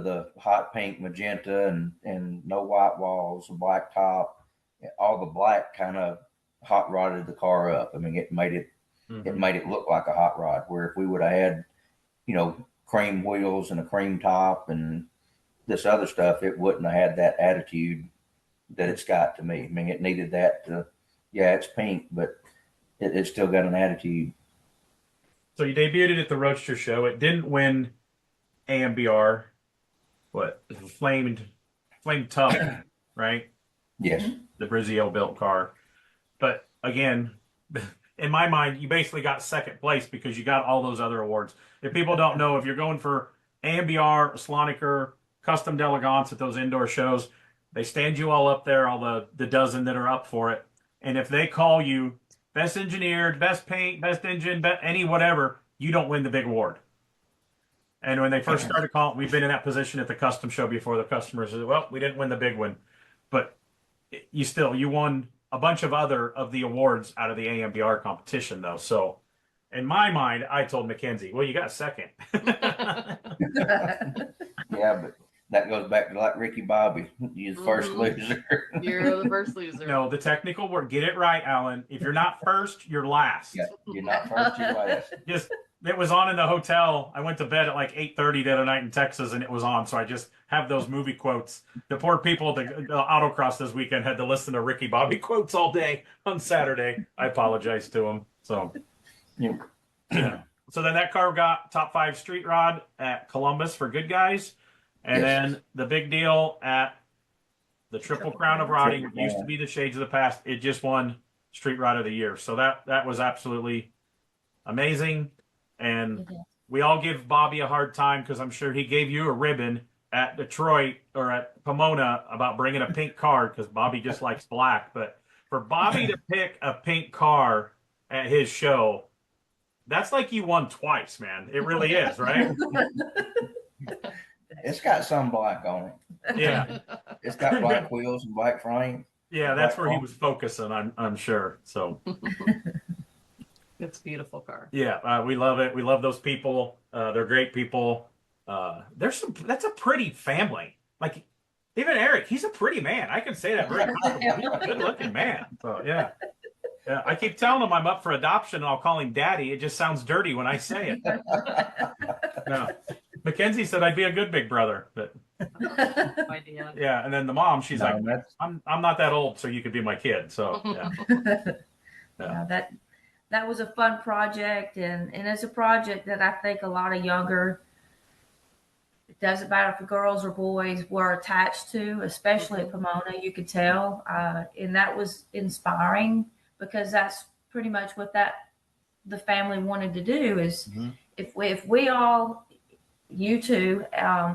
the hot pink magenta and no white walls, a black top, all the black kind of hot rodded the car up. It made it look like a hot rod, where if we would have had, cream wheels and a cream top and this other stuff, it wouldn't have had that attitude that it's got to me. It needed that it's pink, but it's still got an attitude. So you debuted it at the Roadster show. It didn't win AMBR. What? Flamed Tub, right? Yes. The Brizio built car. But again, in my mind, you basically got second place because you got all those other awards. If people don't know, if you're going for AMBR, Sloniker, Custom d'Elegance at those indoor shows, they stand you all up there, all the dozen that are up for it. And if they call you best engineered, best paint, best engine, any whatever, you don't win the big award. And when they first started calling, we've been in that position at the custom show before. The customers said, "Well, we didn't win the big one, but you won a bunch of other of the awards out of the AMBR competition, though." So, in my mind, I told Mackenzie, "Well, you got second." Yeah, but that goes back to like Ricky Bobby. You're the first loser. You're the first loser. No, the technical word. Get it right, Alan. If you're not first, you're last. Yeah, you're not first, you're last. Just it was on in the hotel. I went to bed at like 8:30 the other night in Texas, and it was on. So I just have those movie quotes. The poor people at the autocross this weekend had to listen to Ricky Bobby quotes all day on Saturday. I apologize to them. So, yeah. So then that car got top 5 street rod at Columbus for good guys. And then the big deal at the Triple Crown of Rodding used to be the Shades of the Past. It just won Street Rod of the Year. So that was absolutely amazing. And we all give Bobby a hard time because I'm sure he gave you a ribbon at Detroit or at Pomona about bringing a pink car because Bobby just likes black. But for Bobby to pick a pink car at his show, that's like you won twice, man. It really is, right? It's got some black on it. Yeah. It's got black wheels and black frame. Yeah, that's where he was focusing, I'm sure. So it's a beautiful car. Yeah, we love it. We love those people. They're great people. That's a pretty family. Like even Eric, he's a pretty man. I can say that very confidently. He's a good looking man. So yeah. Yeah, I keep telling him I'm up for adoption and I'll call him daddy. It just sounds dirty when I say it. No. Mackenzie said I'd be a good big brother, but idea. Yeah, and then the mom, she's like, I'm not that old, so you could be my kid. So yeah. That was a fun project, and it's a project that I think a lot of younger, it doesn't matter if girls or boys, were attached to, especially at Pomona. You could tell, and that was inspiring because that's pretty much what the family wanted to do. Is if we all, you two,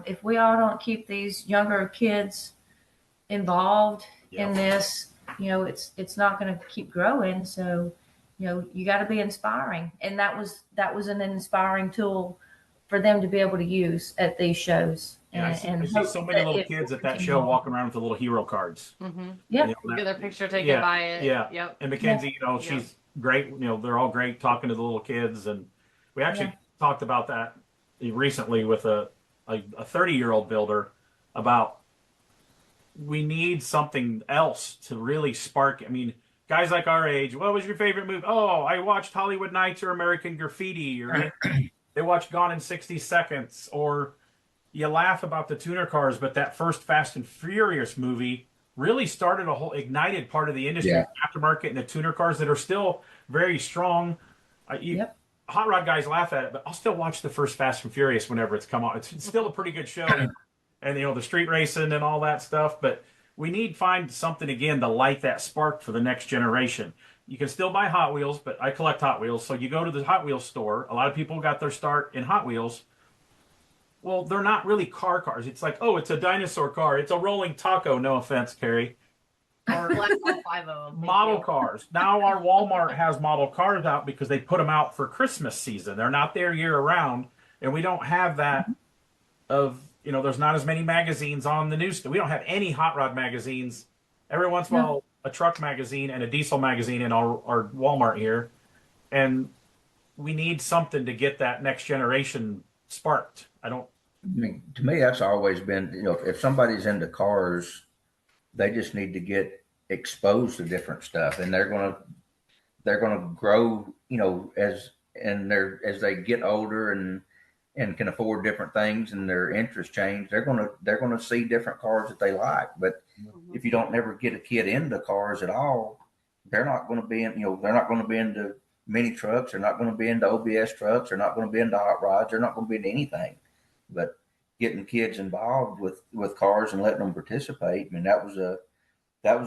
if we all don't keep these younger kids involved in this, it's not going to keep growing. So, you got to be inspiring, and that was an inspiring tool for them to be able to use at these shows. Yeah, I see so many little kids at that show walking around with the little hero cards. Yeah, get their picture taken by it. Yeah, yep. And Mackenzie, she's great. They're all great talking to the little kids, and we actually talked about that recently with a 30-year-old builder about we need something else to really spark. I mean, guys like our age, what was your favorite movie? Oh, I watched Hollywood Nights or American Graffiti, or they watched Gone in 60 Seconds, or you laugh about the tuner cars, but that first Fast and Furious movie really started a whole ignited part of the industry, aftermarket, and the tuner cars that are still very strong. Hot rod guys laugh at it, but I'll still watch the first Fast and Furious whenever it's come on. It's still a pretty good show, and the street racing and all that stuff. But we need to find something again to light that spark for the next generation. You can still buy Hot Wheels, but I collect Hot Wheels, so you go to the Hot Wheels store. A lot of people got their start in Hot Wheels. Well, they're not really cars. It's like, oh, it's a dinosaur car. It's a rolling taco. No offense, Carrie. Or model cars. Now our Walmart has model cars out because they put them out for Christmas season. They're not there year round, and we don't have that of, there's not as many magazines on the news. We don't have any hot rod magazines. Every once in a while, a truck magazine and a diesel magazine in our Walmart here. And we need something to get that next generation sparked. To me, that's always been, if somebody's into cars, they just need to get exposed to different stuff, and they're gonna grow, as they get older and can afford different things, and their interests change. They're gonna see different cars that they like. But if you don't never get a kid into cars at all, they're not going to be they're not going to be into mini trucks. They're not going to be into OBS trucks. They're not going to be into hot rods. They're not going to be into anything. But getting kids involved with cars and letting them participate. I mean, that was a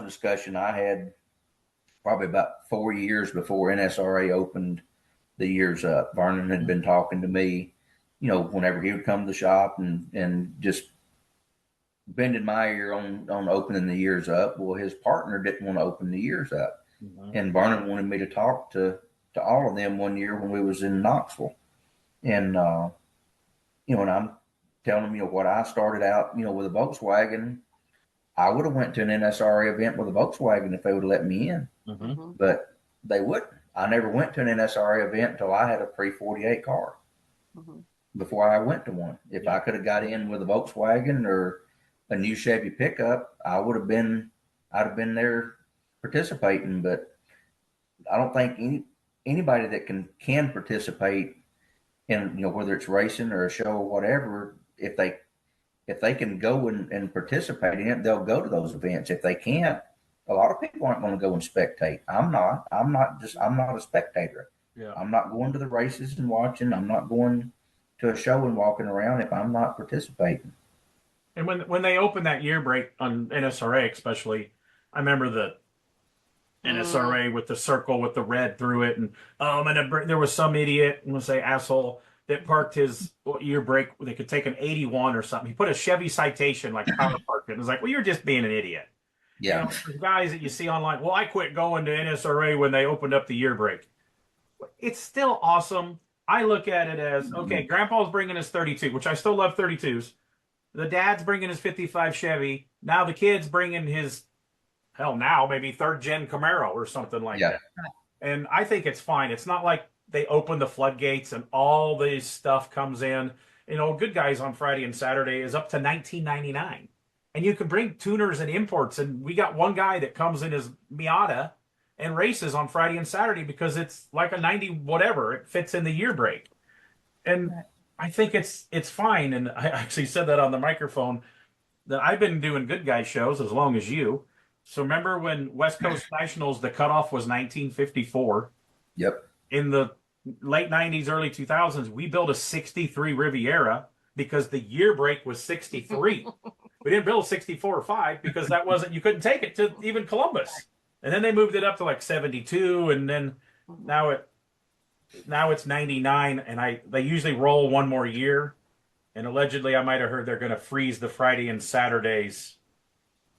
discussion I had probably about 4 years before NSRA opened the years up. Vernon had been talking to me, whenever he would come to the shop and just bending my ear on opening the years up. Well, his partner didn't want to open the years up. And Vernon wanted me to talk to all of them one year when we was in Knoxville. And and I'm telling them, what I started out, with a Volkswagen. I would have went to an NSRA event with a Volkswagen if they would have let me in, Mm-hmm. but they wouldn't. I never went to an NSRA event until I had a pre-48 car Mm-hmm. before I went to one. If I could have got in with a Volkswagen or a new Chevy pickup, I'd have been there participating. But I don't think anybody that can participate in, whether it's racing or a show or whatever, if they can go and participate in it, they'll go to those events. If they can't, a lot of people aren't going to go and spectate. I'm not. I'm not a spectator. Yeah. I'm not going to the races and watching. I'm not going to a show and walking around if I'm not participating. And when they opened that year break on NSRA, especially, I remember the NSRA with the circle with the red through it, and there was some idiot, I'm gonna say asshole, that parked his year brake. They could take an 81 or something. He put a Chevy Citation like power parked it. It was like, well, you're just being an idiot. Yeah. The guys that you see online. Well, I quit going to NSRA when they opened up the year brake. It's still awesome. I look at it as, okay, Grandpa's bringing his 32, which I still love 32s. The dad's bringing his 55 Chevy. Now the kid's bringing his, hell, now maybe third gen Camaro or something like that. And I think it's fine. It's not like they open the floodgates and all this stuff comes in. Good Guys on Friday and Saturday is up to $19.99. And you can bring tuners and imports. And we got one guy that comes in his Miata and races on Friday and Saturday because it's like a 90 whatever. It fits in the year break. And I think it's fine. And I actually said that on the microphone, that I've been doing Good Guy shows as long as you. So remember when West Coast Nationals, the cutoff was 1954? Yep. In the late 90s, early 2000s, we built a 63 Riviera because the year break was 63. We didn't build 64 or 5 because you couldn't take it to even Columbus. And then they moved it up to like 72, and then now it's 99, and they usually roll one more year. And allegedly, I might have heard they're going to freeze the Friday and Saturdays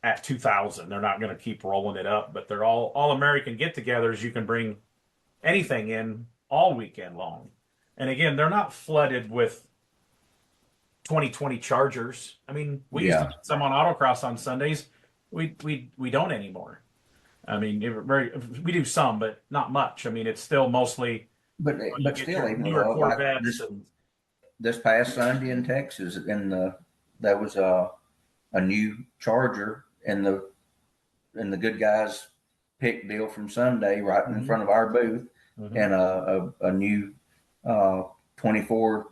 at 2000. They're not going to keep rolling it up, but they're all American get-togethers. You can bring anything in all weekend long. And again, they're not flooded with 2020 Chargers. I mean, we used to get some on autocross on Sundays. We don't anymore. I mean, we do some, but not much. I mean, it's still mostly. But still, even newer Corvettes. Like this past Sunday in Texas, there was a new Charger in the Good Guys pick deal from Sunday right in front of our booth, and a new 24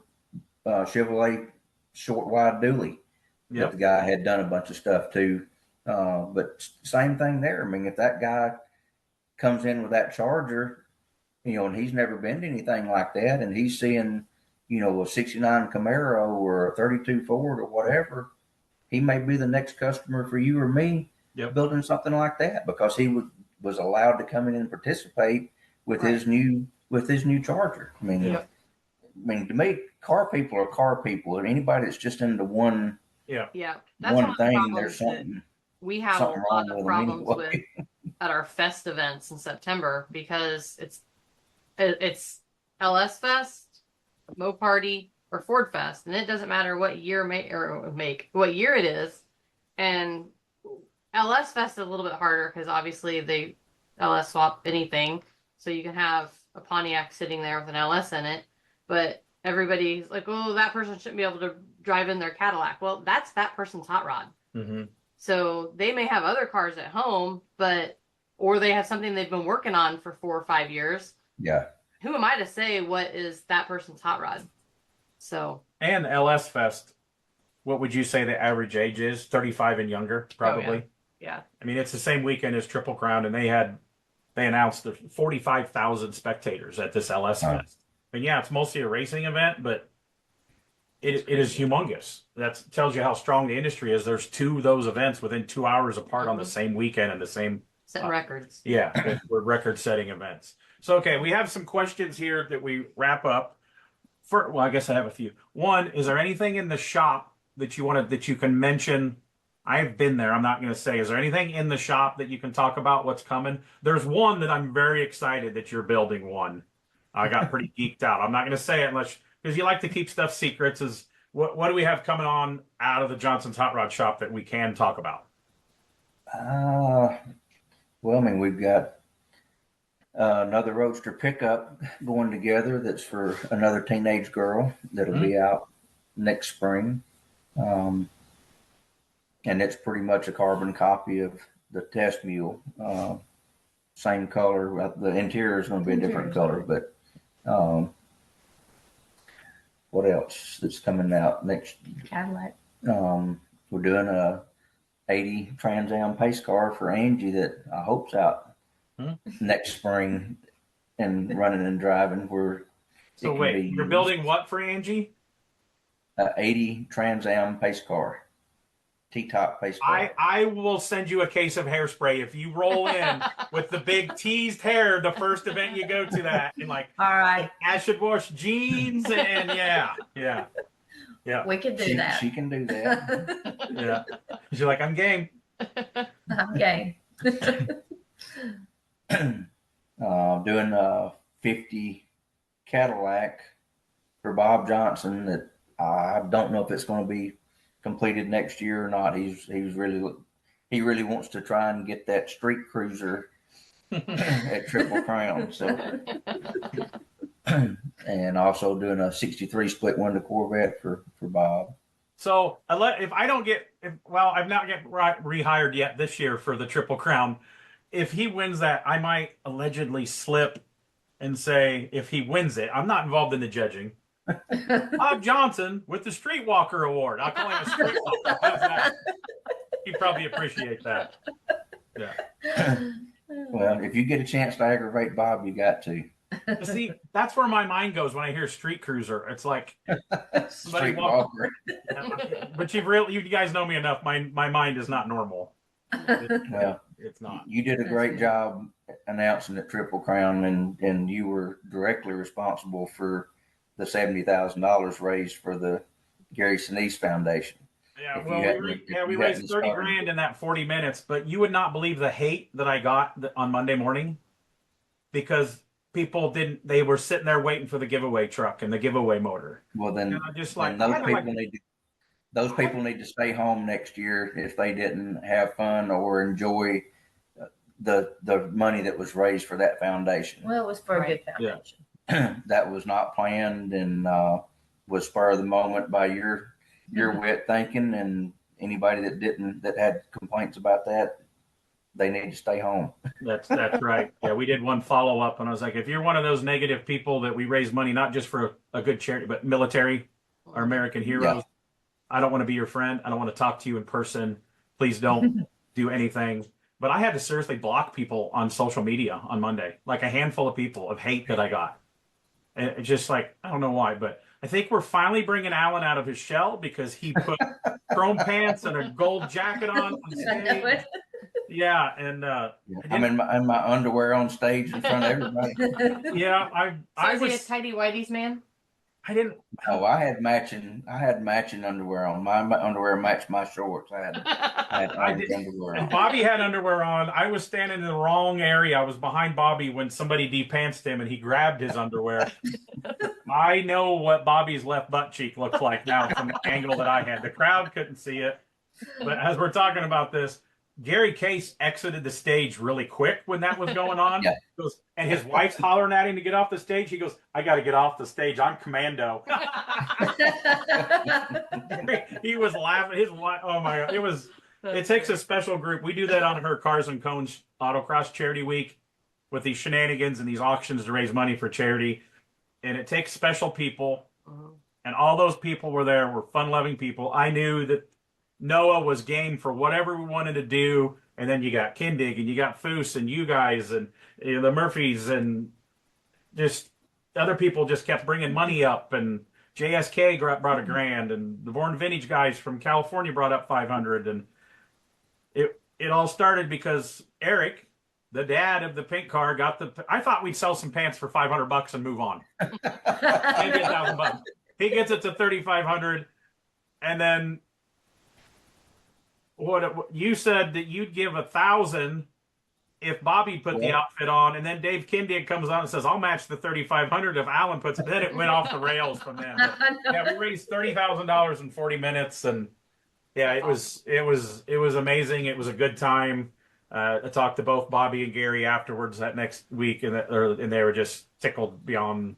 Chevrolet short wide dually. That the guy had done a bunch of stuff too. But same thing there. I mean, if that guy comes in with that Charger, and he's never been to anything like that, and he's seeing, a 69 Camaro or a 32 Ford or whatever, he may be the next customer for you or me building something like that because he was allowed to come in and participate with his new Charger. I mean, to me, car people are car people, and anybody that's just into one that's thing, there's something. We have a lot of problems with at our fest events in September because it's LS Fest, Mo Party, or Ford Fest, and it doesn't matter what year what year it is. And LS Fest is a little bit harder because obviously they LS swap anything, so you can have a Pontiac sitting there with an LS in it, but everybody's like, oh, that person shouldn't be able to drive in their Cadillac. Well, that's that person's hot rod. So they may have other cars at home, or they have something they've been working on for 4 or 5 years. Yeah. Who am I to say what is that person's hot rod? So. And LS Fest, what would you say the average age is? 35 and younger, probably. Oh, yeah. I mean, it's the same weekend as Triple Crown, and they announced 45,000 spectators at this LS Fest. And it's mostly a racing event, but it is humongous. That tells you how strong the industry is. There's 2 of those events within 2 hours apart on the same weekend and the same setting records. Yeah, we're record-setting events. So, okay, we have some questions here that we wrap up. I guess I have a few. One, is there anything in the shop that you can mention? I've been there. I'm not going to say. Is there anything in the shop that you can talk about what's coming? There's one that I'm very excited that you're building one. I got pretty geeked out. I'm not going to say it because you like to keep stuff secrets. As what do we have coming on out of the Johnson's Hot Rod Shop that we can talk about? Well, I mean, we've got another Roadster pickup going together that's for another teenage girl that'll be out next spring. And it's pretty much a carbon copy of the test mule. Same color. The interior is going to be a different color, but what else that's coming out next? Cadillac. We're doing a 80 Trans Am pace car for Angie that I hope's out next spring and running and driving. So wait, you're building what for Angie? 80 Trans Am pace car. T-top pace car. I will send you a case of hairspray if you roll in with the big teased hair the first event you go to that, and like All right. acid wash jeans, and yeah. We could do that. She can do that. Yeah. She's like, I'm game. I'm game. Doing a 50 Cadillac for Bob Johnson that I don't know if it's going to be completed next year or not. He really wants to try and get that street cruiser at Triple Crown. So, and also doing a 63 split window Corvette for Bob. So if I don't get, I've not get rehired yet this year for the Triple Crown. If he wins that, I might allegedly slip and say, if he wins it, I'm not involved in the judging. Bob Johnson with the Streetwalker Award. I'll call him a Streetwalker. How's that? He'd probably appreciate that. Yeah. Well, if you get a chance to aggravate Bob, you got to. See, that's where my mind goes when I hear street cruiser. It's like somebody Streetwalker. But you guys know me enough. My mind is not normal. Well, it's not. You did a great job announcing at Triple Crown, and you were directly responsible for the $70,000 raised for the Gary Sinise Foundation. Yeah, well, we raised 30 grand in that 40 minutes, but you would not believe the hate that I got on Monday morning because people they were sitting there waiting for the giveaway truck and the giveaway motor. Well, then, just like those people need to stay home next year if they didn't have fun or enjoy the money that was raised for that foundation. Well, it was for a good foundation. Yeah. That was not planned and was spur of the moment by your wit thinking, and anybody that had complaints about that, they need to stay home. That's right. Yeah, we did one follow up, and I was like, if you're one of those negative people that we raise money not just for a good charity, but military or American heroes, I don't want to be your friend. I don't want to talk to you in person. Please don't do anything. But I had to seriously block people on social media on Monday, like a handful of people of hate that I got. And it's just like, I don't know why, but I think we're finally bringing Alan out of his shell because he put chrome pants and a gold jacket on stage. Yeah, and I'm in my underwear on stage in front of everybody. Yeah, I was he a tidy whities man? I didn't. Oh, I had matching underwear on. My underwear matched my shorts. I had underwear on. And Bobby had underwear on. I was standing in the wrong area. I was behind Bobby when somebody depantsed him and he grabbed his underwear. I know what Bobby's left butt cheek looks like now from the angle that I had. The crowd couldn't see it. But as we're talking about this, Gary Case exited the stage really quick when that was going on. Yeah. He goes, and his wife's hollering at him to get off the stage. He goes, I got to get off the stage. I'm commando. He was laughing. His wife, oh my God. It takes a special group. We do that on her Cars and Cones Autocross Charity Week with these shenanigans and these auctions to raise money for charity. And it takes special people. And all those people were there were fun-loving people. I knew that Noah was game for whatever we wanted to do, and then you got Kindig and you got Foose and you guys and the Murphys and just other people just kept bringing money up, and JSK brought $1,000 and the Born Vintage guys from California brought up 500, and it all started because Eric, the dad of the pink car, I thought we'd sell some pants for $500 and move on. Maybe $1,000. He gets it to 3,500, and then what you said that you'd give 1,000 if Bobby put the outfit on, and then Dave Kindig comes on and says, "I'll match the 3,500 if Alan puts it." Then it went off the rails from then. But, yeah, we raised $30,000 in 40 minutes, and yeah, it was amazing. It was a good time. I talked to both Bobby and Gary afterwards that next week, and they were just tickled beyond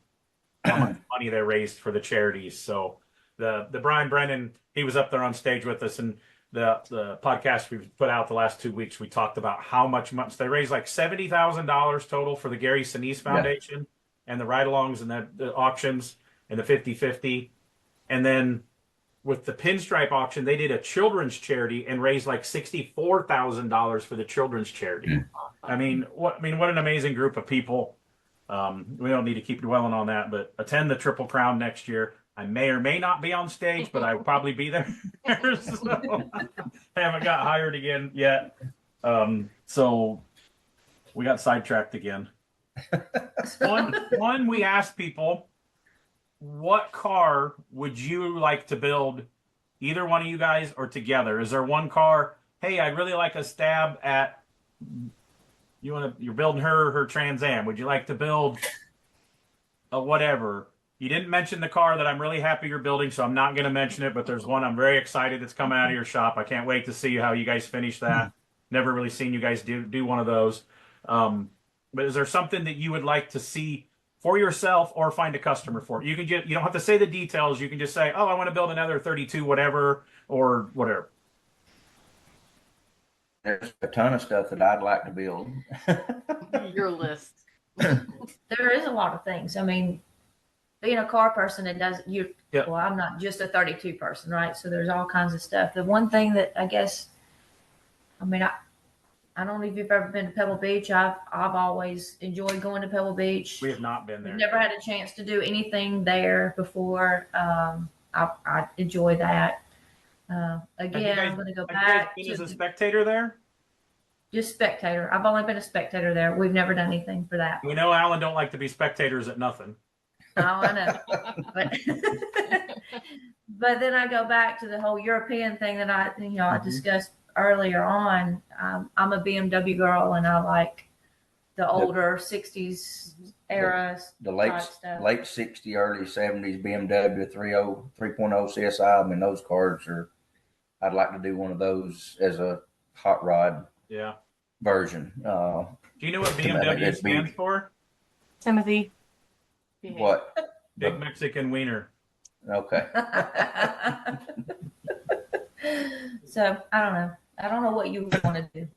how much money they raised for the charities. So the Brian Brennan, he was up there on stage with us, and the podcast we've put out the last 2 weeks, we talked about how much they raised, like $70,000 total for the Gary Sinise Foundation and the ride-alongs and the auctions and the 50-50. And then with the pinstripe auction, they did a children's charity and raised like $64,000 for the children's charity. I mean, what an amazing group of people. We don't need to keep dwelling on that, but attend the Triple Crown next year. I may or may not be on stage, but I will probably be there. So, I haven't got hired again yet. So we got sidetracked again. One, we asked people, what car would you like to build, either one of you guys or together? Is there one car? Hey, I'd really like a stab at, you're building her Trans Am. Would you like to build a whatever? You didn't mention the car that I'm really happy you're building, so I'm not going to mention it, but there's one I'm very excited that's coming out of your shop. I can't wait to see how you guys finish that. Never really seen you guys do one of those. But is there something that you would like to see for yourself or find a customer for? You don't have to say the details. You can just say, "Oh, I want to build another 32 whatever," or whatever. There's a ton of stuff that I'd like to build. Your list. There is a lot of things. I mean, being a car person, it does you. Yep. Well, I'm not just a 32 person, right? So there's all kinds of stuff. The one thing that I guess, I mean, I don't know if you've ever been to Pebble Beach. I've always enjoyed going to Pebble Beach. We have not been there. We've never had a chance to do anything there before. I enjoy that. Again, I'm going to go back been as a spectator there. Just spectator. I've only been a spectator there. We've never done anything for that. We know Alan don't like to be spectators at nothing. Oh, I know. But then I go back to the whole European thing that I discussed earlier on. I'm a BMW girl, and I like the older 60s era The type stuff. late 60s, early 70s BMW 3.0 CSI. I mean, those cars I'd like to do one of those as a hot rod version. Do you know what BMW stands for? Timothy. What? Big Mexican wiener. Okay. So I don't know. I don't know what you want to do.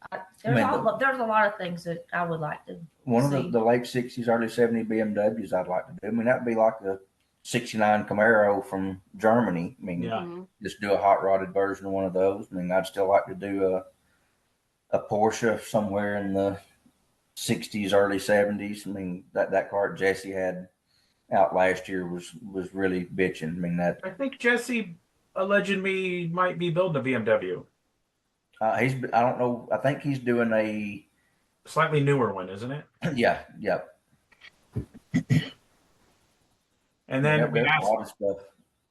There's a lot of things that I would like to One see. of the late 60s, early 70s BMWs I'd like to do. I mean, that'd be like a 69 Camaro from Germany. I mean, just do a hot rodded version of one of those. I mean, I'd still like to do a Porsche somewhere in the 60s, early 70s. I mean, that car Jesse had out last year was really bitching. I mean, I think Jesse alleged me might be building a BMW. I don't know. I think he's doing a slightly newer one, isn't it? Yeah. And then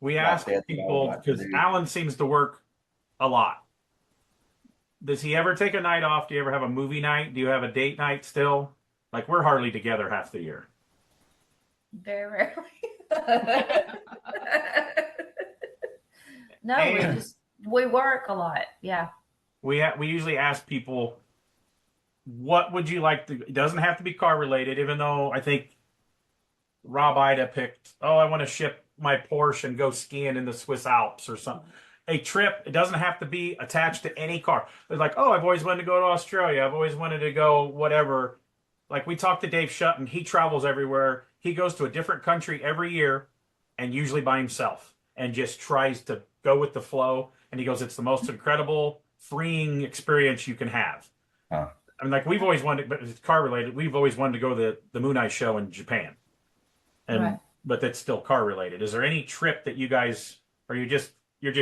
we asked people, because Alan seems to work a lot. Does he ever take a night off? Do you ever have a movie night? Do you have a date night still? Like, we're hardly together half the year. Very rarely. No, we work a lot. Yeah. We usually ask people, what would you like to? It doesn't have to be car related, even though I think Rob Ida picked, I want to ship my Porsche and go skiing in the Swiss Alps or something. A trip, it doesn't have to be attached to any car. It's like, I've always wanted to go to Australia. I've always wanted to go whatever. Like, we talked to Dave Shutton. He travels everywhere. He goes to a different country every year, and usually by himself, and just tries to go with the flow. And he goes, it's the most incredible, freeing experience you can have. Huh. I mean, like, we've always wanted, but it's car related. We've always wanted to go to the Moon Eye show in Japan, but that's still car related. Is there any trip that you guys, or you're just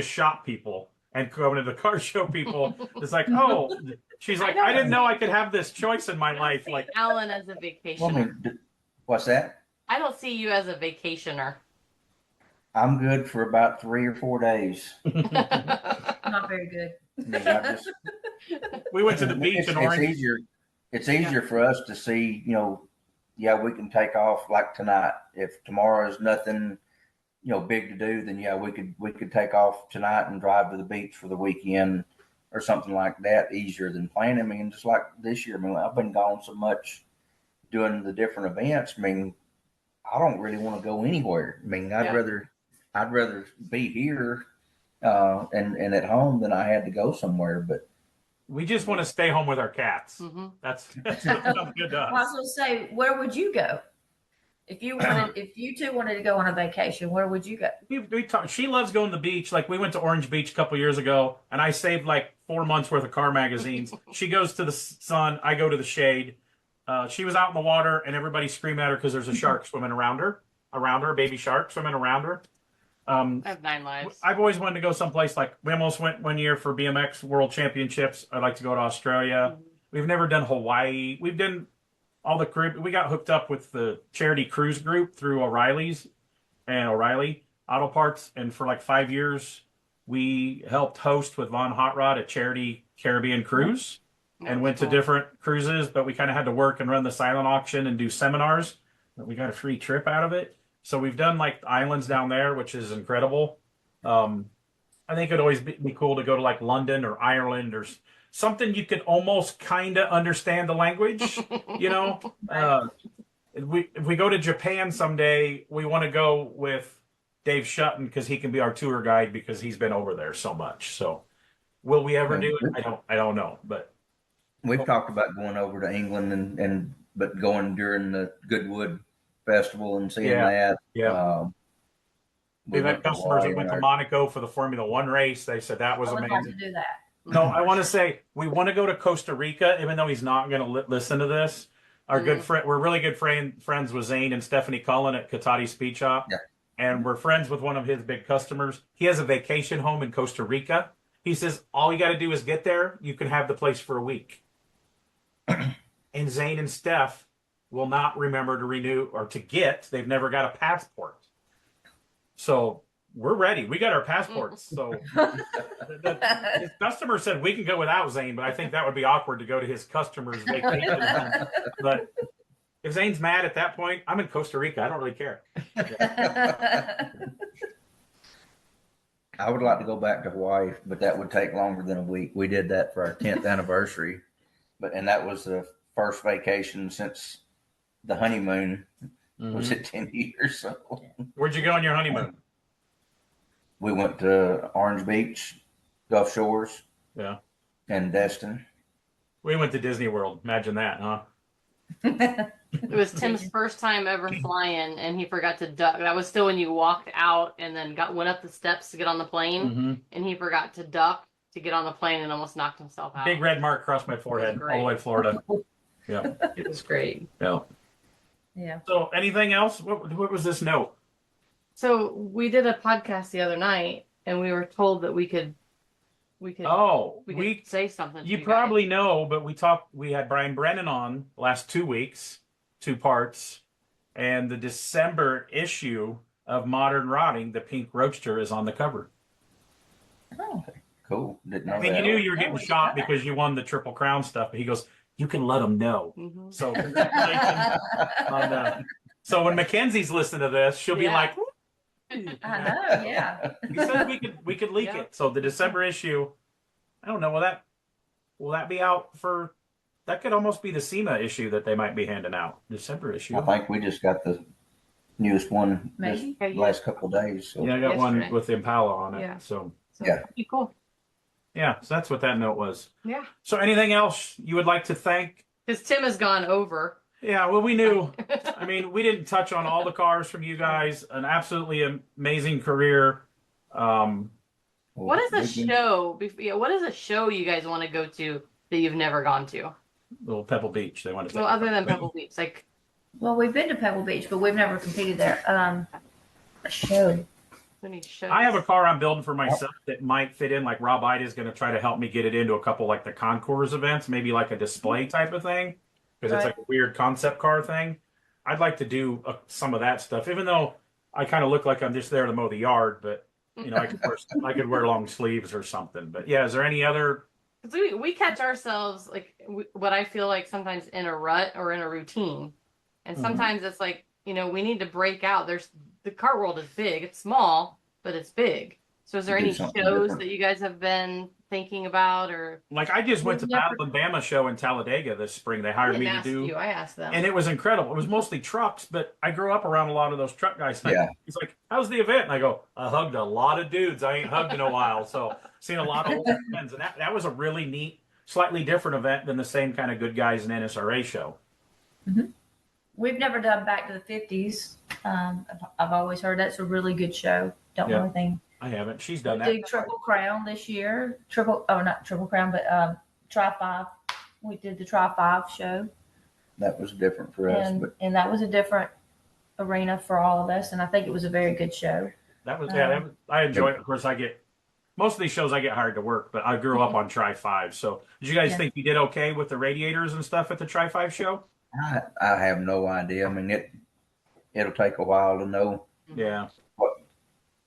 shop people and going to the car show people? It's like, she's like, I didn't know I could have this choice in my life. Like Alan as a vacationer. Well, I mean, what's that? I don't see you as a vacationer. I'm good for about 3 or 4 days. Not very good. I mean, we went to the beach in Orange. it's easier for us to see, yeah, we can take off like tonight. If tomorrow is nothing, big to do, then yeah, we could take off tonight and drive to the beach for the weekend or something like that, easier than planning. I mean, just like this year, I mean, I've been gone so much doing the different events. I mean, I don't really want to go anywhere. I mean, Yeah. I'd rather be here and at home than I had to go somewhere. But We just want to stay home with our cats. Mm-hmm. That's what sounds good to I was us. going to say, where would you go if you two wanted to go on a vacation? Where would you go? We talk, she loves going to the beach. Like we went to Orange Beach a couple years ago, and I saved like 4 months worth of car magazines. She goes to the sun, I go to the shade. She was out in the water, and everybody screamed at her because there's a shark swimming around her, a baby shark swimming around her. I have 9 lives. I've always wanted to go someplace like we almost went one year for BMX World Championships. I'd like to go to Australia. Mhm. We've never done Hawaii. We've done all the Caribbean. We got hooked up with the charity cruise group through O'Reilly's and O'Reilly Auto Parts, and for like 5 years, we helped host with Von Hot Rod a charity Caribbean cruise, and went to different cruises. But we kind of had to work and run the silent auction and do seminars. But we got a free trip out of it. So we've done like islands down there, which is incredible. I think it'd always be cool to go to like London or Ireland or something you could almost kind of understand the language, you know. If we go to Japan someday, we want to go with Dave Shutton because he can be our tour guide because he's been over there so much. So will we ever do it? I don't know, but we've talked about going over to England and but going during the Goodwood Festival and seeing that. Yeah. We've had customers that went to Monaco for the Formula One race. They said that was amazing. Like to do that. No, I want to say we want to go to Costa Rica, even though he's not going to listen to this. Our good friend, we're really good friends with Zane and Stephanie Cullen at Katati Speed Shop, and we're friends with one of his big customers. He has a vacation home in Costa Rica. He says all you got to do is get there. You can have the place for a week. And Zane and Steph will not remember to renew or to get. They've never got a passport. So we're ready. We got our passports. So his customer said we can go without Zane, but I think that would be awkward to go to his customer's vacation. But if Zane's mad at that point, I'm in Costa Rica. I don't really care. I would like to go back to Hawaii, but that would take longer than a week. We did that for our 10th anniversary, and that was the first vacation since the honeymoon. Was it 10 years? So where'd you go on your honeymoon? We went to Orange Beach, Gulf Shores, and Destin. We went to Disney World. Imagine that, huh? It was Tim's first time ever flying, and he forgot to duck. That was still when you walked out and then went up the steps to get on the plane, and he forgot to duck to get on the plane and almost knocked himself out. Big red mark across my forehead all the way to Florida. Yeah, it was great. Yeah. Yeah. So, anything else? What was this note? So we did a podcast the other night, and we were told that we could say something. You probably know, but we had Brian Brennan on last 2 weeks, 2 parts, and the December issue of Modern Rotting, the Pink Roadster, is on the cover. Oh, cool. Didn't know I mean, that. you knew you were getting shot because you won the Triple Crown stuff, but he goes, you can let them know. Mm-hmm. So congratulations on that. So when Mackenzie's listening to this, she'll be like, I know, yeah. he said we could leak it. So the December issue, I don't know, will that be out for, that could almost be the SEMA issue that they might be handing out. December issue. I think we just got the newest one Maybe. this last couple of days. So. Yeah, I got Yesterday. one with the Impala on it. Yeah. So Yeah. Pretty cool. yeah, so that's what that note was. Yeah. So anything else you would like to thank? Because Tim has gone over. Yeah, well, we knew. I mean, we didn't touch on all the cars from you guys. An absolutely amazing career. What is a show? What is a show you guys want to go to that you've never gone to? Little Pebble Beach. They want to. Well, other than Pebble Beach, like. Well, we've been to Pebble Beach, but we've never competed there. A show. Any shows? I have a car I'm building for myself that might fit in. Like Rob Ida is going to try to help me get it into a couple like the Concours events, maybe like a display type of thing, because it's like a weird concept car thing. I'd like to do some of that stuff, even though I kind of look like I'm just there to mow the yard. But you know, I could wear long sleeves or something. But yeah, is there any other? Because we catch ourselves like what I feel like sometimes in a rut or in a routine, and sometimes it's like we need to break out. The car world is big. It's small, but it's big. So is there Do any something shows different. that you guys have been thinking about or? Like I just went to We've the never- Alabama show in Talladega this spring. They I hired didn't me to ask do, you. I asked them. and it was incredible. It was mostly trucks, but I grew up around a lot of those truck guys. Like, Yeah. he's like, "How's the event?" And I go, "I hugged a lot of dudes I ain't hugged in a while." So seen a lot of old friends, and that was a really neat, slightly different event than the same kind of good guys in NSRA show. We've never done Back to the 50s. I've always heard that's a really good show. Don't know Yeah. anything. I haven't. She's We done that. did Triple Crown this year. Not Triple Crown, but Tri 5. We did the Tri 5 show. That was different for us, but And that was a different arena for all of us. And I think it was a very good show. That was I enjoy it. Of course, most of these shows I get hired to work, but I grew up on Tri 5. So did you guys Yeah. think you did okay with the radiators and stuff at the Tri 5 show? I have no idea. I mean, it'll take a while to know Yeah.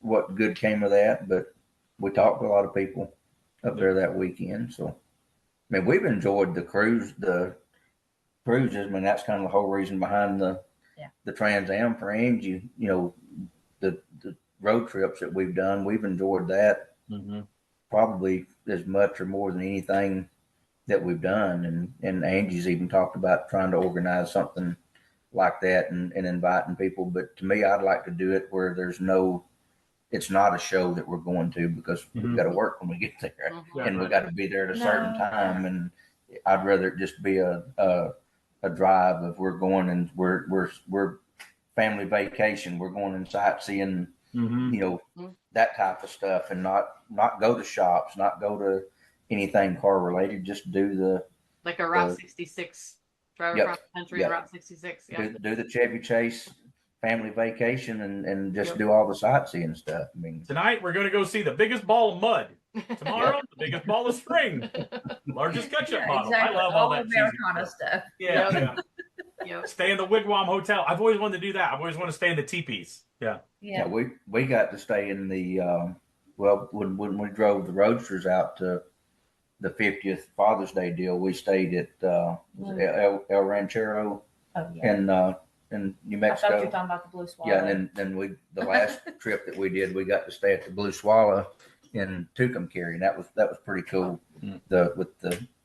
what good came of that, but we talked to a lot of people up there that weekend. So, I mean, we've enjoyed the cruises. I mean, that's kind of the whole reason behind the Trans Am for Angie. The road trips that we've done, we've enjoyed that probably as much or more than anything that we've done. And Angie's even talked about trying to organize something like that and inviting people. But to me, I'd like to do it where it's not a show that we're going to because we've got to work when we get there and we got to be there at a certain time. And I'd rather it just be a drive of we're going and we're family vacation. We're going and sightseeing, that type of stuff, and not go to shops, not go to anything car related. Just do like a Route 66 drive across the country on Route 66. Yeah. do the Chevy Chase family vacation and just do all the sightseeing stuff. I mean, tonight we're going to go see the biggest ball of mud. Tomorrow, the biggest ball of spring. Largest ketchup bottle. Exactly. I love all that Americana stuff. Yeah. Yep. Stay in the Wigwam Hotel. I've always wanted to do that. I've always wanted to stay in the teepees. Yeah. Yeah. we got to stay in the when we drove the Roadsters out to the 50th Father's Day deal, we stayed at El Ranchero in New I Mexico. thought you were talking about the Blue Swallow. Yeah, and then the last trip that we did, we got to stay at the Blue Swallow in Tucumcari, and that was pretty cool. That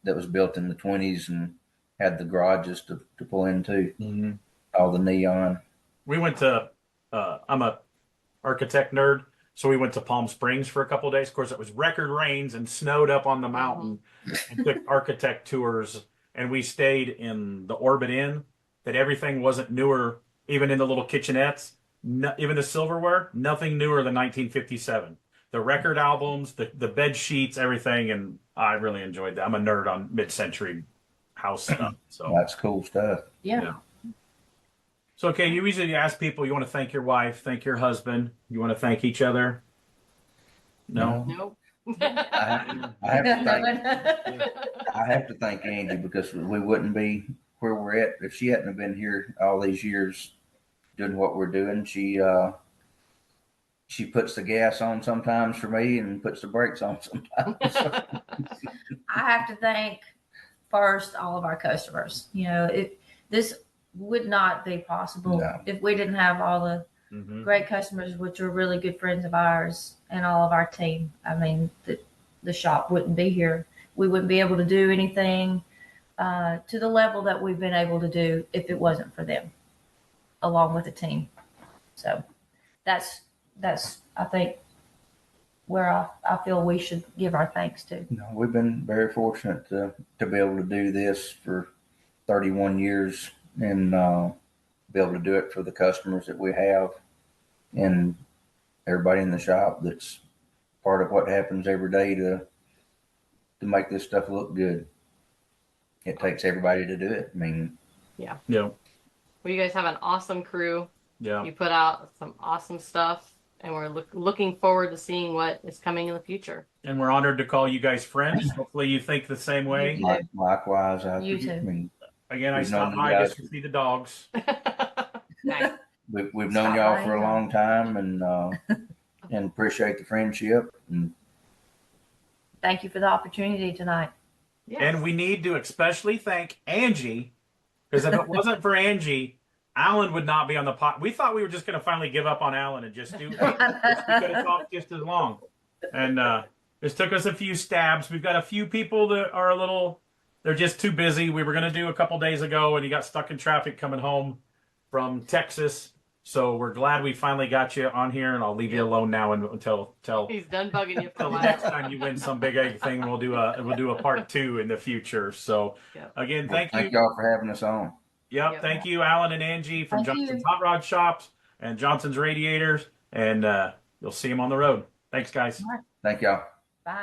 was built in the 20s and had the garages to pull into, all the neon. We went to I'm a architect nerd, so we went to Palm Springs for a couple of days. Of course, it was record rains and snowed up on the mountain, and took architect tours. And we stayed in the Orbit Inn. That everything wasn't newer, even in the little kitchenettes, even the silverware, nothing newer than 1957. The record albums, the bed sheets, everything, and I really enjoyed that. I'm a nerd on mid-century house stuff. So That's cool stuff. Yeah. So, okay, you usually ask people, you want to thank your wife, thank your husband, you want to thank each other? No? Nope. I have to thank Angie because we wouldn't be where we're at if she hadn't have been here all these years doing what we're doing. She puts the gas on sometimes for me and puts the brakes on sometimes. I have to thank first all of our customers. This would not be possible if we didn't have all the great customers, which are really good friends of ours, and all of our team. I mean, the shop wouldn't be here. We wouldn't be able to do anything to the level that we've been able to do if it wasn't for them, along with the team. So that's I think where I feel we should give our thanks to. No, we've been very fortunate to be able to do this for 31 years and be able to do it for the customers that we have and everybody in the shop that's part of what happens every day to make this stuff look good. It takes everybody to do it. I mean, Yeah. Well, you guys have an awesome crew. Yeah. You put out some awesome stuff, and we're looking forward to seeing what is coming in the future. And we're honored to call you guys friends. Hopefully you think the same way. likewise, You too. I mean, Again, I We've stopped known you by guys. just to see the dogs. Nice. we've known y'all for a long time and appreciate the friendship. And Thank you for the opportunity tonight. Yes. And we need to especially thank Angie, because if it wasn't for Angie, Alan would not be on the pot. We thought we were just going to finally give up on Alan and just do. We could have talked just as long, and this took us a few stabs. We've got a few people that are a little. They're just too busy. We were going to do a couple days ago, and he got stuck in traffic coming home from Texas. So we're glad we finally got you on here, and I'll leave you alone now until He's done bugging you for the a while. next time you win some big egg thing. We'll do a part 2 in the future. So again, thank you. Thank y'all for having us on. Yep. Thank you, Alan and Angie from Johnson's Hot Rod Shops and Johnson's Radiators, and you'll see them on the road. Thanks, guys. Thank y'all.